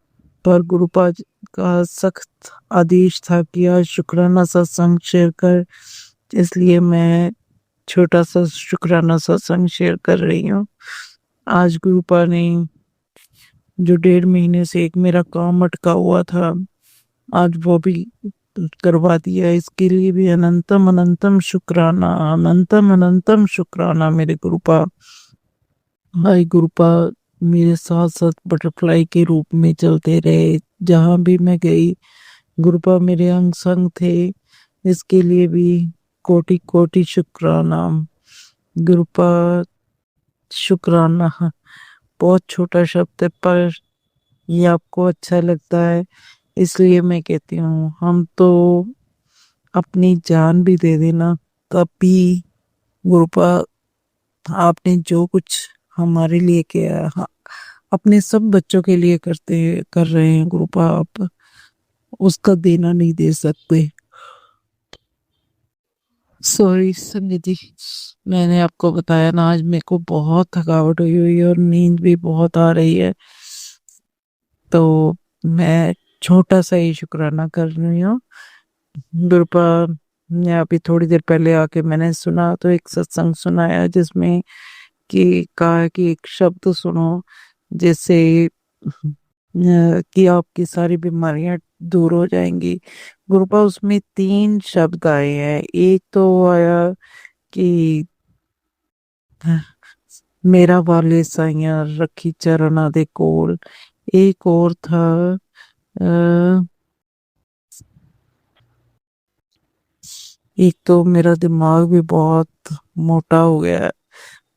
पर गुरुपा का सख्त आदेश था कि आज शुक्राना सत्संग शेयर कर, इसलिए मैं छोटा सा शुक्राना सत्संग शेयर कर रही हूँ। आज गुरुपा ने जो 1.5 महीने से एक मेरा काम अटका हुआ था, आज वो भी करवा दिया। इसके लिए भी अनंतम अनंतम शुक्राना, अनंतम अनंतम शुक्राना मेरे गुरुपा। हाय गुरुपा मेरे साथ साथ बटरफ्लाई के रूप में चलते रहे, जहां भी मैं गई गुरुपा मेरे अंग संग थे। इसके लिए भी कोटि कोटि शुक्राना गुरुपा। शुक्राना बहुत छोटा शब्द है, पर ये आपको अच्छा लगता है इसलिए मैं कहती हूँ। हम तो अपनी जान भी दे देना तब भी गुरुपा आपने जो कुछ हमारे लिए किया, अपने सब बच्चों के लिए कर रहे हैं गुरुपा, आप उसका देना नहीं दे सकते। सॉरी संजय जी, मैंने आपको बताया ना आज मेरे को बहुत थकावट हुई है और नींद भी बहुत आ रही है, तो मैं छोटा सा ही शुक्राना कर रही हूँ गुरुपा। मैं अभी थोड़ी देर पहले आके मैंने सुना, तो एक सत्संग सुनाया जिसमें कि कहा कि एक शब्द सुनो जिससे कि आपकी सारी बीमारियां दूर हो जाएंगी। गुरुपा उसमें 3 शब्द आए हैं। एक तो आया कि मेरा वाले साइया रखी चरणा दे कोल। एक और था एक तो मेरा दिमाग भी बहुत मोटा हो गया है,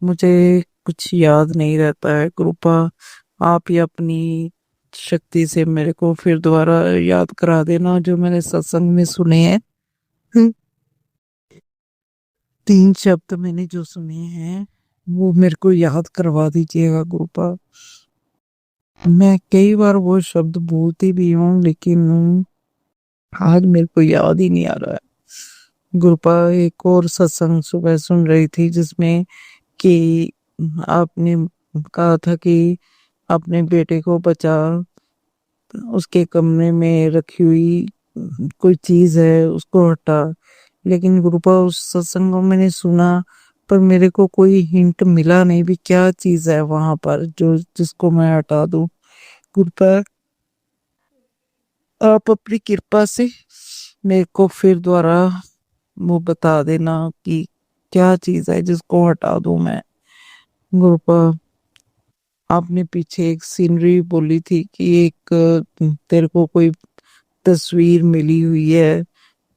मुझे कुछ याद नहीं रहता है गुरुपा। आप ही अपनी शक्ति से मेरे को फिर दोबारा याद करा देना जो मैंने सत्संग में सुने हैं। 3 शब्द मैंने जो सुने हैं वो मेरे को याद करवा दीजिएगा गुरुपा। मैं कई बार वो शब्द बोलती भी हूँ लेकिन आज मेरे को याद ही नहीं आ रहा है गुरुपा। एक और सत्संग सुबह सुन रही थी जिसमें कि आपने कहा था कि अपने बेटे को बचा, उसके कमरे में रखी हुई कोई चीज है उसको हटा। लेकिन गुरुपा उस सत्संग को मैंने सुना पर मेरे को कोई हिंट मिला नहीं भी क्या चीज है वहां पर जो जिसको मैं हटा दूं। गुरुपा आप अपनी कृपा से मेरे को फिर दोबारा वो बता देना कि क्या चीज है जिसको हटा दूं मैं गुरुपा। आपने पीछे एक सीनरी बोली थी कि एक तेरे को कोई तस्वीर मिली हुई है,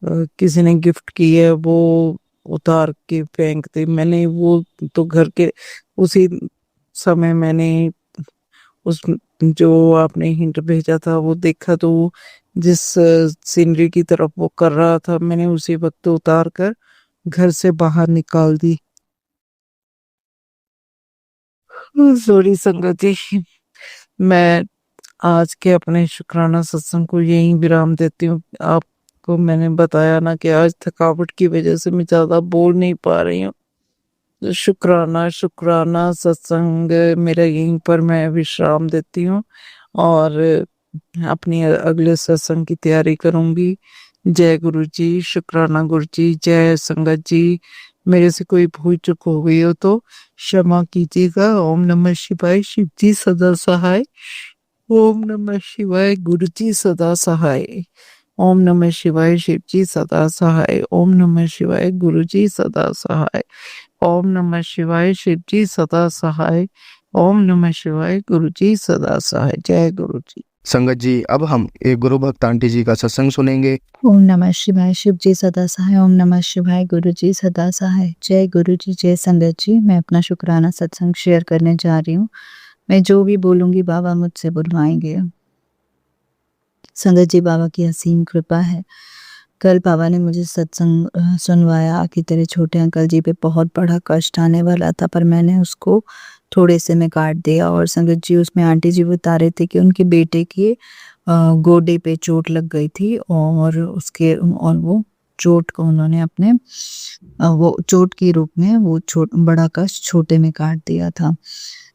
किसी ने गिफ्ट की है, वो उतार के फेंक दे। मैंने वो तो घर के उसी समय मैंने उस जो आपने हिंट भेजा था वो देखा, तो वो जिस सीनरी की तरफ वो कर रहा था मैंने उसी वक्त उतार कर घर से बाहर निकाल दी। सॉरी संगत जी, मैं आज के अपने शुक्राना सत्संग को यहीं विराम देती हूँ। आपको मैंने बताया ना कि आज थकावट की वजह से मैं ज्यादा बोल नहीं पा रही हूँ। शुक्राना शुक्राना सत्संग मेरा यहीं पर मैं विश्राम देती हूँ और अपनी अगले सत्संग की तैयारी करूंगी। जय गुरु जी, शुक्राना गुरु जी, जय संगत जी। मेरे से कोई भूल चूक हो गई हो तो क्षमा कीजिएगा। ओम नमः शिवाय, शिव जी सदा सहाय। ओम नमः शिवाय, गुरु जी सदा सहाय। ओम नमः शिवाय, शिव जी सदा सहाय। ओम नमः शिवाय, गुरु जी सदा सहाय। ओम नमः शिवाय, शिव जी सदा सहाय। ओम नमः शिवाय, गुरु जी सदा सहाय। जय गुरु जी। संगत जी, अब हम एक गुरु भक्त आंटी जी का सत्संग सुनेंगे। ओम नमः शिवाय, शिव जी सदा सहाय। ओम नमः शिवाय, गुरु जी सदा सहाय। जय गुरु जी, जय संगत जी। मैं अपना शुक्राना सत्संग शेयर करने जा रही हूँ। मैं जो भी बोलूँगी बाबा मुझसे बुलवाएंगे। संगत जी, बाबा की असीम कृपा है। कल बाबा ने मुझे सत्संग सुनवाया कि तेरे छोटे अंकल जी पे बहुत बड़ा कष्ट आने वाला था, पर मैंने उसको थोड़े से में काट दिया। और संगत जी, उसमें आंटी जी बता रहे थे कि उनके बेटे के गोडे पे चोट लग गई थी और वो चोट को उन्होंने अपने वो चोट के रूप में वो बड़ा कष्ट छोटे में काट दिया था।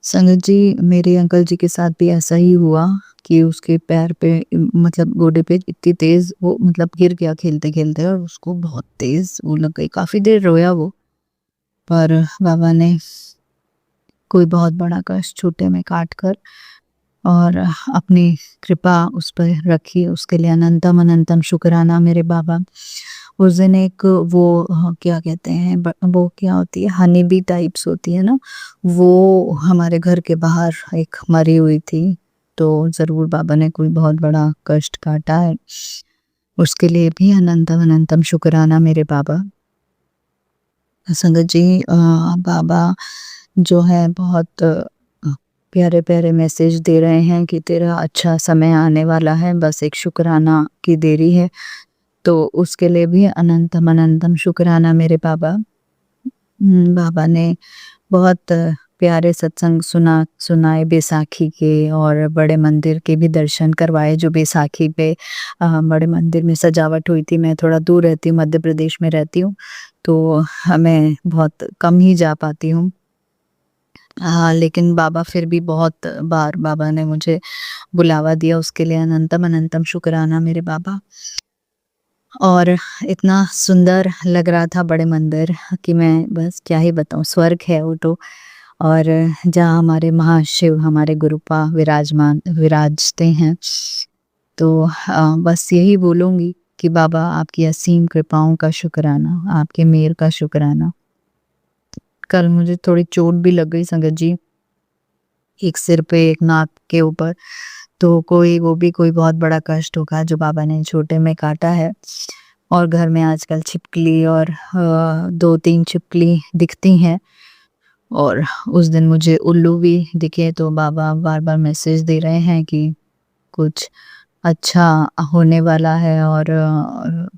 संगत जी, मेरे अंकल जी के साथ भी ऐसा ही हुआ कि उसके पैर पे मतलब गोडे पे इतनी तेज वो मतलब गिर गया खेलते खेलते और उसको बहुत तेज वो लग गई। काफी देर रोया वो, पर बाबा ने कोई बहुत बड़ा कष्ट छोटे में काट कर और अपनी कृपा उस पर रखी। उसके लिए अनंतम अनंतम शुक्राना मेरे बाबा। उस दिन एक वो क्या कहते हैं वो क्या होती है, हनी बी टाइप्स होती है ना, वो हमारे घर के बाहर एक मरी हुई थी। तो ज़रूर बाबा ने कोई बहुत बड़ा कष्ट काटा है, उसके लिए भी अनंतम अनंतम शुक्राना मेरे बाबा। संगत जी, बाबा जो है बहुत प्यारे प्यारे मैसेज दे रहे हैं कि तेरा अच्छा समय आने वाला है, बस एक शुक्राना की देरी है। तो उसके लिए भी अनंतम अनंतम शुक्राना मेरे बाबा। बाबा ने बहुत प्यारे सत्संग सुनाए बैसाखी के, और बड़े मंदिर के भी दर्शन करवाए जो बैसाखी पे बड़े मंदिर में सजावट हुई थी। मैं थोड़ा दूर रहती हूँ, मध्य प्रदेश में रहती हूँ, तो मैं बहुत कम ही जा पाती हूँ। लेकिन बाबा फिर भी बहुत बार बाबा ने मुझे बुलावा दिया, उसके लिए अनंतम अनंतम शुक्राना मेरे बाबा। और इतना सुंदर लग रहा था बड़े मंदिर कि मैं बस क्या ही बताऊँ, स्वर्ग है वो तो। और जहाँ हमारे महाशिव हमारे गुरुपा विराजते हैं, तो बस यही बोलूँगी कि बाबा आपकी असीम कृपाओं का शुक्राना, आपके मेहर का शुक्राना। कल मुझे थोड़ी चोट भी लग गई संगत जी, एक सिर पे एक नाक के ऊपर। तो वो भी कोई बहुत बड़ा कष्ट होगा जो बाबा ने छोटे में काटा है। और घर में आजकल छिपकली और 2-3 छिपकली दिखती हैं, और उस दिन मुझे उल्लू भी दिखे। तो बाबा बार बार मैसेज दे रहे हैं कि कुछ अच्छा होने वाला है और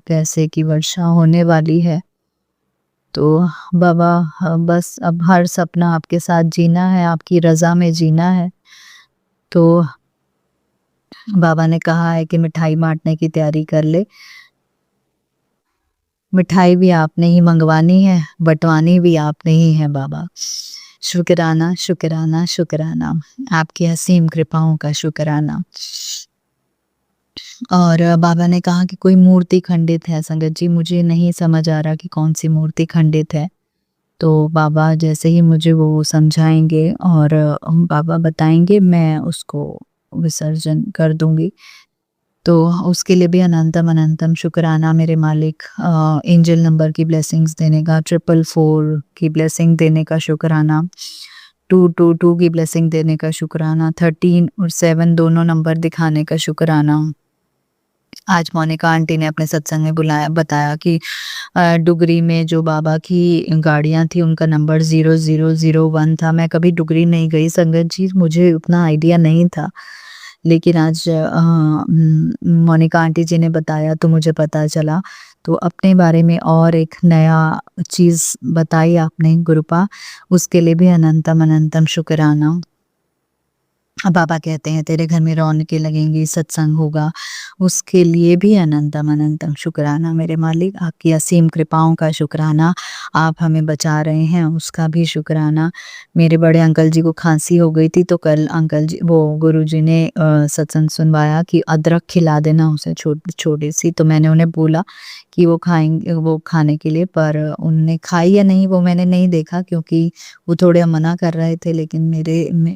पैसे की वर्षा होने वाली है। तो बाबा, बस अब हर सपना आपके साथ जीना है, आपकी रज़ा में जीना है। तो बाबा ने कहा है कि मिठाई बाँटने की तैयारी कर ले। मिठाई भी आपने ही मंगवानी है, बँटवानी भी आपने ही है बाबा। शुक्राना, शुक्राना, शुक्राना, आपकी असीम कृपाओं का शुक्राना। और बाबा ने कहा कि कोई मूर्ति खंडित है संगत जी, मुझे नहीं समझ आ रहा कि कौन-सी मूर्ति खंडित है। तो बाबा जैसे ही मुझे वो समझाएँगे और बाबा बताएँगे, मैं उसको विसर्जन कर दूँगी। तो उसके लिए भी अनंतम अनंतम शुक्राना मेरे मालिक। एंजल नंबर की ब्लेसिंग्स देने का, 444 की ब्लेसिंग देने का शुक्राना, 222 की ब्लेसिंग देने का शुक्राना, 13 और 7 दोनों नंबर दिखाने का शुक्राना। आज मोनिका आंटी ने अपने सत्संग में बताया कि डुगरी में जो बाबा की गाड़ियाँ थी उनका नंबर 0001 था। मैं कभी डुगरी नहीं गई संगत जी, मुझे उतना आइडिया नहीं था, लेकिन आज मोनिका आंटी जी ने बताया तो मुझे पता चला। तो अपने बारे में और एक नया चीज़ बताई आपने गुरुपा, उसके लिए भी अनंतम अनंतम शुक्राना। बाबा कहते हैं तेरे घर में रौनकें लगेंगी, सत्संग होगा, उसके लिए भी अनंतम अनंतम शुक्राना मेरे मालिक। आपकी असीम कृपाओं का शुक्राना, आप हमें बचा रहे हैं उसका भी शुक्राना। मेरे बड़े अंकल जी को खांसी हो गई थी, तो कल अंकल जी गुरुजी ने सत्संग सुनवाया कि अदरक खिला देना उसे छोटी सी। तो मैंने उन्हें बोला कि वो खाने के लिए, पर उन्होंने खाई या नहीं वो मैंने नहीं देखा, क्योंकि वो थोड़े मना कर रहे थे। लेकिन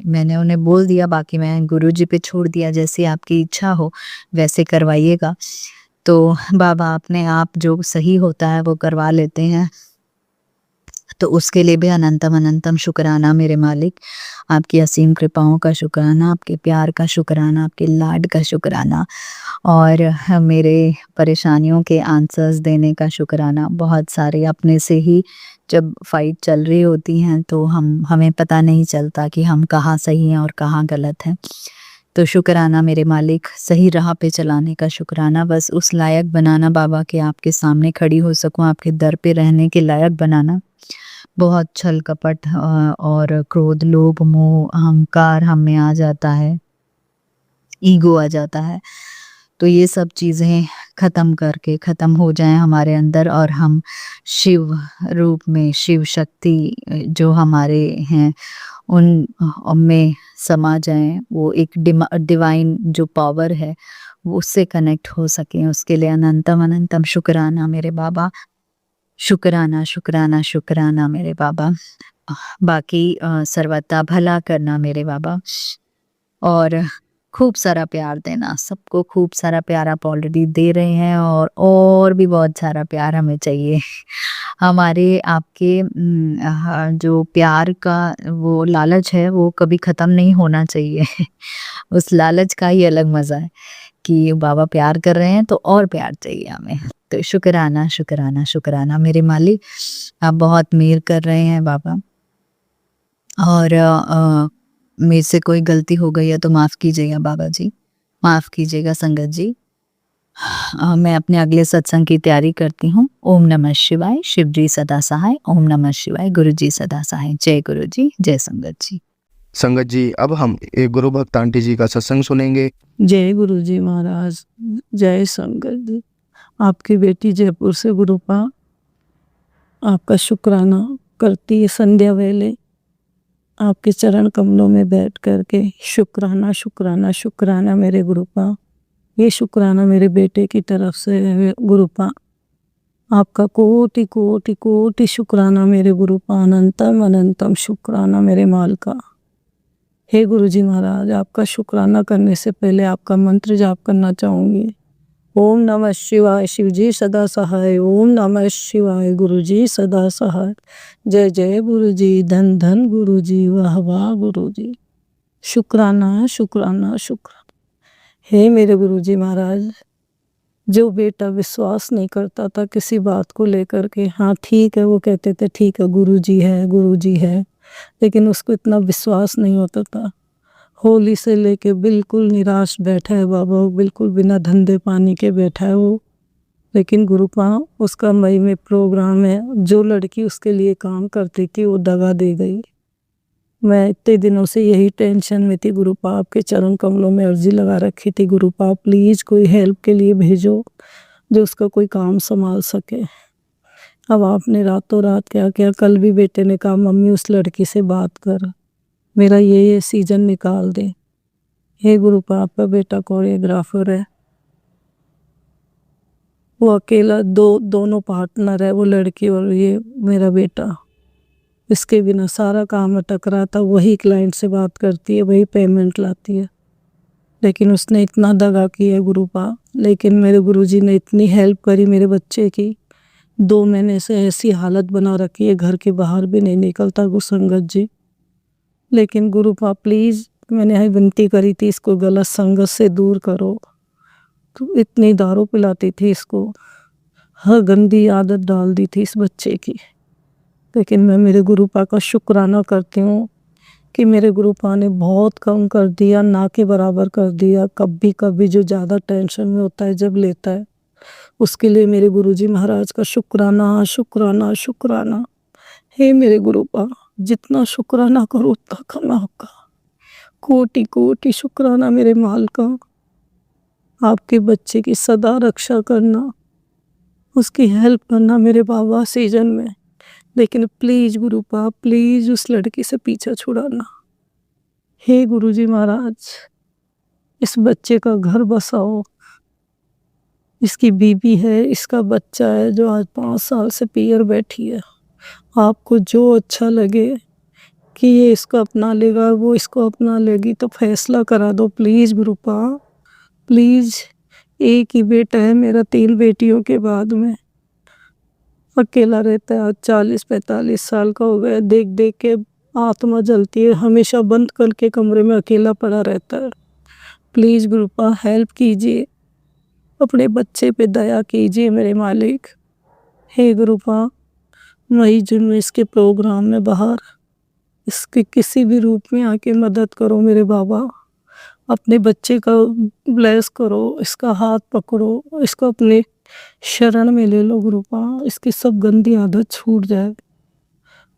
मैंने उन्हें बोल दिया, बाकी मैं गुरुजी पे छोड़ दिया, जैसे आपकी इच्छा हो वैसे करवाइएगा। तो बाबा अपने आप जो सही होता है वो करवा लेते हैं, तो उसके लिए भी अनंतम अनंतम शुक्राना मेरे मालिक। आपकी असीम कृपाओं का शुक्राना, आपके प्यार का शुक्राना, आपके लाड का शुक्राना, और मेरे परेशानियों के आंसर्स देने का शुक्राना। बहुत सारे अपने से ही जब फाइट चल रही होती हैं तो हमें पता नहीं चलता कि हम कहाँ सही हैं और कहाँ गलत हैं। तो शुक्राना मेरे मालिक, सही राह पे चलाने का शुक्राना, बस उस लायक बनाना बाबा कि आपके सामने खड़ी हो सकूं, आपके दर पे रहने के लायक बनाना। बहुत छल कपट और क्रोध, लोभ, मोह, अहंकार हम में आ जाता है, ईगो आ जाता है। तो ये सब चीज़ें ख़त्म हो जाएं हमारे अंदर और हम शिव रूप में, शिव शक्ति जो हमारे हैं उन में समा जाएं। वो एक डिवाइन जो पावर है वो उससे कनेक्ट हो सकें, उसके लिए अनंतम अनंतम शुक्राना मेरे बाबा। शुक्राना शुक्राना शुक्राना मेरे बाबा। बाकी सर्वथा भला करना मेरे बाबा, और खूब सारा प्यार देना, सबको खूब सारा प्यार आप ऑलरेडी दे रहे हैं, और भी बहुत सारा प्यार हमें चाहिए। हमारे आपके जो प्यार का वो लालच है वो कभी ख़त्म नहीं होना चाहिए। उस लालच का ही अलग मज़ा है कि बाबा प्यार कर रहे हैं तो और प्यार चाहिए हमें। तो शुक्राना शुक्राना शुक्राना मेरे मालिक, आप बहुत मेहर कर रहे हैं बाबा, और मेरे से कोई गलती हो गई है तो माफ़ कीजिएगा बाबा जी, माफ़ कीजिएगा संगत जी। मैं अपने अगले सत्संग की तैयारी करती हूँ। ओम नमः शिवाय, शिव जी सदा सहाय। ओम नमः शिवाय, गुरु जी सदा सहाय। जय गुरु जी, जय संगत जी। संगत जी, अब हम एक गुरु भक्त आंटी जी का सत्संग सुनेंगे। जय गुरु जी महाराज, जय संगत जी। आपकी बेटी जयपुर से गुरुपा आपका शुक्राना करती है संध्या वेले आपके चरण कमलों में बैठ करके। शुक्राना शुक्राना शुक्राना मेरे गुरुपा, ये शुक्राना मेरे बेटे की तरफ से है गुरुपा। आपका कोटि कोटि कोटि शुक्राना मेरे गुरुपा, अनंतम अनंतम शुक्राना मेरे माल का। हे गुरु जी महाराज, आपका शुक्राना करने से पहले आपका मंत्र जाप करना चाहूँगी। ओम नमः शिवाय, शिव जी सदा सहाय। ओम नमः शिवाय, गुरु जी सदा सहाय। जय जय गुरु जी, धन धन गुरु जी, वाह वाह गुरु जी। शुक्राना शुक्राना शुक्राना। हे मेरे गुरु जी महाराज, जो बेटा विश्वास नहीं करता था किसी बात को लेकर के, हाँ ठीक है वो कहते थे ठीक है गुरु जी है, गुरु जी है, लेकिन उसको इतना विश्वास नहीं होता था। होली से लेके बिल्कुल निराश बैठा है बाबा, वो बिल्कुल बिना धंधे पानी के बैठा है वो। लेकिन गुरुपा उसका मई में प्रोग्राम है, जो लड़की उसके लिए काम करती थी वो दगा दे गई। मैं इतने दिनों से यही टेंशन में थी गुरुपा, आपके चरण कमलों में अर्जी लगा रखी थी गुरुपा, प्लीज़ कोई हेल्प के लिए भेजो जो उसका कोई काम संभाल सके। अब आपने रातों रात क्या किया, कल भी बेटे ने कहा मम्मी उस लड़की से बात कर, मेरा ये सीजन निकाल दे। हे गुरुपा, आपका बेटा कोरियोग्राफर है, वो अकेला दोनों पार्टनर है, वो लड़की और ये मेरा बेटा। इसके बिना सारा काम अटक रहा था, वही क्लाइंट से बात करती है, वही पेमेंट लाती है, लेकिन उसने इतना दगा किया गुरुपा। लेकिन मेरे गुरुजी ने इतनी हेल्प करी मेरे बच्चे की, 2 महीने से ऐसी हालत बना रखी है, घर के बाहर भी नहीं निकलता गुरुसंगत जी। लेकिन गुरुपा प्लीज़, मैंने यही विनती करी थी इसको गलत संगत से दूर करो, तो इतनी दारू पिलाती थी इसको, हर गंदी आदत डाल दी थी इस बच्चे की। लेकिन मैं मेरे गुरुपा का शुक्राना करती हूँ कि मेरे गुरुपा ने बहुत कम कर दिया, ना के बराबर कर दिया। कभी कभी जो ज़्यादा टेंशन में होता है जब लेता है, उसके लिए मेरे गुरुजी महाराज का शुक्राना शुक्राना शुक्राना। हे मेरे गुरुपा, जितना शुक्राना करो उतना कम है आपका। कोटि कोटि शुक्राना मेरे माल का। आपके बच्चे की सदा रक्षा करना, उसकी हेल्प करना मेरे बाबा सीजन में। लेकिन प्लीज़ गुरुपा, प्लीज़ उस लड़की से पीछा छुड़ाना। हे गुरुजी महाराज, इस बच्चे का घर बसाओ, इसकी बीबी है, इसका बच्चा है जो आज 5 साल से पियर बैठी है। आपको जो अच्छा लगे कि ये इसको अपना लेगा, वो इसको अपना लेगी, तो फैसला करा दो प्लीज़ गुरुपा, प्लीज़। एक ही बेटा है मेरा 3 बेटियों के बाद में, अकेला रहता है, आज 40-45 साल का हो गया। देख देख के आत्मा जलती है, हमेशा बंद करके कमरे में अकेला पड़ा रहता है। प्लीज़ गुरुपा हेल्प कीजिए, अपने बच्चे पे दया कीजिए मेरे मालिक। हे गुरुपा, मई जून में इसके प्रोग्राम में बाहर इसके किसी भी रूप में आके मदद करो मेरे बाबा। अपने बच्चे का ब्लेस करो, इसका हाथ पकड़ो, इसको अपने शरण में ले लो गुरुपा, इसकी सब गंदी आदत छूट जाए।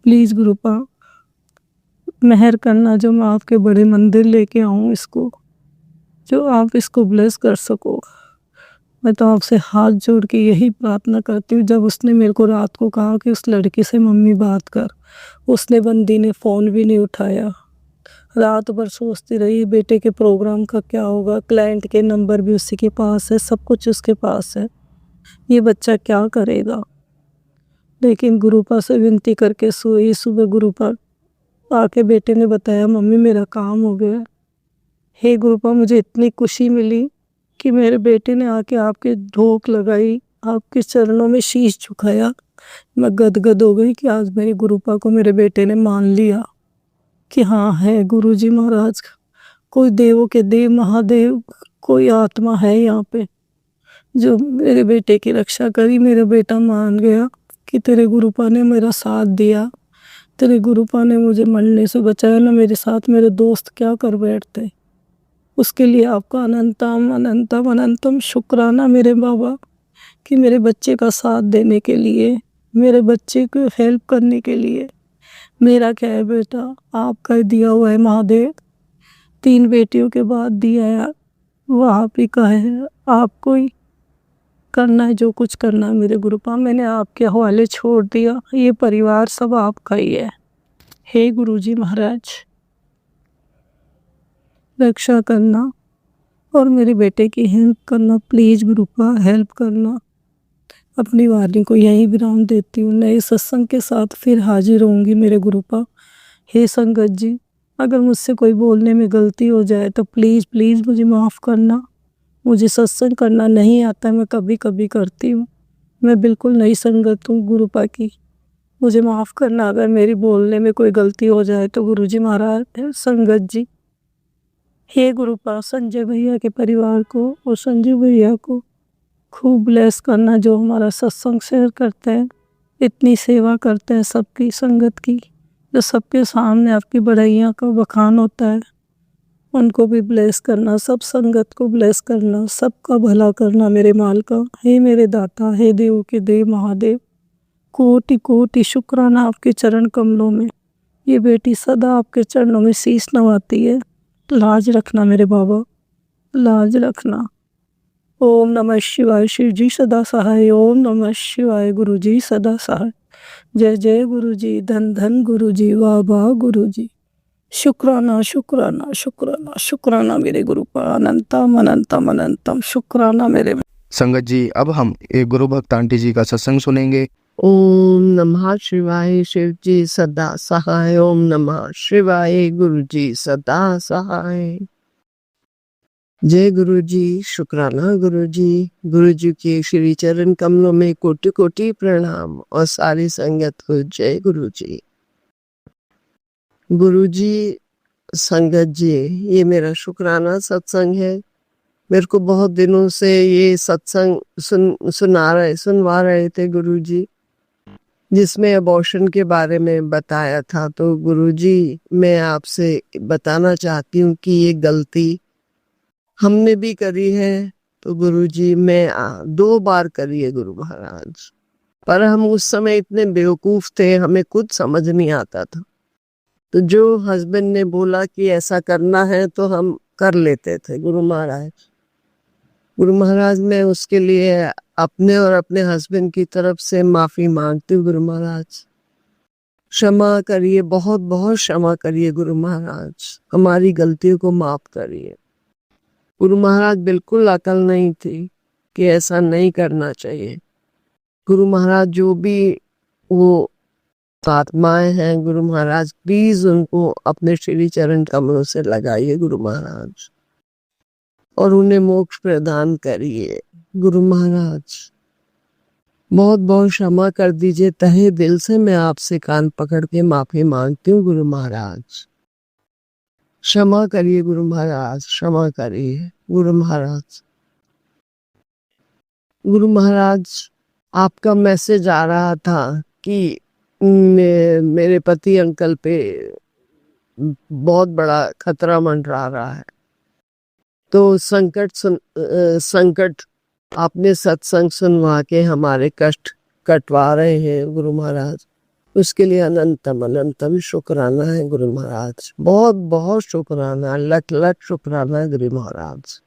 प्लीज़ गुरुपा मेहर करना, जो मैं आपके बड़े मंदिर लेके आऊँ इसको, जो आप इसको ब्लेस कर सको। मैं तो आपसे हाथ जोड़ के यही प्रार्थना करती हूँ। जब उसने मेरे को रात को कहा कि उस लड़की से मम्मी बात कर, उसने बंदी ने फ़ोन भी नहीं उठाया। रात भर सोचती रही बेटे के प्रोग्राम का क्या होगा, क्लाइंट के नंबर भी उसी के पास है, सब कुछ उसके पास है, ये बच्चा क्या करेगा। लेकिन गुरुपा से विनती करके सोई। सुबह गुरुपा आके बेटे ने बताया मम्मी मेरा काम हो गया। हे गुरुपा मुझे इतनी खुशी मिली कि मेरे बेटे ने आके आपके धोख लगाई, आपके चरणों में शीश झुकाया। मैं गदगद हो गई कि आज मेरे गुरुपा को मेरे बेटे ने मान लिया कि हाँ है गुरुजी महाराज, कोई देवों के देव महादेव, कोई आत्मा है यहाँ पे जो मेरे बेटे की रक्षा करी। मेरा बेटा मान गया कि तेरे गुरुपा ने मेरा साथ दिया, तेरे गुरुपा ने मुझे मरने से बचाया। ना मेरे साथ मेरे दोस्त क्या कर बैठते। उसके लिए आपका अनंतम अनंतम अनंतम शुक्राना मेरे बाबा, कि मेरे बच्चे का साथ देने के लिए, मेरे बच्चे को हेल्प करने के लिए। मेरा क्या है बेटा, आपका दिया हुआ है महादेव, 3 बेटियों के बाद दिया है, वो आप ही का है, आपको ही करना है जो कुछ करना है मेरे गुरुपा। मैंने आपके हवाले छोड़ दिया, ये परिवार सब आपका ही है। हे गुरुजी महाराज रक्षा करना और मेरे बेटे की हेल्प करना, प्लीज़ गुरुपा हेल्प करना। अपनी वाणी को यहीं विराम देती हूँ। नए सत्संग के साथ फिर हाजिर होंगी मेरे गुरुपा। हे संगत जी, अगर मुझसे कोई बोलने में गलती हो जाए तो प्लीज़ प्लीज़ मुझे माफ़ करना। मुझे सत्संग करना नहीं आता, मैं कभी कभी करती हूँ, मैं बिल्कुल नई संगत हूँ गुरुपा की। मुझे माफ़ करना अगर मेरी बोलने में कोई गलती हो जाए तो गुरुजी महाराज, संगत जी। हे गुरुपा संजय भैया के परिवार को और संजू भैया को खूब ब्लेस करना, जो हमारा सत्संग शेयर करते हैं, इतनी सेवा करते हैं सबकी संगत की, जो सबके सामने आपकी बड़ाइयाँ का बखान होता है, उनको भी ब्लेस करना, सब संगत को ब्लेस करना, सबका भला करना मेरे मालिका। हे मेरे दाता, हे देव के देव महादेव, कोटि कोटि शुक्राना आपके चरण कमलों में। ये बेटी सदा आपके चरणों में शीश नवाती है, लाज रखना मेरे बाबा, लाज रखना। ओम नमः शिवाय, शिव जी सदा सहाय। ओम नमः शिवाय, गुरु जी सदा सहाय। जय जय गुरु जी, धन धन गुरु जी, वाह वाह गुरु जी। शुक्राना शुक्राना शुक्राना शुक्राना मेरे गुरुपा, अनंतम अनंतम अनंतम शुक्राना मेरे। संगत जी, अब हम एक गुरु भक्त आंटी जी का सत्संग सुनेंगे। ओम नमः शिवाय, शिव जी सदा सहाय। ओम नमः शिवाय, गुरु जी सदा सहाय। जय गुरु जी, शुक्राना गुरु जी के श्री चरण कमलों में कोटि कोटि प्रणाम और सारी संगत को जय गुरु जी। गुरु जी, संगत जी, ये मेरा शुक्राना सत्संग है। मेरे को बहुत दिनों से ये सत्संग सुनवा रहे थे गुरु जी, जिसमें अबॉर्शन के बारे में बताया था। तो गुरु जी, मैं आपसे बताना चाहती हूँ कि ये गलती हमने भी करी है। तो गुरु जी, मैं 2 बार करी है गुरु महाराज, पर हम उस समय इतने बेवकूफ थे, हमें कुछ समझ नहीं आता था। तो जो हस्बैंड ने बोला कि ऐसा करना है तो हम कर लेते थे गुरु महाराज। गुरु महाराज, मैं उसके लिए अपने और अपने हस्बैंड की तरफ से माफी मांगती हूँ गुरु महाराज। क्षमा करिए, बहुत बहुत क्षमा करिए गुरु महाराज, हमारी गलतियों को माफ करिए। गुरु महाराज, बिल्कुल अकल नहीं थी कि ऐसा नहीं करना चाहिए। गुरु महाराज, जो भी वो आत्माएं हैं गुरु महाराज, प्लीज उनको अपने श्री चरण कमलों से लगाइए गुरु महाराज, और उन्हें मोक्ष प्रदान करिए गुरु महाराज। बहुत बहुत क्षमा कर दीजिए, तहे दिल से मैं आपसे कान पकड़ के माफी मांगती हूँ गुरु महाराज। क्षमा करिए गुरु महाराज, क्षमा करिए गुरु महाराज। गुरु महाराज, आपका मैसेज आ रहा था कि मेरे पति अंकल पे बहुत बड़ा खतरा मंडरा रहा है। तो संकट आपने सत्संग सुनवा के हमारे कष्ट कटवा रहे हैं गुरु महाराज, उसके लिए अनंतम अनंतम शुक्राना है गुरु महाराज। बहुत बहुत शुक्राना, लख लख शुक्राना है गुरु महाराज।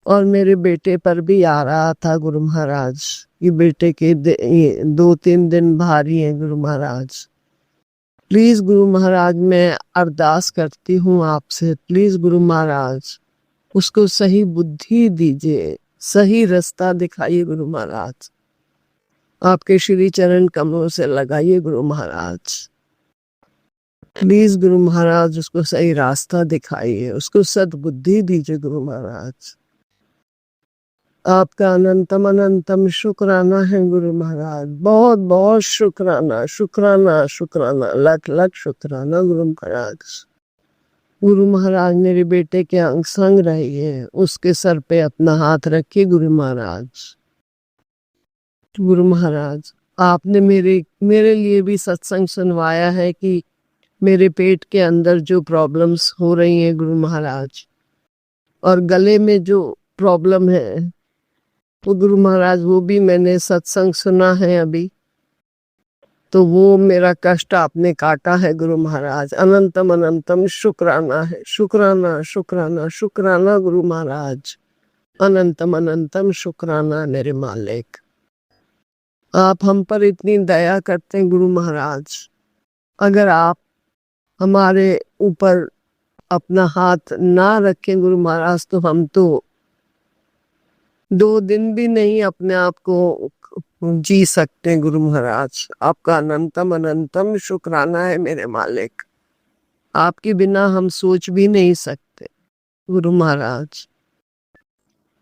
और मेरे बेटे पर भी आ रहा था गुरु महाराज, ये बेटे के 2-3 दिन भारी है गुरु महाराज। प्लीज गुरु महाराज, मैं अरदास करती हूँ आपसे, प्लीज गुरु महाराज उसको सही बुद्धि दीजिए, सही रास्ता दिखाइए गुरु महाराज। आपके श्री चरण कमलों से लगाइए गुरु महाराज। प्लीज गुरु महाराज उसको सही रास्ता दिखाइए, उसको सद्बुद्धि दीजिए गुरु महाराज। आपका अनंतम अनंतम शुक्राना है गुरु महाराज। बहुत बहुत शुक्राना शुक्राना शुक्राना, लख लख शुक्राना गुरु महाराज। गुरु महाराज मेरे बेटे के अंग संग रहिए, उसके सर पे अपना हाथ रखिए गुरु महाराज। गुरु महाराज आपने मेरे लिए भी सत्संग सुनवाया है कि मेरे पेट के अंदर जो प्रॉब्लम्स हो रही हैं गुरु महाराज, और गले में जो प्रॉब्लम है वो गुरु महाराज, वो भी मैंने सत्संग सुना है अभी, तो वो मेरा कष्ट आपने काटा है गुरु महाराज। अनंतम अनंतम शुक्राना है, शुक्राना शुक्राना शुक्राना गुरु महाराज। अनंतम अनंतम शुक्राना मेरे मालिक। आप हम पर इतनी दया करते हैं गुरु महाराज। अगर आप हमारे ऊपर अपना हाथ ना रखें गुरु महाराज, तो हम तो 2 दिन भी नहीं अपने आप को जी सकते गुरु महाराज। आपका अनंतम अनंतम शुक्राना है मेरे मालिक। आपके बिना हम सोच भी नहीं सकते गुरु महाराज।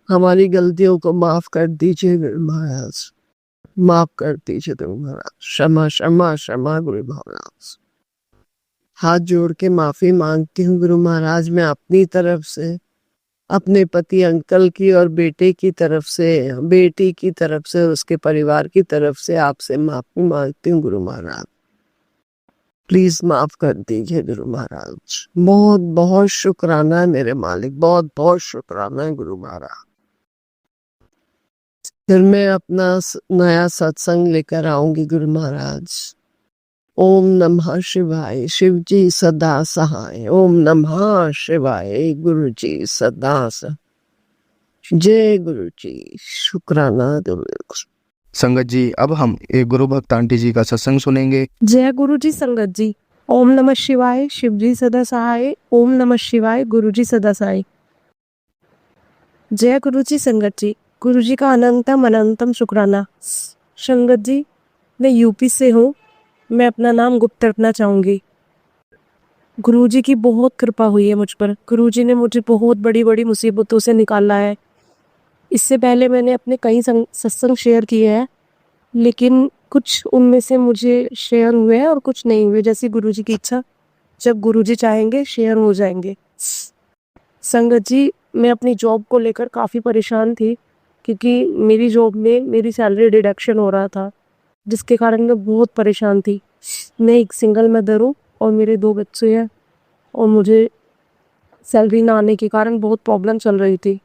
हमारी गलतियों को माफ कर दीजिए गुरु महाराज, माफ कर दीजिए गुरु महाराज। क्षमा क्षमा क्षमा गुरु महाराज। हाथ जोड़ के माफी मांगती हूँ गुरु महाराज, मैं अपनी तरफ से, अपने पति अंकल की और बेटे की तरफ से, बेटी की तरफ से, उसके परिवार की तरफ से आपसे माफी मांगती हूँ गुरु महाराज। प्लीज माफ कर दीजिए गुरु महाराज। बहुत बहुत शुक्राना है मेरे मालिक, बहुत बहुत शुक्राना है गुरु महाराज। फिर मैं अपना नया सत्संग लेकर आऊंगी गुरु महाराज। ओम नमः शिवाय, शिव जी सदा सहाय। ओम नमः शिवाय, गुरु जी सदा सहाय। जय गुरु जी। शुक्राना गुरु। संगत जी, अब हम एक गुरु भक्त आंटी जी का सत्संग सुनेंगे। जय गुरु जी संगत जी। ओम नमः शिवाय, शिव जी सदा सहाय। ओम नमः शिवाय, गुरु जी सदा सहाय। जय गुरु जी संगत जी। गुरु जी का अनंतम अनंतम शुक्राना। संगत जी, मैं यूपी से हूँ, मैं अपना नाम गुप्त रखना चाहूँगी। गुरुजी की बहुत कृपा हुई है मुझ पर। गुरुजी ने मुझे बहुत बड़ी बड़ी मुसीबतों से निकाला है। इससे पहले मैंने अपने कई सत्संग शेयर किए हैं, लेकिन कुछ उनमें से मुझे शेयर हुए हैं और कुछ नहीं हुए, जैसी गुरुजी की इच्छा। जब गुरुजी चाहेंगे शेयर हो जाएंगे। संगत जी, मैं अपनी जॉब को लेकर काफ़ी परेशान थी, क्योंकि मेरी जॉब में मेरी सैलरी डिडक्शन हो रहा था, जिसके कारण मैं बहुत परेशान थी। मैं एक सिंगल मदर हूँ और मेरे 2 बच्चे हैं, और मुझे सैलरी ना आने के कारण बहुत प्रॉब्लम चल रही थी।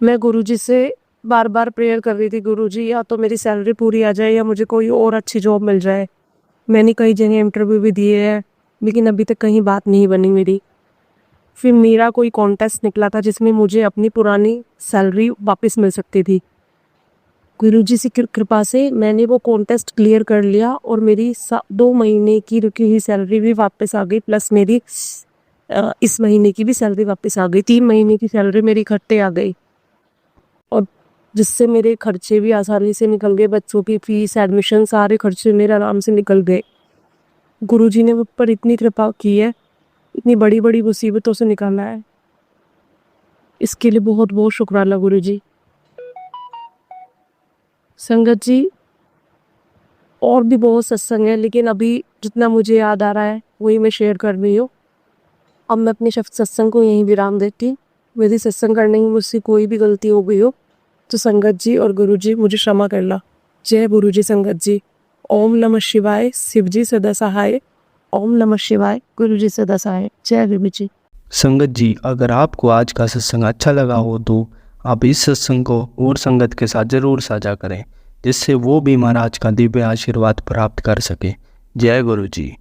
मैं गुरुजी से बार बार प्रेयर कर रही थी, गुरुजी या तो मेरी सैलरी पूरी आ जाए या मुझे कोई और अच्छी जॉब मिल जाए। मैंने कई जगह इंटरव्यू भी दिए हैं, लेकिन अभी तक कहीं बात नहीं बनी मेरी। फिर मेरा कोई कॉन्टेस्ट निकला था जिसमें मुझे अपनी पुरानी सैलरी वापस मिल सकती थी। गुरुजी की कृपा से मैंने वो कॉन्टेस्ट क्लियर कर लिया और मेरी 2 महीने की रुकी हुई सैलरी भी वापस आ गई, प्लस मेरी इस महीने की भी सैलरी वापस आ गई। 3 महीने की सैलरी मेरी इकट्ठे आ गई, और जिससे मेरे खर्चे भी आसानी से निकल गए। बच्चों की फीस, एडमिशन, सारे खर्चे मेरे आराम से निकल गए। गुरुजी ने मुझ पर इतनी कृपा की है, इतनी बड़ी बड़ी मुसीबतों से निकाला है। इसके लिए बहुत बहुत शुक्राना गुरुजी। संगत जी, और भी बहुत सत्संग है, लेकिन अभी जितना मुझे याद आ रहा है वही मैं शेयर कर रही हूँ। अब मैं अपने सत्संग को यहीं विराम देती हूँ। यदि सत्संग करने में मुझसे कोई भी गलती हो गई हो तो संगत जी और गुरुजी मुझे क्षमा करना। जय गुरुजी संगत जी। ओम नमः शिवाय, शिव जी सदा सहाय। ओम नमः शिवाय, गुरुजी सदा सहाय। जय गुरुजी। संगत जी, अगर आपको आज का सत्संग अच्छा लगा हो तो आप इस सत्संग को और संगत के साथ ज़रूर साझा करें, जिससे वो भी महाराज का दिव्य आशीर्वाद प्राप्त कर सके। जय गुरु जी।